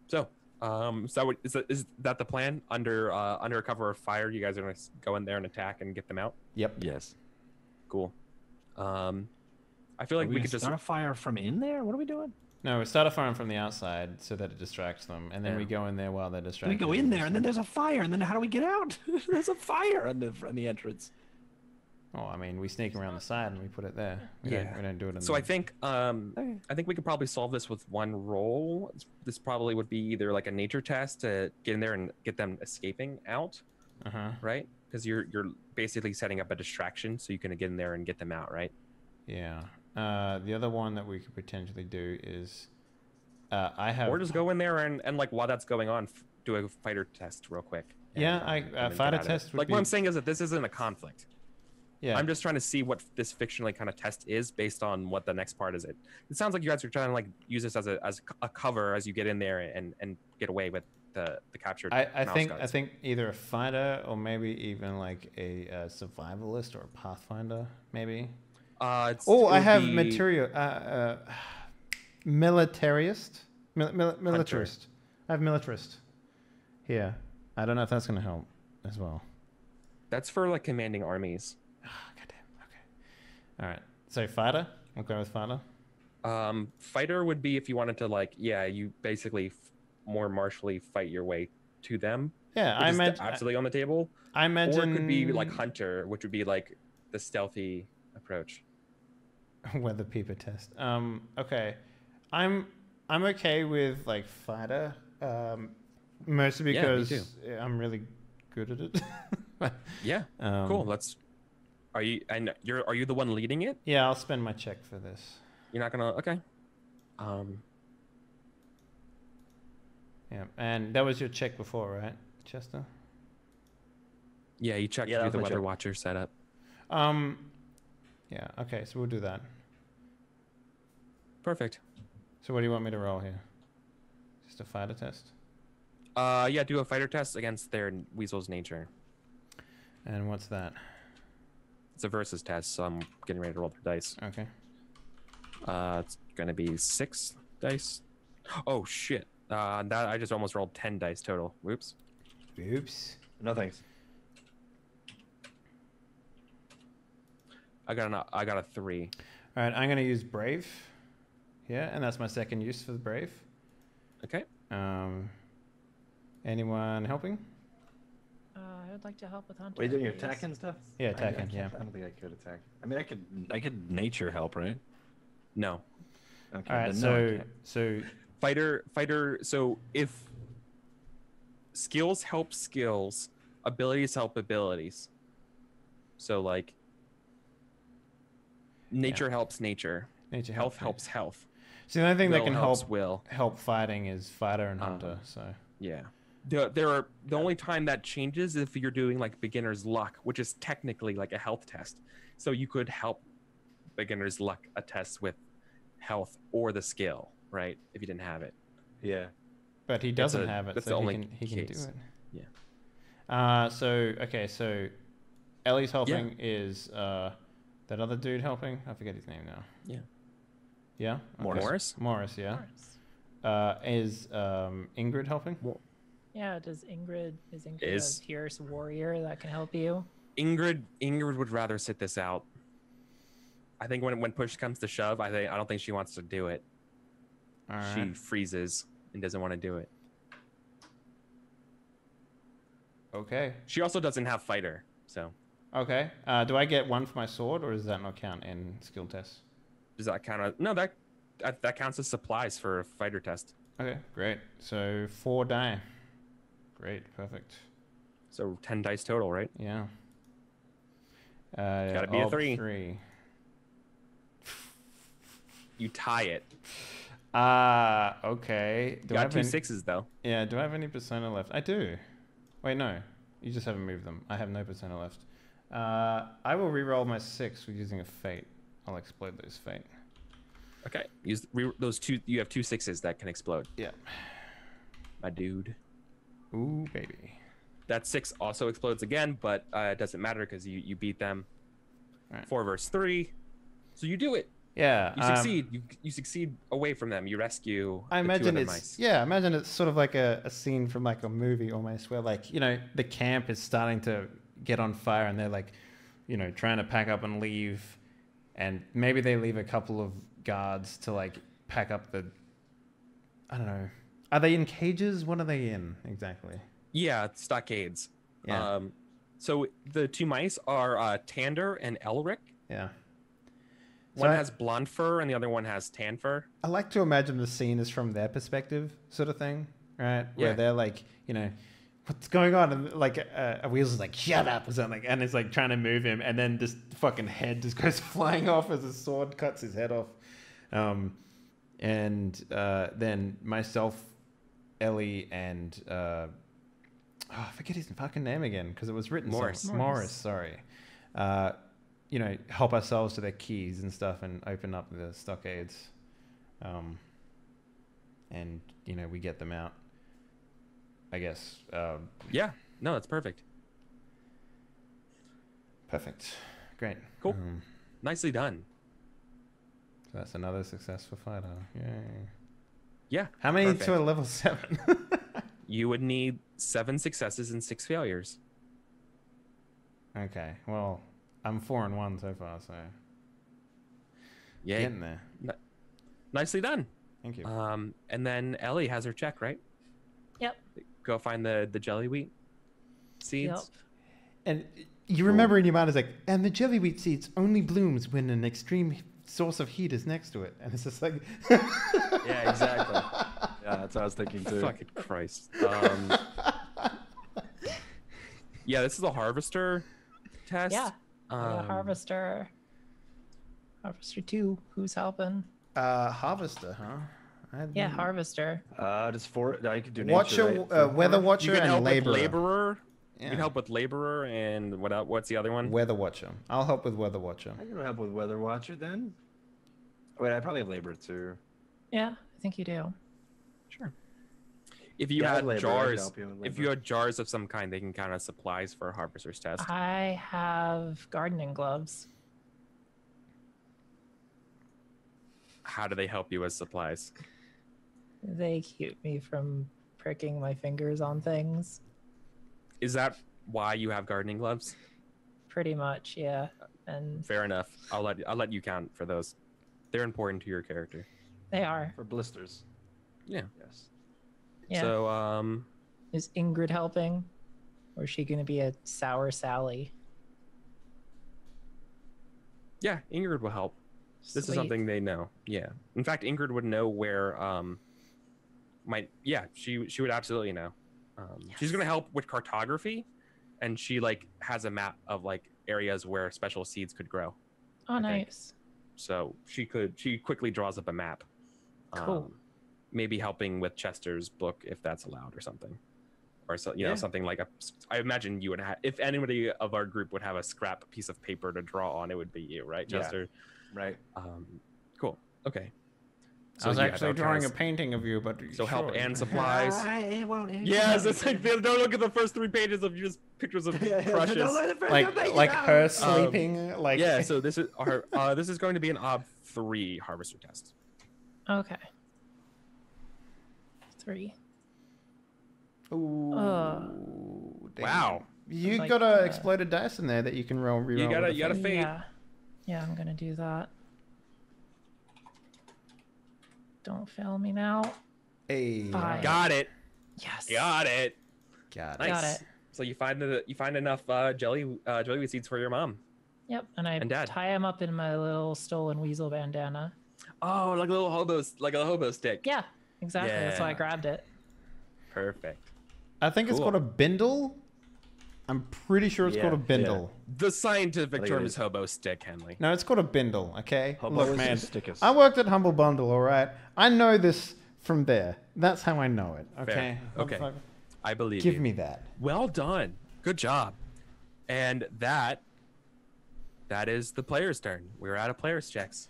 So, is that the plan? Under cover of fire, you guys are gonna go in there and attack and get them out. Yep. Yes. Cool. I feel like we could just start a fire from in there. What are we doing? No, we start a fire from the outside so that it distracts them, and then Yeah. we go in there while they're We distracted. go in there, and then there's a fire, and then how do we get out? There's a fire on the entrance. Oh, I mean, we sneak around the side and we put it there. We don't do it in So the... I think we could probably solve this with one roll. This probably would be either like a nature test to get in there and get them escaping out, right? Because you're basically setting up a distraction so you can get in there and get them out, right? Yeah. The other one that we could potentially do is I have... Or just go in there and like while that's going on, do a fighter test real quick. Yeah, and then fighter get at it. test would Like be... what I'm saying is that this isn't a conflict. Yeah. I'm just trying to see what this fictionally kind of test is based on what the next part is. It sounds like you guys are trying to like use this as a cover as you get in there and get away with the captured. I mouse think guards. I think either a fighter or maybe even like a survivalist or a pathfinder, maybe. I have material. Militarist. Militarist. I have militarist. Here. I don't know if that's going to help as well. That's for like commanding armies. Oh, goddamn. Okay. All right. So fighter. We'll go with fighter. Fighter would be if you wanted to like, you basically more martially fight your way to them. Yeah, I imagine absolutely on the table. I imagine Or it could be like hunter, which would be like the stealthy approach. Weather peeper test. Okay. I'm okay with like fighter. Mostly because I'm really good at it. Yeah. Cool. Are you the one leading it? Yeah, I'll spend my check for this. You're not gonna. Okay. Yeah, and that was your check before, right, Chester? Yeah, you checked Yeah, that through was the my Weather check. Watcher setup. Yeah. Okay, so we'll do that. Perfect. So what do you want me to roll here? Just a fighter test. Yeah, do a fighter test against their weasel's nature. And what's that? It's a versus test, so I'm getting ready to roll the dice. Okay. It's gonna be 6 dice. Oh shit! That I just almost rolled 10 dice total. Whoops. Oops. No thanks. I got a 3. All right, I'm gonna use brave. Yeah, and that's my second use for the brave. Okay. Anyone helping? I would like to help with hunting. Wait, doing your please. attack and stuff? Yeah, attacking, yeah. I don't think I could attack. I mean, I could nature help, right? No. Okay. All right, then no, I so can't. Fighter. So if skills help skills, abilities help abilities. So like, nature helps nature. nature Health helps. helps health. So the only thing that Will can helps help will. help fighting is fighter and hunter. So Yeah. The only time that changes if you're doing like beginner's luck, which is technically like a health test. So you could help beginner's luck a test with health or the skill, right? If you didn't have it. Yeah. but he doesn't have it, that's so the only he can do case. it. Yeah. So Ellie's helping is that other dude helping? I forget his name now. Yeah. Yeah? Morris? Morris, yeah. Morris. Is Ingrid helping? Yeah, is Ingrid Is- a fierce warrior that can help you? Ingrid would rather sit this out. I think when push comes to shove, I don't think she wants to do it. All right. She freezes and doesn't want to do it. Okay. She also doesn't have fighter, so Okay. Do I get one for my sword, or does that not count in skill tests? does that count as no? That counts as supplies for a fighter test. Okay, great. So 4 die. Great, perfect. So 10 dice total, right? Yeah. Gotta be a ob 3. 3. You tie it. Okay. You got 2 6s though. Yeah, do I have any persona left? I do. Wait, no. You just haven't moved them. I have no persona left. I will re-roll my 6 with using a fate. I'll explode those fate. Okay. Use those 2. You have 2 6s that can explode. Yeah. My dude. Ooh, baby. That 6 also explodes again, but it doesn't matter because you beat them. Right. 4 versus 3. So you do it. Yeah. You succeed. You succeed away from them. You rescue. I the 2 imagine other it's mice. yeah. I imagine it's sort of like a scene from like a movie almost, where like the camp is starting to get on fire and they're like, trying to pack up and leave, and maybe they leave a couple of guards to like pack up the. I don't know. Are they in cages? What are they in exactly? Yeah, stockades. Yeah. So the 2 mice are Tander and Elric. Yeah. One So has blonde fur and the other one has tan fur. I like to imagine the scene is from their perspective, sort of thing, right? Where Yeah. they're like, what's going on? And like a Wheels is like, shut up or something, and it's like trying to move him, and then this fucking head just goes flying off as a sword cuts his head off. And then myself, Ellie, and I forget his fucking name again because it was written Morris. somewhere. Morris, sorry. Help ourselves to their keys and stuff and open up the stockades. And, we get them out, I guess. Yeah, no, that's perfect. Perfect. Great. Cool. Nicely done. So that's another success for fighter. Yay. Yeah. How many perfect. to a level 7? You would need 7 successes and 6 failures. Okay. Well, I'm 4 and 1 so far, so Yeah. getting there. Nicely done. Thank you. And then Ellie has her check, right? Yep. Go find the jelly wheat seeds. Yep. And you remember in your mind, it's like, and the jelly wheat seeds only blooms when an extreme source of heat is next to it. And it's just like... Yeah, exactly. Yeah, that's what I was thinking too. Fucking Christ. Yeah, this is a harvester test. Yeah. I got Harvester 2. Who's helping? Harvester, huh? Yeah, harvester. Just four. I could do Watcher, nature, right? weather You watcher, can and help with laborer. laborer. Yeah. You can help with laborer and what's the other one? Weather watcher. I'll help with weather watcher. I can help with weather watcher then. Wait, I probably have labor too. Yeah, I think you do. Sure. If you Yeah, had labor, I can jars, help you with if labor. you had jars of some kind, they can count as supplies for a harvester's test. I have gardening gloves. How do they help you as supplies? They keep me from pricking my fingers on things. Is that why you have gardening gloves? Pretty much, yeah. And Fair enough. I'll let you count for those. They're important to your character. they are. For blisters. Yeah. Yes. Yeah. So Is Ingrid helping? Or is she going to be a sour Sally? yeah, Ingrid will help. This is Sweet. something they know. Yeah. In fact, Ingrid would know where she would absolutely know. She's gonna help with cartography, and she like has a map of like areas where special seeds could grow. Oh, I think. nice. So she quickly draws up a map. Cool. Maybe helping with Chester's book if that's allowed or something. Or so you know, something like I imagine you would have, if anybody of our group would have a scrap piece of paper to draw on, it would be you, right, Chester? Yeah. Right. Cool. Okay. I was yeah, actually that'll drawing a count as- paint of you, but So help sure. and supplies. It won't. Yes, it's like don't look at the first 3 pages of just pictures of crushes. like her sleeping, like Yeah, so this is our this is going to be an ob 3 harvester test. Okay. 3. Ooh, damn. Wow. You Like, got a exploded dice in there that you can roll. You Reroll. with gotta the fade. Yeah, I'm gonna do that. Don't fail me now. Hey, Bye. Got it. Yes. Got it. got it. Nice. Got it. So you find enough jellyweed seeds for your mom. Yep, and I And Dad. tie him up in my little stolen weasel bandana. Oh, like a little hobo stick. Yeah, exactly. That's why I Yeah. grabbed it. Perfect. I think it's Cool. called a bindle. I'm pretty sure it's Yeah, called a bindle. The scientific think it term is. is hobo stick, Henley. No, it's called a bindle. Okay. Hobo Look, is man. stickus. I worked at Humble Bundle. All right. I know this from there. That's how I know it. Okay. Okay. Motherfucker. I believe Give you. me that. Well done. Good job. And that is the player's turn. We're out of player's checks.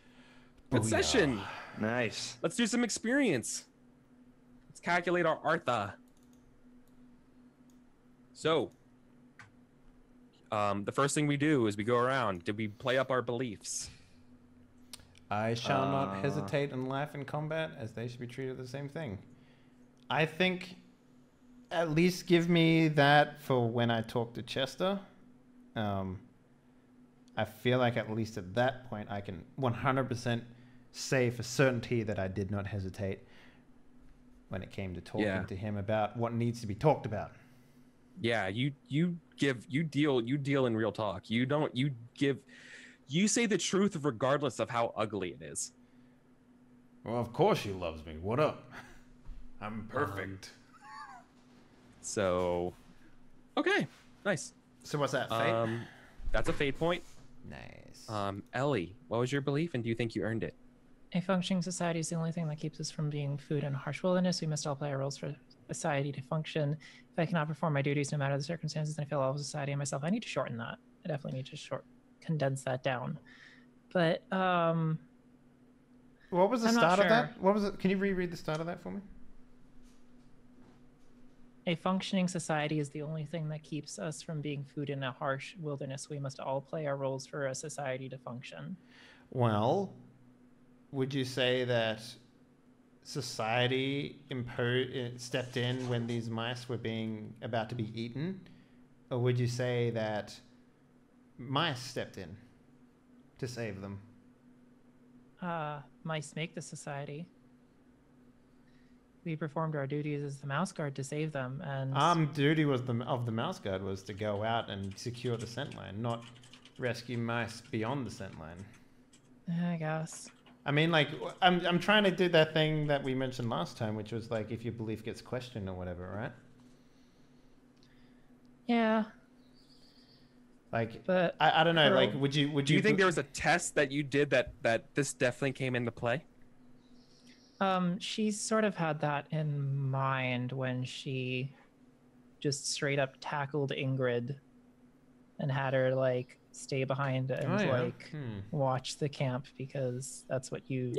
Good Booyah. session. Nice. Let's do some experience. Let's calculate our Artha. So, the first thing we do is we go around. Did we play up our beliefs? I shall not hesitate and laugh in combat, as they should be treated the same thing. I think at least give me that for when I talk to Chester. I feel like at least at that point I can 100% say for certainty that I did not hesitate when it came to talking to him about what needs to be talked about. Yeah, you deal in real talk. You say the truth regardless of how ugly it is. Well, of course she loves me. What up? I'm perfect. So, okay, nice. So what's that, fate? That's a fate point. Nice. Ellie, what was your belief, and do you think you earned it? A functioning society is the only thing that keeps us from being food in a harsh wilderness. We must all play our roles for society to function. If I cannot perform my duties no matter the circumstances, then I fail all of society and myself. I need to shorten that. I definitely need to condense that down. But What was the I'm not start of sure. that? What was it? Can you reread the start of that for me? a functioning society is the only thing that keeps us from being food in a harsh wilderness. We must all play our roles for a society to function. Well, would you say that society stepped in when these mice were about to be eaten? Or would you say that mice stepped in to save them? Mice make the society. We performed our duties as the mouse guard to save them, and Duty was of the mouse guard was to go out and secure the scent line, not rescue mice beyond the scent line. I guess. I mean, like, I'm trying to do that thing that we mentioned last time, which was like if your belief gets questioned or whatever, right? Yeah, Like, but I don't know. Pearl, Like, would you Do you think there was a test that you did that this definitely came into play? She sort of had that in mind when she just straight up tackled Ingrid and had her like stay behind and watch the camp because that's what you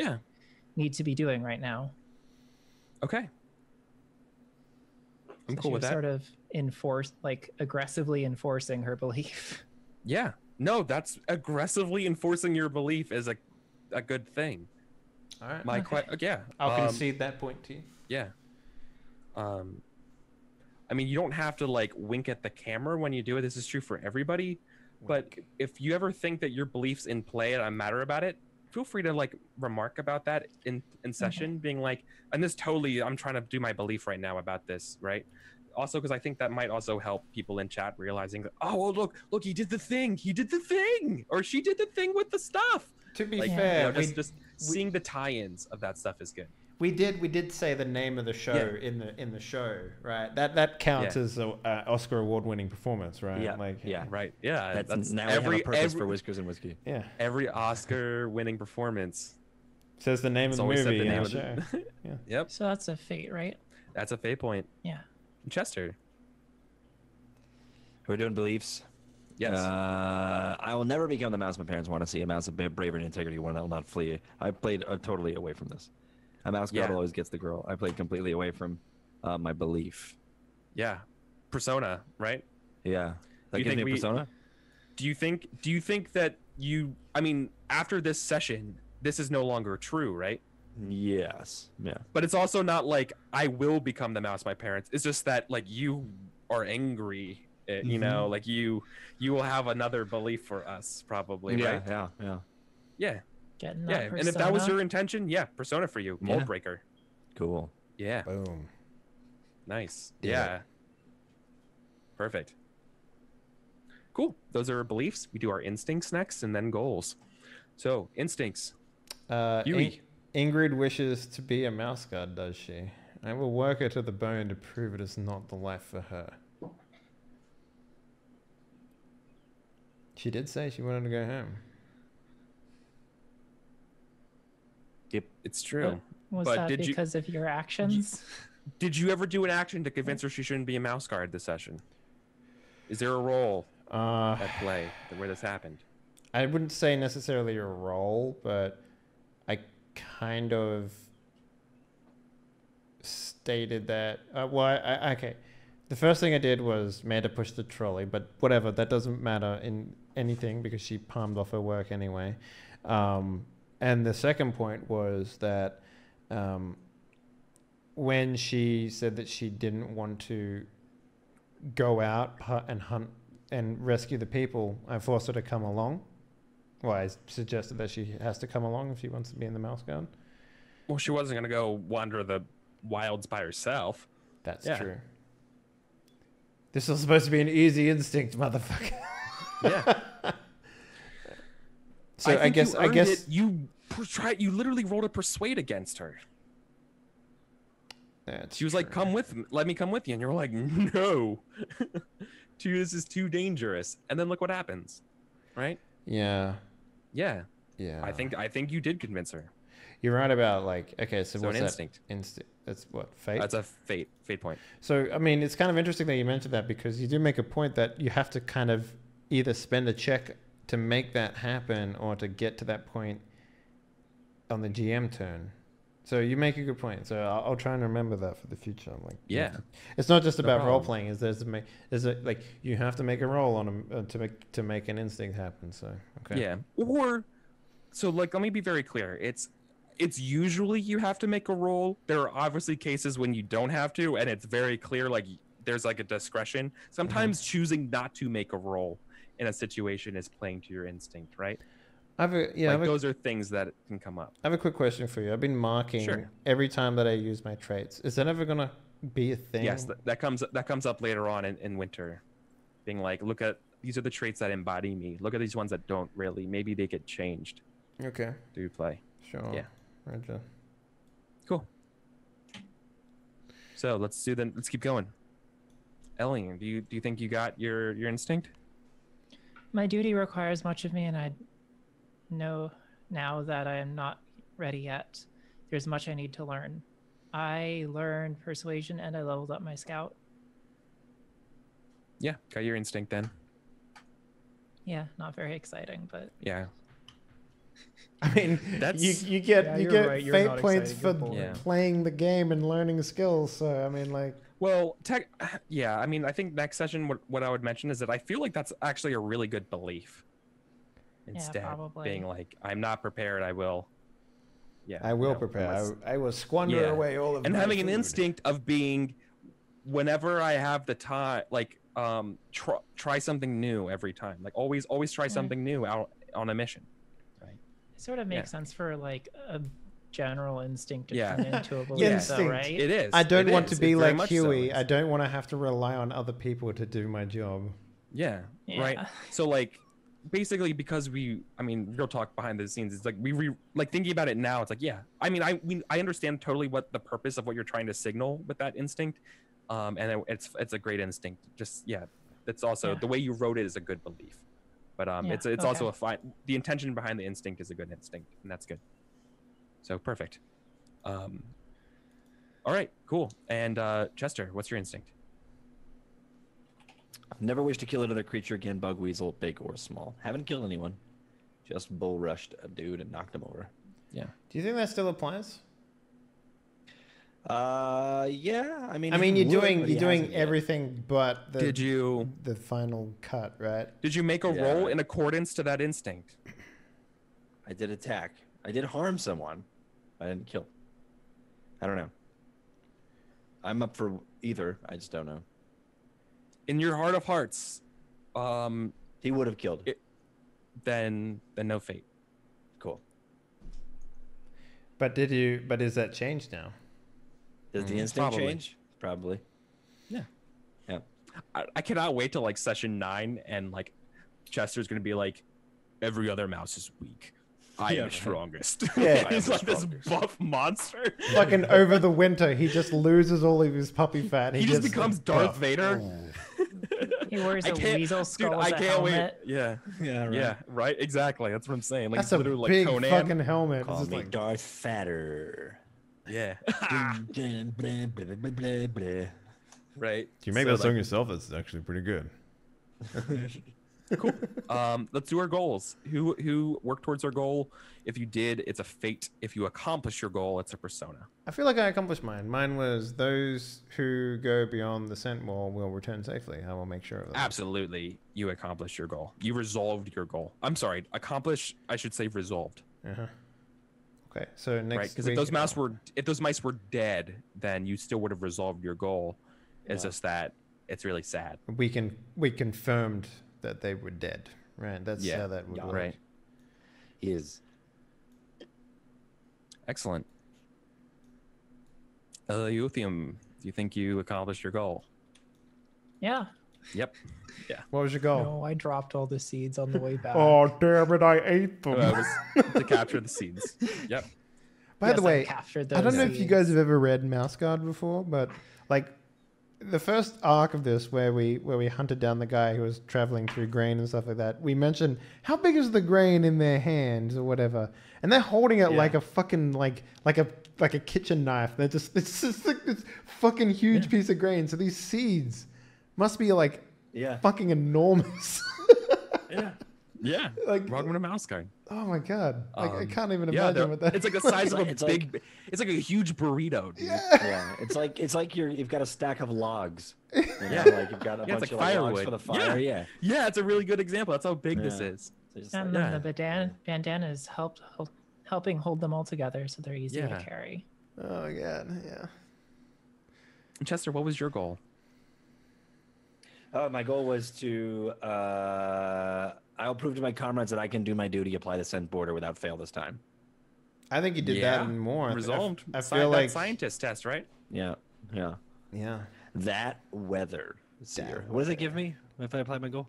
need to be doing right now. Okay. I'm So cool she with was that. sort of aggressively enforcing her belief. Yeah. No, that's aggressively enforcing your belief is a good thing. All right. Yeah. I'll concede that point to you. Yeah. I mean, you don't have to like wink at the camera when you do it. This is true for everybody. But if you ever think that your belief's in play and I'm matter about it, feel free to like remark about that in session, being like, and this totally, I'm trying to do my belief right now about this, right? Also, because I think that might also help people in chat realizing that, oh, well, look, he did the thing, or she did the thing with the stuff. To be like, fair, you know, just seeing the tie-ins of that stuff is good. We did say the name of the show in the show, right? That counts as an Oscar award-winning performance, right? Yeah, right. Yeah, that's now every, we have a purpose for Whiskers and Whiskey. Yeah, every Oscar-winning performance says the name of the movie in the show. Yeah. Yep. So that's a fate, right? That's a fate point. Yeah. Chester. We're doing beliefs. Yes. I will never become the mouse my parents want to see. A mouse of bravery and integrity, one that will not flee. I played totally away from this. A mouse girl always gets the girl. I played completely away from my belief. Yeah. Persona, right? Yeah. That gives me a persona? Do you think that I mean, after this session, this is no longer true, right? Yes. Yeah. But it's also not like I will become the mouse my parents. It's just that like you are angry, you know, like you will have another belief for us probably, right? Yeah. Getting that and if that was your intention, persona for you, mold breaker. Cool. Yeah. Boom. Nice. Yeah. Perfect. Cool. Those are our beliefs. We do our instincts next and then goals. So instincts. Ingrid wishes to be a mouse guard, does she? I will work her to the bone to prove it is not the life for her. She did say she wanted to go home. Yep, it's true. Was that because of your actions? Did you ever do an action to convince her she shouldn't be a mouse guard this session? Is there a role at play where this happened? I wouldn't say necessarily a role, but I kind of stated that. Okay. The first thing I did was made her push the trolley, but whatever. That doesn't matter in anything because she palmed off her work anyway. And the second point was that when she said that she didn't want to go out and hunt and rescue the people, I forced her to come along. Well, I suggested that she has to come along if she wants to be in the mouse guard. Well, she wasn't going to go wander the wilds by herself. That's true. This is supposed to be an easy instinct, motherfucker. Yeah. So I guess you literally rolled a persuade against her. That's she was like, "Come with me. Let me come with you," and you're like, "No, this is too dangerous." And then look what happens, right? Yeah. Yeah. Yeah. I think you did convince her. You're right about like so what's an instinct? Instinct. That's what, fate? That's a fate point. So I mean, it's kind of interesting that you mentioned that because you do make a point that you have to kind of either spend a check to make that happen or to get to that point on the GM turn. So you make a good point. So I'll try and remember that for the future. Like, it's not just about role playing. Like you have to make a roll on to make an instinct happen. So okay. Yeah. Or so like let me be very clear. It's usually you have to make a roll. There are obviously cases when you don't have to, and it's very clear like there's like a discretion. Sometimes choosing not to make a roll in a situation is playing to your instinct, right? Those are things that can come up. I have a quick question for you. I've been marking every time that I use my traits. Is that ever gonna be a thing? Yes, that comes up later on in winter. Being like, look at these are the traits that embody me. Look at these ones that don't really. Maybe they get changed. Okay. Do play. Sure. Yeah. Roger. Cool. So let's keep going. Ellie, do you think you got your instinct? My duty requires much of me, and I know now that I am not ready yet. there's much I need to learn. I learned persuasion and I leveled up my scout. Yeah, got your instinct then. Yeah, not very exciting, but Yeah. I mean, That's- you get Yeah, you you're get right, you're fate not points exciting, for you're boring. playing the game and learning skills. So I mean, like, Well, yeah, I mean, I think next session, what I would mention is that I feel like that's actually a really good belief. Instead, probably. being like, I'm not prepared, I will. Yeah, I will you know, prepare. unless- I will squander Yeah. away all of and my having an food. instinct of being, whenever I have the time, like, try something new every time. Like always try something new out on a mission. Right. it sort of makes Yeah. sense for like a general instinct to Yeah. turn into a Yeah. belief, though, Instinct. right? It is. I don't It want is. to be It very like much so Huey. is. I don't want to have to rely on other people to do my job. Yeah, Yeah. right. So like basically because real talk behind the scenes is like like thinking about it now, it's like, yeah. I mean, I understand totally what the purpose of what you're trying to signal with that instinct. And it's a great instinct. Just it's also Yeah. the way you wrote it is a good belief. But it's also the intention behind the instinct is a good instinct, and that's good. So perfect. All right, cool. And Chester, what's your instinct? Never wish to kill another creature again, bug, weasel, big or small. Haven't killed anyone. Just bull rushed a dude and knocked him over. Yeah. Do you think that still applies? Yeah. I mean, you're he would, doing but he you're doing hasn't yet. everything but the final cut, right? Did you make a Yeah, roll right. in accordance to that instinct? I did attack. I did harm someone. I didn't kill. I don't know. I'm up for either. I just don't know. In your heart of hearts, He would have killed. then no fate. Cool. But is that changed now? Does the instinct Probably. change? Probably. Yeah. Yeah. I cannot wait till like session 9 and like Chester's gonna be like, every other mouse is weak. I Yeah, am right. strongest. Yeah. He's like this Strongest. buff monster. Fucking over the winter, he just loses all of his puppy fat. He just becomes Darth Vader. He wears I a can't- weasel Dude, skull I as a can't wait. helmet. Yeah. Yeah. Right. Yeah. Right. Exactly. That's what I'm saying. Like That's it's a literally big like Conan. fucking helmet. It's Call just me like, Darth Fatter. Yeah. Blah, blah, blah, blah, blah. Right. If you make So, that song like, yourself, that's actually pretty good. let's do our goals. Who worked towards our goal? If you did, it's a fate. If you accomplish your goal, it's a persona. I feel like I accomplished mine. Mine was those who go beyond the scent wall will return safely. I will make sure of that. Absolutely, you accomplished your goal. You resolved your goal. I'm sorry, accomplish. I should say resolved. Uh-huh. Okay, so next Right? Because week, if those mice were dead, then you still would have resolved your goal. It's Yeah. just that it's really sad. we confirmed that they were dead. Right, that's Yeah. how that would Yeah. work. Right. Is Excellent. Euthium, do you think you accomplished your goal? Yeah. Yep. What was your goal? No, I dropped all the seeds on the way back. Oh damn it! I ate them. It was to capture the seeds. Yep. By Yes, the I way, captured I don't those know if you seeds. guys have ever read Mouse Guard before, but like the first arc of this where we hunted down the guy who was traveling through grain and stuff like that, we mentioned how big is the grain in their hands or whatever, and they're holding it like a fucking like a kitchen knife. They're just it's just like this fucking huge piece of grain. So these seeds must be like yeah. fucking enormous. Yeah. Yeah. Like Welcome to Mouse Guard. oh my god, like, I can't even Yeah, imagine what that. it's like the size of a It's like- big. It's like a huge burrito, dude. Yeah. It's like you've got a stack of logs. You know, Yeah. like you've got a Yeah, it's bunch like of like, logs firewood. for the fire. Yeah. Yeah, it's a really good example. That's how big this Yeah. is. So just And like, then the bandanas helping hold them all together so they're easy Yeah. to carry. Oh my god, yeah. Chester, what was your goal? my goal was to I'll prove to my comrades that I can do my duty, apply the scent border without fail this time. I think you did that and more. Resolved. I feel that like scientist test, right? Yeah. Yeah. yeah. That weather. That What does it give me if I apply my goal?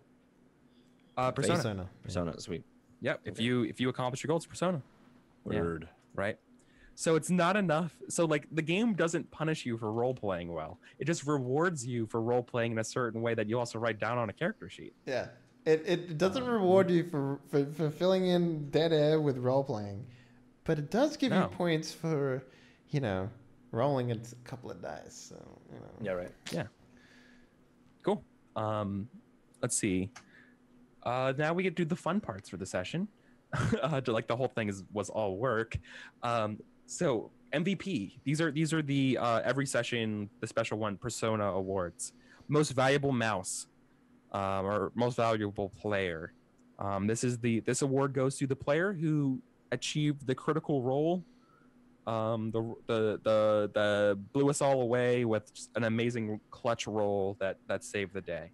Persona. Persona. Persona. Sweet. Yep. If you accomplish your goal, it's persona. Yeah. Word. Right. So it's not enough. So like the game doesn't punish you for role playing well. It just rewards you for role playing in a certain way that you also write down on a character sheet. Yeah. It doesn't reward you for filling in dead air with role playing. But it does give you No. points for, rolling a couple of dice. So, Yeah, right. Yeah. Cool. Let's see. Now we get to do the fun parts for the session. Like the whole thing was all work. So MVP. These are the every session the special one Persona awards. Most valuable mouse, or most valuable player. This award goes to the player who achieved the critical role. The blew us all away with just an amazing clutch roll that saved the day.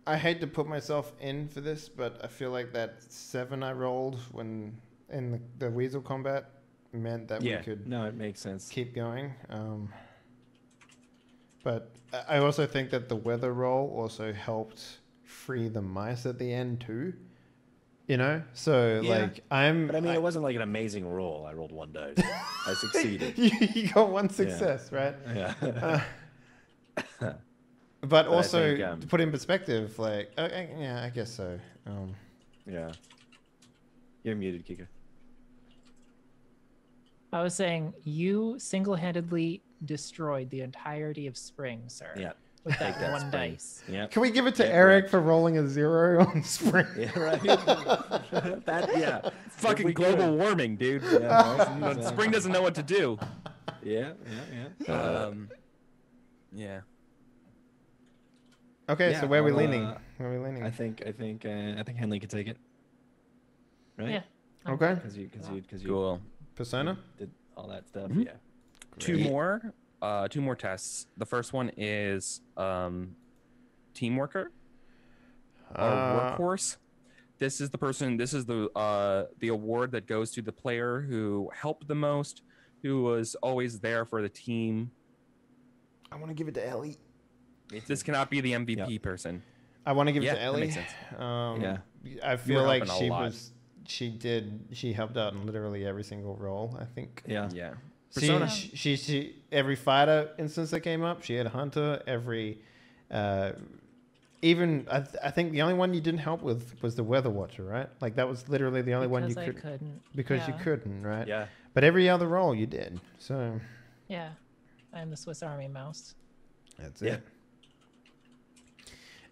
I hate to put myself in for this, but I feel like that 7 I rolled when in the weasel combat meant that we could No, it makes sense. keep going. But I also think that the weather roll also helped free the mice at the end too. So like But I mean, it wasn't like an amazing roll. I rolled 1 die. I succeeded. you got 1 success, right? Yeah. But I also, think, to put in perspective, like, yeah, I guess so. Yeah. You're muted, Kika. I was saying you single-handedly destroyed the entirety of spring, sir. Yeah. With that Take that 1 spring. dice. Yeah. Can we give it to Yeah, Eric correct. for rolling a 0 on spring? Yeah, right. Yeah. Fucking we global could. warming, dude. Yeah, Spring doesn't know what to do. Yeah. Yeah. Okay, Yeah, so where are we I'll, leaning? Where are we leaning? I think Henley could take it. Right? Yeah. Okay. Because you Cool. Persona? did all that stuff. Mhm. Yeah. Two more tests. The first one is team worker or workhorse. This is the award that goes to the player who helped the most, who was always there for the team. I want to give it to Ellie. This cannot be the MVP person. I want to give it Yeah, to that Ellie. makes sense. Yeah. I were feel like helping a lot. she helped out in literally every single role, I think. Yeah. Yeah. Persona. She every fighter instance that came up, she had a hunter. Every, even I think the only one you didn't help with was the weather watcher, right? Like that was literally the only one you Because I could couldn't. because you Yeah. couldn't, right? Yeah. But every other role you did. So Yeah. I'm the Swiss Army mouse. that's Yeah. it.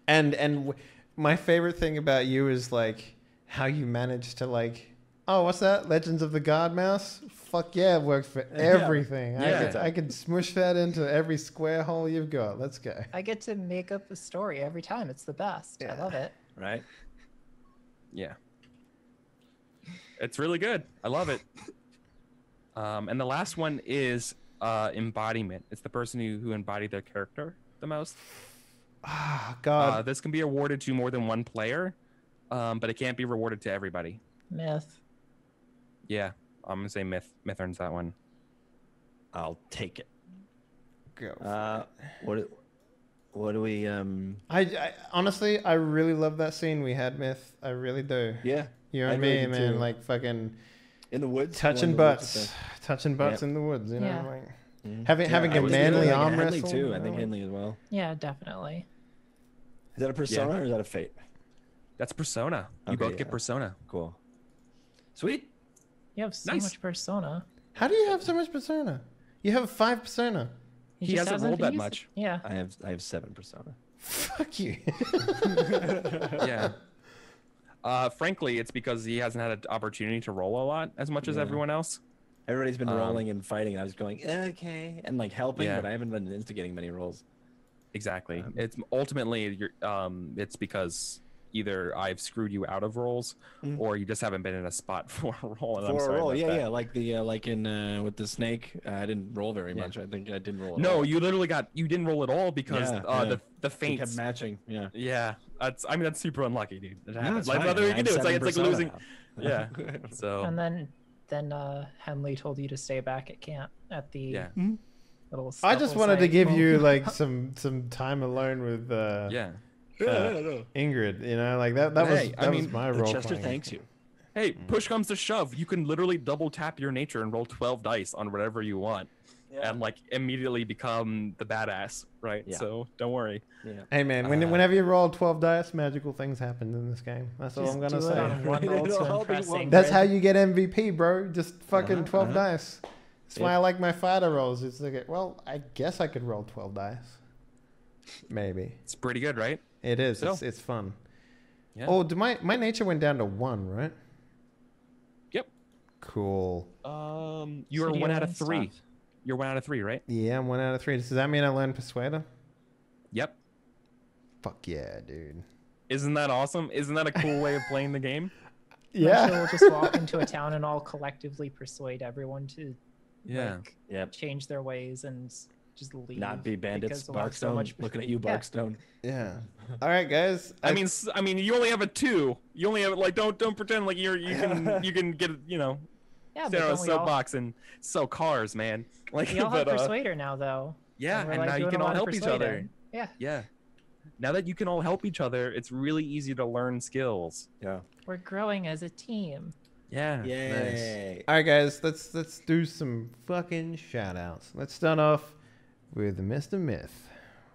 And my favorite thing about you is like how you managed to like, oh, what's that? Legends of the God mouse? Fuck yeah, it works for everything. Yeah. I could smush that into every square hole you've got. Let's go. I get to make up a story every time. It's the best. I love it. Right. Yeah. It's really good. I love it. And the last one is embodiment. It's the person who embodied their character the most. Ah, God. This can be awarded to more than one player, but it can't be rewarded to everybody. Myth. Yeah, I'm gonna say Myth. Myth earns that one. I'll take it. Go. What do we I honestly, I really love that scene we had, Myth. I really do. Yeah. You I and really me, do man, too. like fucking In the woods. touching One of the woods butts, with touching butts Yep. in the woods. You know, Yeah. like the- having I a was manly thinking, like, arm Henley wrestle. too. you I think know? Henley as well. Yeah, definitely. Is that a persona or is that a fate? That's Persona. You Okay, both get yeah. Persona. Cool. Sweet. You have so Nice. much persona. How do you have so much persona? You have 5 persona. He just hasn't rolled been that using- much. Yeah. I have 7 persona. Fuck you. Yeah. Frankly, it's because he hasn't had an opportunity to roll a lot as much as Yeah. everyone else. Everybody's been rolling and fighting, and I was going, okay, and like helping, Yeah. but I haven't been instigating many rolls. Exactly. It's ultimately it's because either I've screwed you out of rolls, or you just haven't been in a spot for a roll. And I'm For a sorry roll, about yeah, that. yeah, like the like in with the snake, I didn't roll very much. I think I didn't roll. At No, all. you literally you didn't roll at all because Yeah, yeah. the They feints. kept matching. Yeah. Yeah, that's super unlucky, dude. It No, happens. it's Like fine. nothing we I can have do. It's like 7 persona losing. now. Yeah. So And then Henley told you to stay back at camp at the yeah, little. I just scuffle wanted to site. give you like some time alone with yeah. Ingrid. You know, like that was Hey, I that mean, was my The role. Chester playing. thanks you. Hey, push comes to shove, you can literally double tap your nature and roll 12 dice on whatever you want, and like immediately become the badass, right? Yeah. So don't worry. Yeah. Hey man, whenever you roll 12 dice, magical things happen in this game. That's all I'm gonna do it say. on one roll It'll to all be impress one. Ingrid. That's how you get MVP, bro. Just fucking 12 uh-huh. dice. That's why I like my fighter rolls. It's like, well, I guess I could roll 12 dice. Maybe. It's pretty good, right? It is. So- It's fun. Yeah. Oh, my nature went down to 1, right? Yep. Cool. You So are do you 1 out learn of 3. stuff? You're 1 out of 3, right? Yeah, I'm 1 out of 3. Does that mean I learned Persuader? Yep. Fuck yeah, dude. Isn't that awesome? Isn't that a cool way of playing the game? Eventually we'll just walk into a town and all collectively persuade everyone to Yeah. like, Yep. change their ways and just leave. Not be bandits. because we'll have so Barkstone. much- Looking at you, Yeah. Barkstone. Yeah. All right, guys. I mean, you only have a 2. You only have like don't pretend like you can get Yeah, stand but on a don't we all, soapbox and sell cars, man. Like, we all have but Persuader now, though. yeah, we're, and like, now you doing can a all lot of help each other. persuading. Yeah, Yeah. Now that you can all help each other, it's really easy to learn skills. Yeah. we're growing as a team. Yeah. Yay. All right, guys. Let's do some fucking shout outs. Let's start off with Mr. Myth.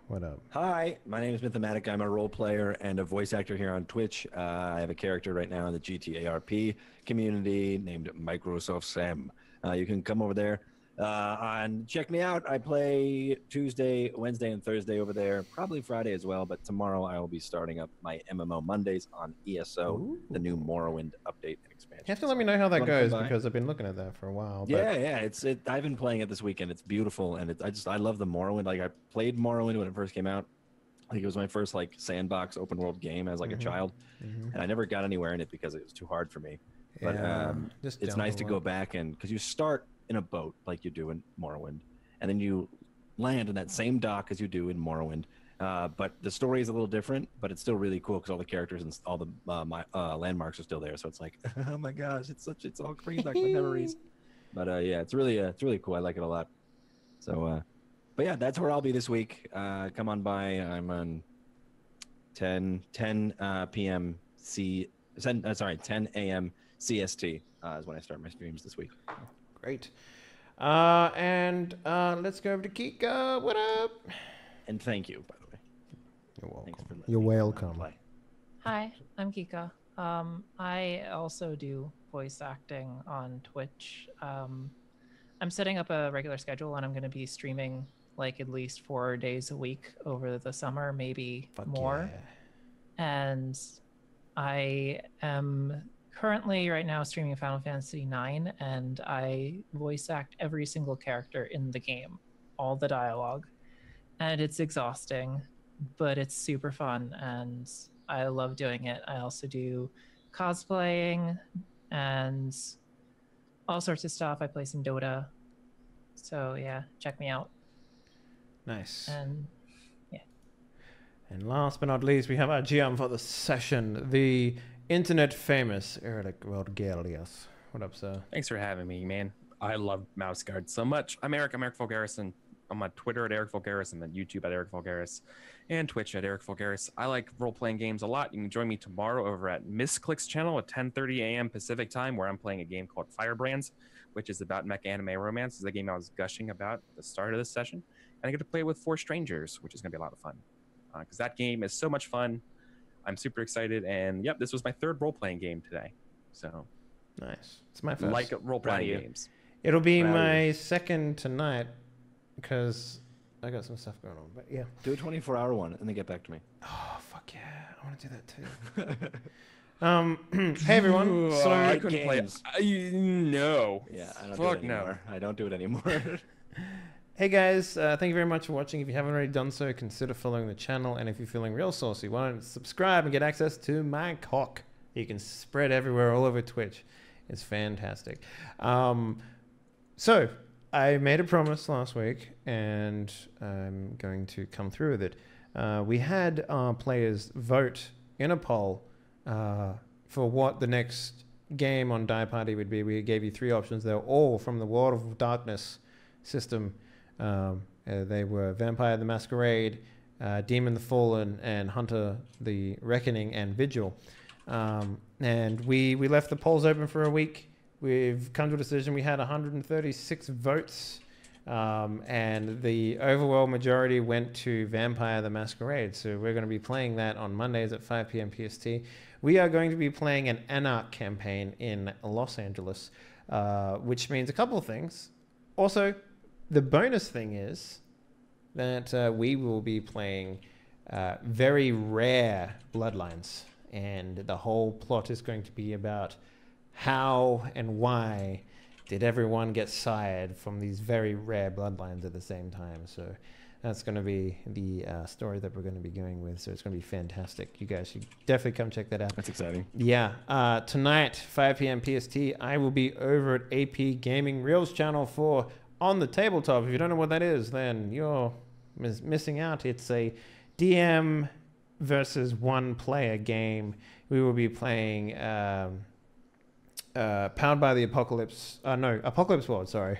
What up? Hi, my name is Mythematic. I'm a role player and a voice actor here on Twitch. I have a character right now in the GTARP community named Microsoft Sam. You can come over there and check me out. I play Tuesday, Wednesday, and Thursday over there, probably Friday as well. But tomorrow I will be starting up my MMO Mondays on ESO, the new Morrowind update and expansion. You have to let me know how that Wanna come goes by? because I've been looking at that for a while. But Yeah. I've been playing it this weekend. It's beautiful, and I love the Morrowind. Like I played Morrowind when it first came out. I think it was my first like sandbox open world game as like a child, and I never got anywhere in it because it was too hard for me. But Yeah, just it's jump nice a to lot. go back and because you start in a boat like you do in Morrowind, and then you land in that same dock as you do in Morrowind. But the story is a little different, but it's still really cool because all the characters and all the landmarks are still there. So it's like, oh my gosh, it's all bringing back my memories. But yeah, it's really cool. I like it a lot. So, but yeah, that's where I'll be this week. Come on by. I'm on 10 p.m. 10 a.m. CST is when I start my streams this week. Great. And let's go over to Kika. What up? And thank you, by the way. You're Thanks welcome. for letting You're me welcome. play. Hi, I'm Kika. I also do voice acting on Twitch. I'm setting up a regular schedule and I'm going to be streaming like at least 4 days a week over the summer, maybe Fuck more. yeah. And I am currently right now streaming Final Fantasy IX, and I voice act every single character in the game, all the dialogue. And it's exhausting, but it's super fun and I love doing it. I also do cosplaying and all sorts of stuff. I play some Dota. So yeah, check me out. Nice. And And last but not least, we have our GM for the session, the internet famous Eric Rodgelius. What up, sir? Thanks for having me, man. I love mouse guard so much. I'm Eric Vulgaris, and I'm on Twitter at Eric Vulgaris, and then YouTube at Eric Vulgaris, and Twitch at Eric Vulgaris. I like role-playing games a lot. You can join me tomorrow over at Misclick's channel at 10:30 a.m. Pacific time, where I'm playing a game called Firebrands, which is about mech anime romance. It's the game I was gushing about at the start of this session. And I get to play with 4 strangers, which is going to be a lot of fun. Because that game is so much fun. I'm super excited. And yep, this was my 3rd role-playing game today. So Nice. It's my first. like role-playing you. games. It'll be Proud of my you. second tonight because I got some stuff going on. But yeah. Do a 24-hour one and then get back to me. Oh, fuck yeah. I want to do that too. Hey, everyone. I So, couldn't play it. games. No. Yeah, I don't Fuck do it no. anymore. I don't do it anymore. hey, guys. Thank you very much for watching. If you haven't already done so, consider following the channel. And if you're feeling real saucy, why don't you subscribe and get access to my cock? You can spread everywhere, all over Twitch. It's fantastic. So, I made a promise last week, and I'm going to come through with it. We had our players vote in a poll for what the next game on Die Party would be. We gave you 3 options. They were all from the World of Darkness system. They were Vampire the Masquerade, Demon the Fallen, and Hunter the Reckoning, and Vigil. And we left the polls open for a week. We've come to a decision. We had 136 votes, and the overwhelming majority went to Vampire the Masquerade. So we're going to be playing that on Mondays at 5 p.m. PST. We are going to be playing an Anarch campaign in Los Angeles, which means a couple of things. Also, the bonus thing is that we will be playing very rare bloodlines, and the whole plot is going to be about how and why did everyone get sired from these very rare bloodlines at the same time. So that's going to be the story that we're going to be going with. So it's going to be fantastic. You guys should definitely come check that out. That's exciting. Yeah. Tonight, 5 p.m. PST, I will be over at AP Gaming Reels channel for On the Tabletop. If you don't know what that is, then you're missing out. It's a DM versus one player game. We will be playing Powered by the Apocalypse. Apocalypse World, sorry.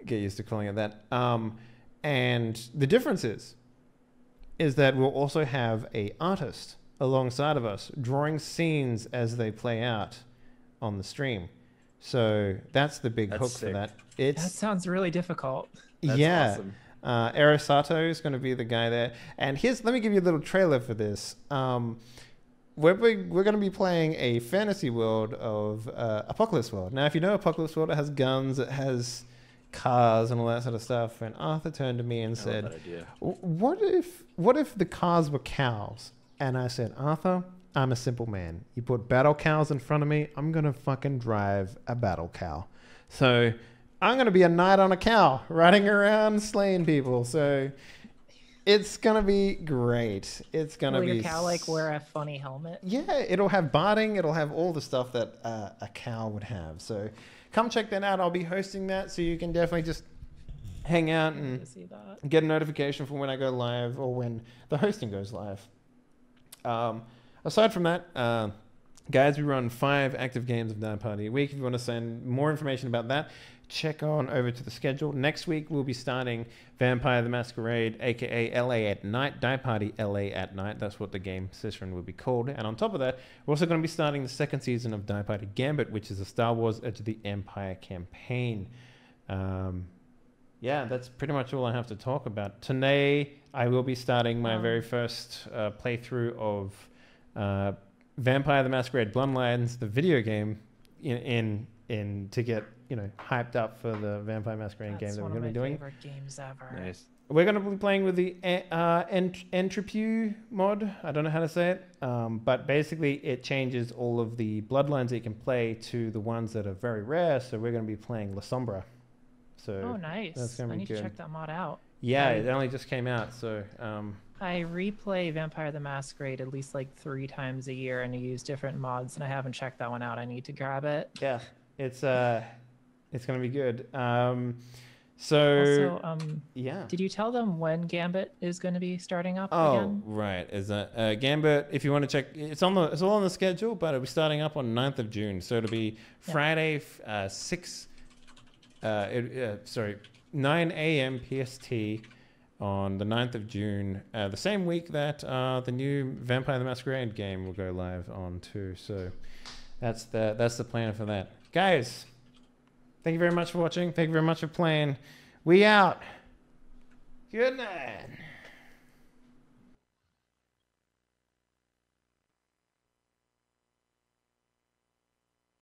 Get used to calling it that. And the difference is that we'll also have a artist alongside of us drawing scenes as they play out on the stream. So that's the big hook sick. for that. That sounds really difficult. That's awesome. Arisato is going to be the guy there. And let me give you a little trailer for this. We're going to be playing a fantasy world of Apocalypse World. Now, if you know Apocalypse World, it has guns, it has cars and all that sort of stuff. And Arthur turned to me and said, what if the cars were cows? And I said, Arthur, I'm a simple man. You put battle cows in front of me, I'm going to fucking drive a battle cow. So I'm going to be a knight on a cow, riding around, slaying people. So it's going to be great. It's going to be... Will your cow, wear a funny helmet? Yeah, it'll have barding. It'll have all the stuff that a cow would have. So come check that out. I'll be hosting that, so you can definitely just hang out and get a notification from when I go live or when the hosting goes live. Aside from that, guys, we run 5 active games of Die Party a week. If you want to send more information about that, check on over to the schedule. Next week, we'll be starting Vampire the Masquerade, aka LA at Night, Die Party LA at Night. That's what the game session will be called. And on top of that, we're also going to be starting the 2nd season of Die Party Gambit, which is a Star Wars Edge of the Empire campaign. Yeah, that's pretty much all I have to talk about. Today, I will be starting my very first playthrough of Vampire the Masquerade Bloodlines, the video game, in to get hyped up for the Vampire Masquerade game that we're going to be doing. That's one of my favorite games ever. Nice. We're going to be playing with the Entropy mod. I don't know how to say it, but basically it changes all of the bloodlines that you can play to the ones that are very rare. So we're going to be playing La Sombra. So nice. That's going to be I need good. to check that mod out. Yeah, it only just came out. So I replay Vampire the Masquerade at least 3 times a year, and I use different mods, and I haven't checked that one out. I need to grab it. Yeah, it's going to be good. Yeah. Did you tell them when Gambit is going to be starting up Oh, again? right. Is that Gambit? If you want to check, it's all on the schedule, but it'll be starting up on 9th of June. So it'll be Friday, 9 a.m. PST on the 9th of June, the same week that the new Vampire the Masquerade game will go live on too. So that's the plan for that, guys. Thank you very much for watching. Thank you very much for playing. We out. Good night.